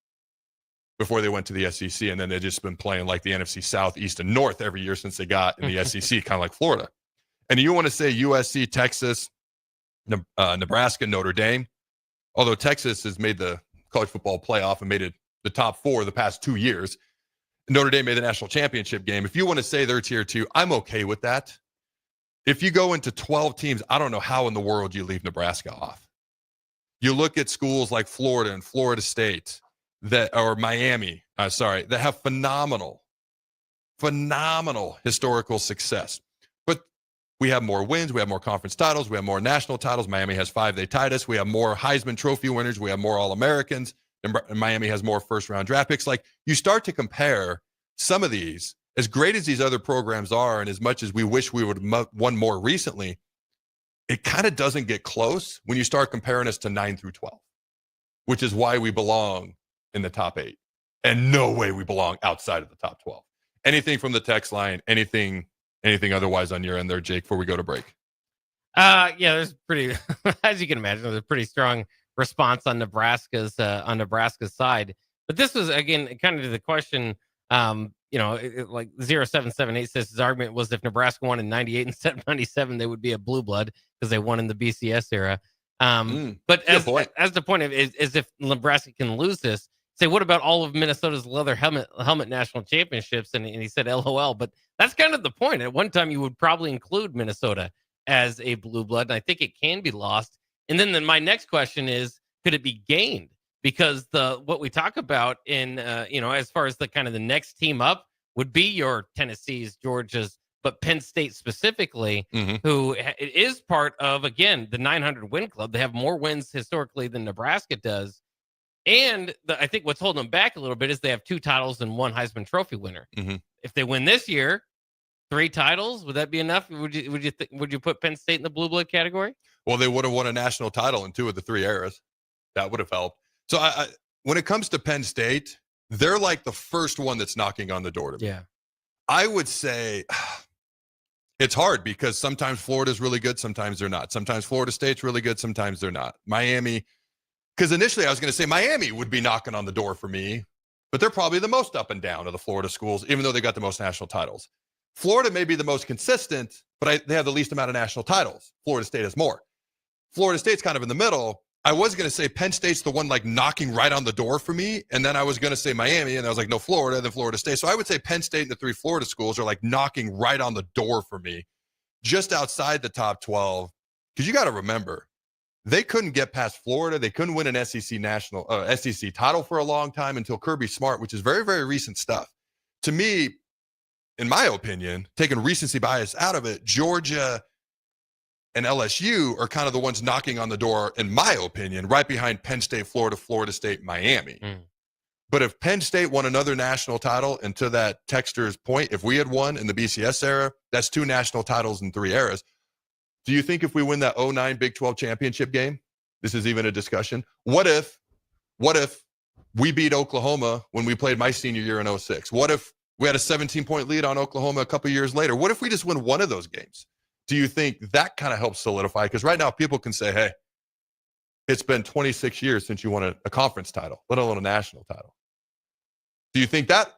before they went to the SEC, and then they've just been playing like the NFC South, East, and North every year since they got in the SEC, kind of like Florida. And you want to say USC, Texas, Nebraska, Notre Dame, although Texas has made the college football playoff and made it the top 4 the past 2 years. Notre Dame made the national championship game. If you want to say they're tier 2, I'm okay with that. If you go into 12 teams, I don't know how in the world you leave Nebraska off. You look at schools like Florida and Florida State Miami, that have phenomenal historical success. But we have more wins. We have more conference titles. We have more national titles. Miami has 5. They tied us. We have more Heisman Trophy winners. We have more All-Americans. And Miami has more first-round draft picks. Like, you start to compare some of these, as great as these other programs are, and as much as we wish we would have won more recently, it kind of doesn't get close when you start comparing us to 9 through 12, which is why we belong in the top 8. And no way we belong outside of the top 12. Anything from the text line, anything otherwise on your end there, Jake, before we go to break? Yeah, there's pretty, as you can imagine, there's a pretty strong response on Nebraska's side. But this was, again, kind of to the question, like 0778 says his argument was if Nebraska won in 98 instead of 97, they would be a blue blood because they won in the BCS era. But as the point of is if Nebraska can lose this, say, what about all of Minnesota's leather helmet national championships? And he said, LOL. But that's kind of the point. At one time, you would probably include Minnesota as a blue blood, and I think it can be lost. And then my next question is, could it be gained? Because what we talk about in as far as the kind of the next team up would be your Tennessees, Georgias, but Penn State specifically, who is part of, again, the 900 win club. They have more wins historically than Nebraska does. And I think what's holding them back a little bit is they have 2 titles and 1 Heisman Trophy winner. If they win this year, 3 titles, would that be enough? Would you put Penn State in the blue blood category? Well, they would have won a national title in 2 of the 3 eras. That would have helped. So when it comes to Penn State, they're like the first one that's knocking on the door to me. Yeah. I would say it's hard because sometimes Florida's really good, sometimes they're not. Sometimes Florida State's really good, sometimes they're not. Miami, because initially I was going to say Miami would be knocking on the door for me, but they're probably the most up and down of the Florida schools, even though they got the most national titles. Florida may be the most consistent, but they have the least amount of national titles. Florida State has more. Florida State's kind of in the middle. I was going to say Penn State's the one like knocking right on the door for me. And then I was going to say Miami, and I was like, no, Florida, then Florida State. So I would say Penn State and the 3 Florida schools are like knocking right on the door for me, just outside the top 12. Because you got to remember, they couldn't get past Florida. They couldn't win an SEC SEC title for a long time until Kirby Smart, which is very, very recent stuff. To me, in my opinion, taking recency bias out of it, Georgia and LSU are kind of the ones knocking on the door, in my opinion, right behind Penn State, Florida, Florida State, Miami. But if Penn State won another national title, and to that texter's point, if we had won in the BCS era, that's 2 national titles in 3 eras. Do you think if we win that 2009 Big 12 championship game, this is even a discussion? What if we beat Oklahoma when we played my senior year in 2006? What if we had a 17-point lead on Oklahoma a couple years later? What if we just win one of those games? Do you think that kind of helps solidify? Because right now people can say, hey, it's been 26 years since you won a conference title, let alone a national title. Do you think that?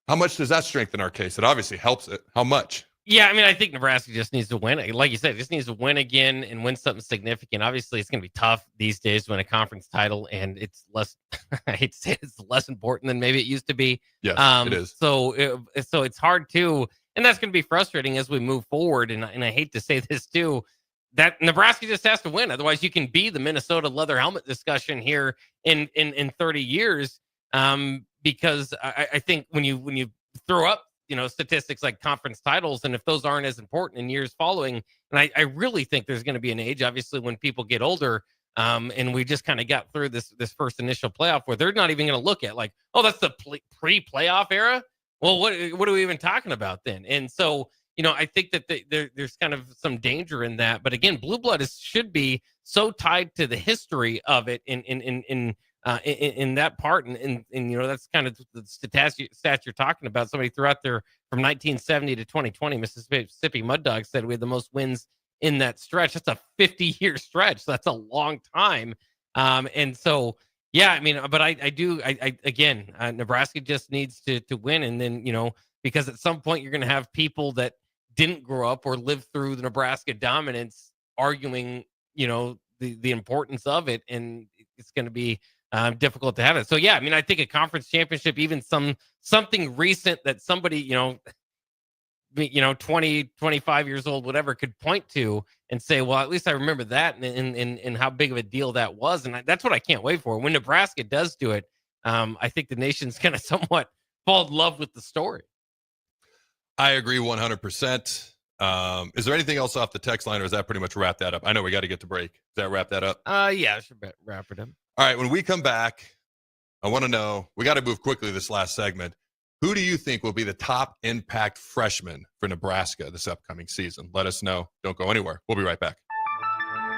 How much does that strengthen our case? It obviously helps it. How much? Yeah, I mean, I think Nebraska just needs to win. Like you said, just needs to win again and win something significant. Obviously, it's going to be tough these days to win a conference title, and it's less, I hate to say it, it's less important than maybe it used to be. Yes, it is. So it's hard to, and that's going to be frustrating as we move forward. And I hate to say this too, that Nebraska just has to win. Otherwise, you can be the Minnesota leather helmet discussion here in 30 years. Because I think when you throw up, statistics like conference titles, and if those aren't as important in years following, and I really think there's going to be an age, obviously, when people get older, and we just kind of got through this first initial playoff where they're not even going to look at like, oh, that's the pre-playoff era. Well, what are we even talking about then? And so, I think that there's kind of some danger in that. But again, blue blood should be so tied to the history of it in that part, and that's kind of the stats you're talking about. Somebody threw out there from 1970 to 2020, Mississippi Mud Dogs said we had the most wins in that stretch. That's a 50-year stretch. So that's a long time. And so, yeah, I mean, but I again, Nebraska just needs to win, and then because at some point you're going to have people that didn't grow up or live through the Nebraska dominance arguing, the importance of it, and it's going to be difficult to have it. So yeah, I mean, I think a conference championship, even something recent that somebody 20, 25 years old, whatever, could point to and say, well, at least I remember that and how big of a deal that was. And that's what I can't wait for. When Nebraska does do it, I think the nation's going to somewhat fall in love with the story. I agree 100%. Is there anything else off the text line, or is that pretty much wrap that up? I know we got to get to break. Does that wrap that up? Yeah, I should wrap it up. All right, when we come back, I want to know, we got to move quickly this last segment. Who do you think will be the top impact freshman for Nebraska this upcoming season? Let us know. Don't go anywhere. We'll be right back.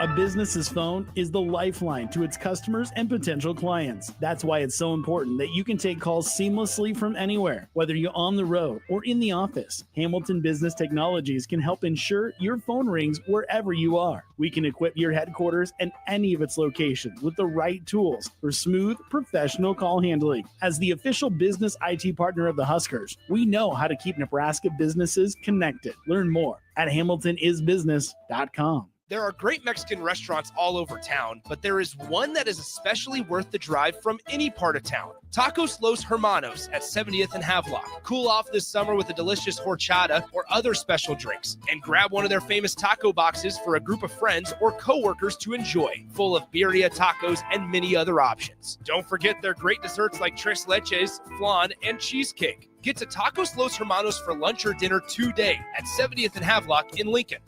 A business's phone is the lifeline to its customers and potential clients. That's why it's so important that you can take calls seamlessly from anywhere, whether you're on the road or in the office. Hamilton Business Technologies can help ensure your phone rings wherever you are. We can equip your headquarters and any of its locations with the right tools for smooth, professional call handling. As the official business IT partner of the Huskers, we know how to keep Nebraska businesses connected. Learn more at hamiltonisbusiness.com. There are great Mexican restaurants all over town, but there is one that is especially worth the drive from any part of town. Tacos Los Hermanos at 70th and Havelock. Cool off this summer with a delicious horchata or other special drinks, and grab one of their famous taco boxes for a group of friends or coworkers to enjoy, full of birria tacos and many other options. Don't forget their great desserts like tres leches, flan, and cheesecake. Get to Tacos Los Hermanos for lunch or dinner today at 70th and Havelock in Lincoln.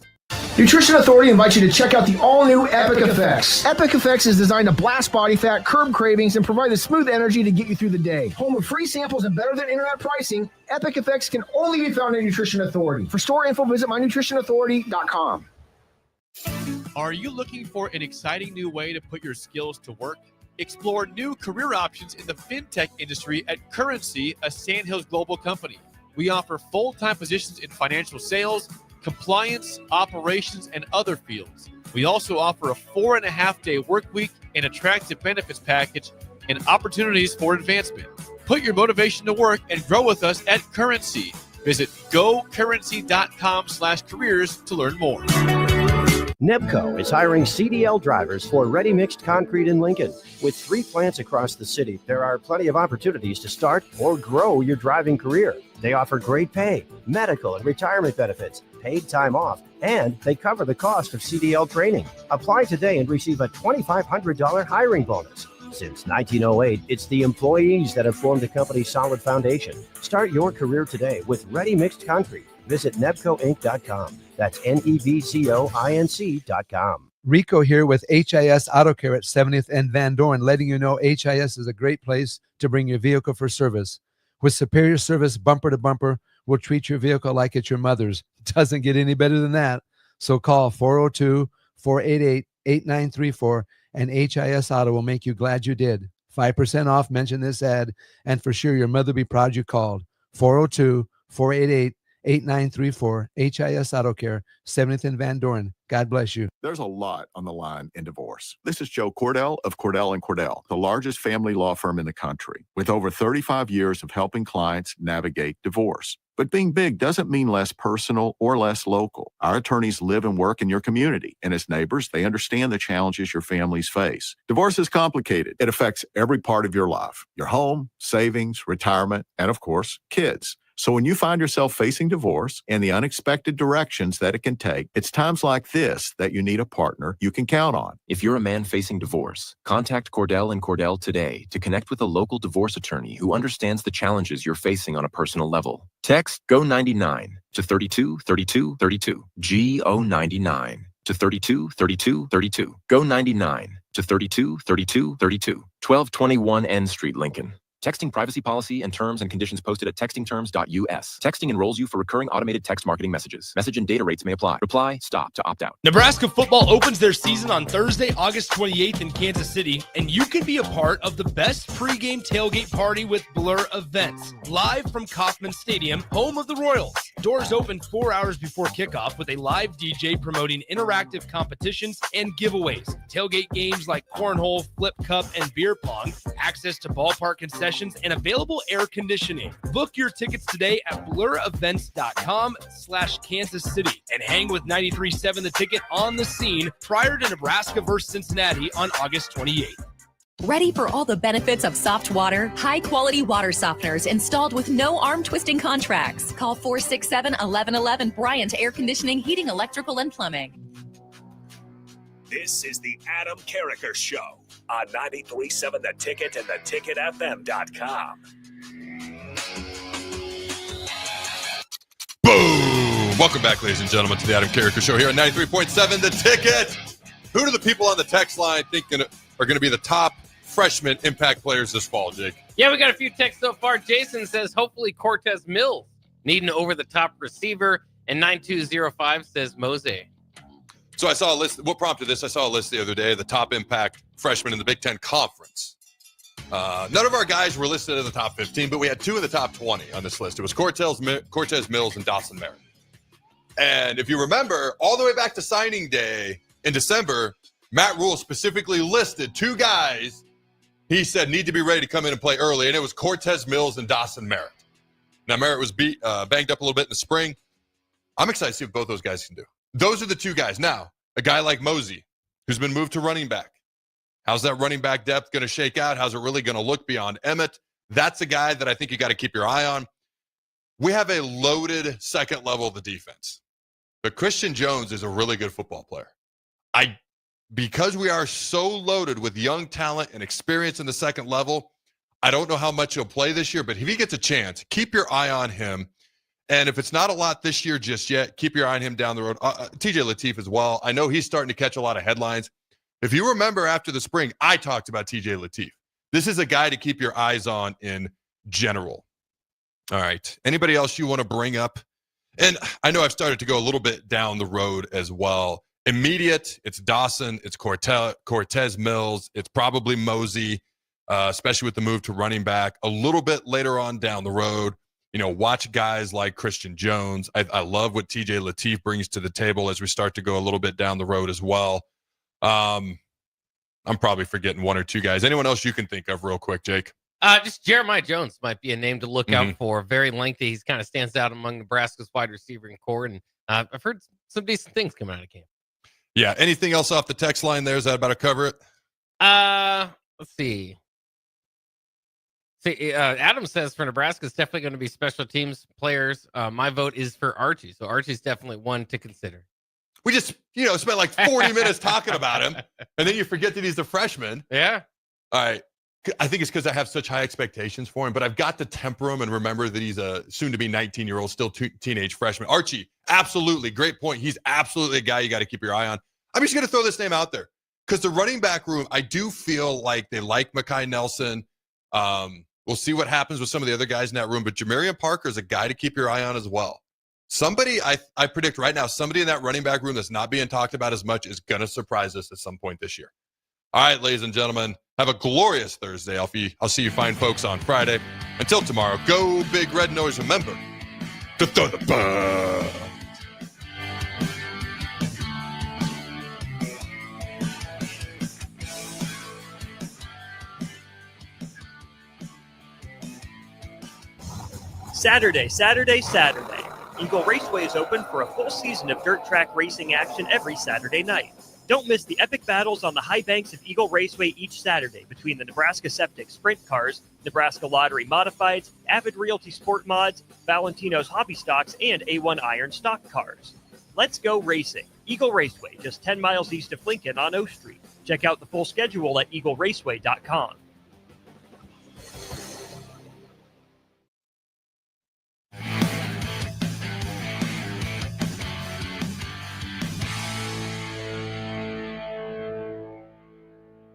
Nutrition Authority invites you to check out the all-new Epic Effects. Epic Effects is designed to blast body fat, curb cravings, and provide the smooth energy to get you through the day. Home of free samples and better than internet pricing, Epic Effects can only be found at Nutrition Authority. For store info, visit mynutritionauthority.com. Are you looking for an exciting new way to put your skills to work? Explore new career options in the fintech industry at Currency, a Sandhills global company. We offer full-time positions in financial sales, compliance, operations, and other fields. We also offer a 4.5-day work week, an attractive benefits package, and opportunities for advancement. Put your motivation to work and grow with us at Currency. Visit gocurrency.com/careers to learn more. Nebco is hiring CDL drivers for ready-mixed concrete in Lincoln. With 3 plants across the city, there are plenty of opportunities to start or grow your driving career. They offer great pay, medical and retirement benefits, paid time off, and they cover the cost of CDL training. Apply today and receive a $2,500 hiring bonus. Since 1908, it's the employees that have formed the company's solid foundation. Start your career today with ready-mixed concrete. Visit nebcoinc.com. That's nebcoinc.com. Rico here with HIS Auto Care at 70th and Van Dorn, letting you know HIS is a great place to bring your vehicle for service. With superior service, bumper to bumper, we'll treat your vehicle like it's your mother's. It doesn't get any better than that. So call 402-488-8934 and HIS Auto will make you glad you did. 5% off, mention this ad, and for sure your mother will be proud you called. 402-488-8934, HIS Auto Care, 70th and Van Dorn. God bless you. There's a lot on the line in divorce. This is Joe Cordell of Cordell & Cordell, the largest family law firm in the country, with over 35 years of helping clients navigate divorce. But being big doesn't mean less personal or less local. Our attorneys live and work in your community, and as neighbors, they understand the challenges your families face. Divorce is complicated. It affects every part of your life, your home, savings, retirement, and of course, kids. So when you find yourself facing divorce and the unexpected directions that it can take, it's times like this that you need a partner you can count on. If you're a man facing divorce, contact Cordell & Cordell today to connect with a local divorce attorney who understands the challenges you're facing on a personal level. Text GO99 to 323232. GO99 to 323232. GO99 to 323232. 1221 N Street, Lincoln. Texting privacy policy and terms and conditions posted at textingterms.us. Texting enrolls you for recurring automated text marketing messages. Message and data rates may apply. Reply, stop to opt out. Nebraska football opens their season on Thursday, August 28th in Kansas City, and you can be a part of the best pregame tailgate party with Blur Events, live from Kauffman Stadium, home of the Royals. Doors open 4 hours before kickoff with a live DJ promoting interactive competitions and giveaways. Tailgate games like cornhole, flip cup, and beer pong, access to ballpark concessions, and available air conditioning. Book your tickets today at blurevents.com/Kansas City and hang with 93.7 The Ticket on the scene prior to Nebraska versus Cincinnati on August 28th. Ready for all the benefits of soft water? High-quality water softeners installed with no arm-twisting contracts. Call 467-1111 Bryant Air Conditioning, Heating, Electrical, and Plumbing. This is the Adam Carriker Show on 93.7 The Ticket and theticketfm.com. Boom! Welcome back, ladies and gentlemen, to the Adam Carriker Show here on 93.7 The Ticket. Who do the people on the text line think are going to be the top freshman impact players this fall, Jake? Yeah, we got a few texts so far. Jason says, hopefully Cortez Mills, needing over-the-top receiver. And 9205 says Mose. So I saw a list. What prompted this? I saw a list the other day of the top impact freshmen in the Big Ten Conference. None of our guys were listed in the top 15, but we had two in the top 20 on this list. It was Cortez Mills and Dawson Merritt. And if you remember, all the way back to signing day in December, Matt Rule specifically listed two guys he said need to be ready to come in and play early, and it was Cortez Mills and Dawson Merritt. Now, Merritt was banged up a little bit in the spring. I'm excited to see what both those guys can do. Those are the two guys. Now, a guy like Mosey, who's been moved to running back. How's that running back depth going to shake out? How's it really going to look beyond Emmett? That's a guy that I think you got to keep your eye on. We have a loaded second level of the defense. But Christian Jones is a really good football player. Because we are so loaded with young talent and experience in the second level, I don't know how much he'll play this year, but if he gets a chance, keep your eye on him. And if it's not a lot this year just yet, keep your eye on him down the road. TJ Lateef as well. I know he's starting to catch a lot of headlines. If you remember after the spring, I talked about TJ Lateef. This is a guy to keep your eyes on in general. All right. Anybody else you want to bring up? And I know I've started to go a little bit down the road as well. Immediate, it's Dawson, it's Cortez Mills, it's probably Mosey, especially with the move to running back. A little bit later on down the road, watch guys like Christian Jones. I love what TJ Lateef brings to the table as we start to go a little bit down the road as well. I'm probably forgetting one or two guys. Anyone else you can think of real quick, Jake? Just Jeremiah Jones might be a name to look out for. Very lengthy. He's kind of stands out among Nebraska's wide receiving core. And I've heard some decent things come out of camp. Yeah. Anything else off the text line there? Is that about to cover it? Let's see. Adam says for Nebraska, it's definitely going to be special teams players. My vote is for Archie. So Archie's definitely one to consider. We just, spent like 40 minutes talking about him, and then you forget that he's a freshman. Yeah. All right. I think it's because I have such high expectations for him, but I've got to temper him and remember that he's a soon-to-be 19-year-old, still teenage freshman. Archie, absolutely. Great point. He's absolutely a guy you got to keep your eye on. I'm just going to throw this name out there because the running back room, I do feel like they like Mekhi Nelson. We'll see what happens with some of the other guys in that room, but Jamarian Parker is a guy to keep your eye on as well. Somebody, I predict right now, somebody in that running back room that's not being talked about as much is going to surprise us at some point this year. All right, ladies and gentlemen, have a glorious Thursday. I'll see you fine folks on Friday. Until tomorrow, go Big Red Nose. Remember to throw the ball. Saturday. Eagle Raceway is open for a full season of dirt track racing action every Saturday night. Don't miss the epic battles on the high banks of Eagle Raceway each Saturday between the Nebraska Septic Sprint Cars, Nebraska Lottery Modifieds, Avid Realty Sport Mods, Valentino's Hobby Stocks, and A1 Iron Stock Cars. Let's go racing. Eagle Raceway, just 10 miles east of Lincoln on O Street. Check out the full schedule at eagleraceway.com.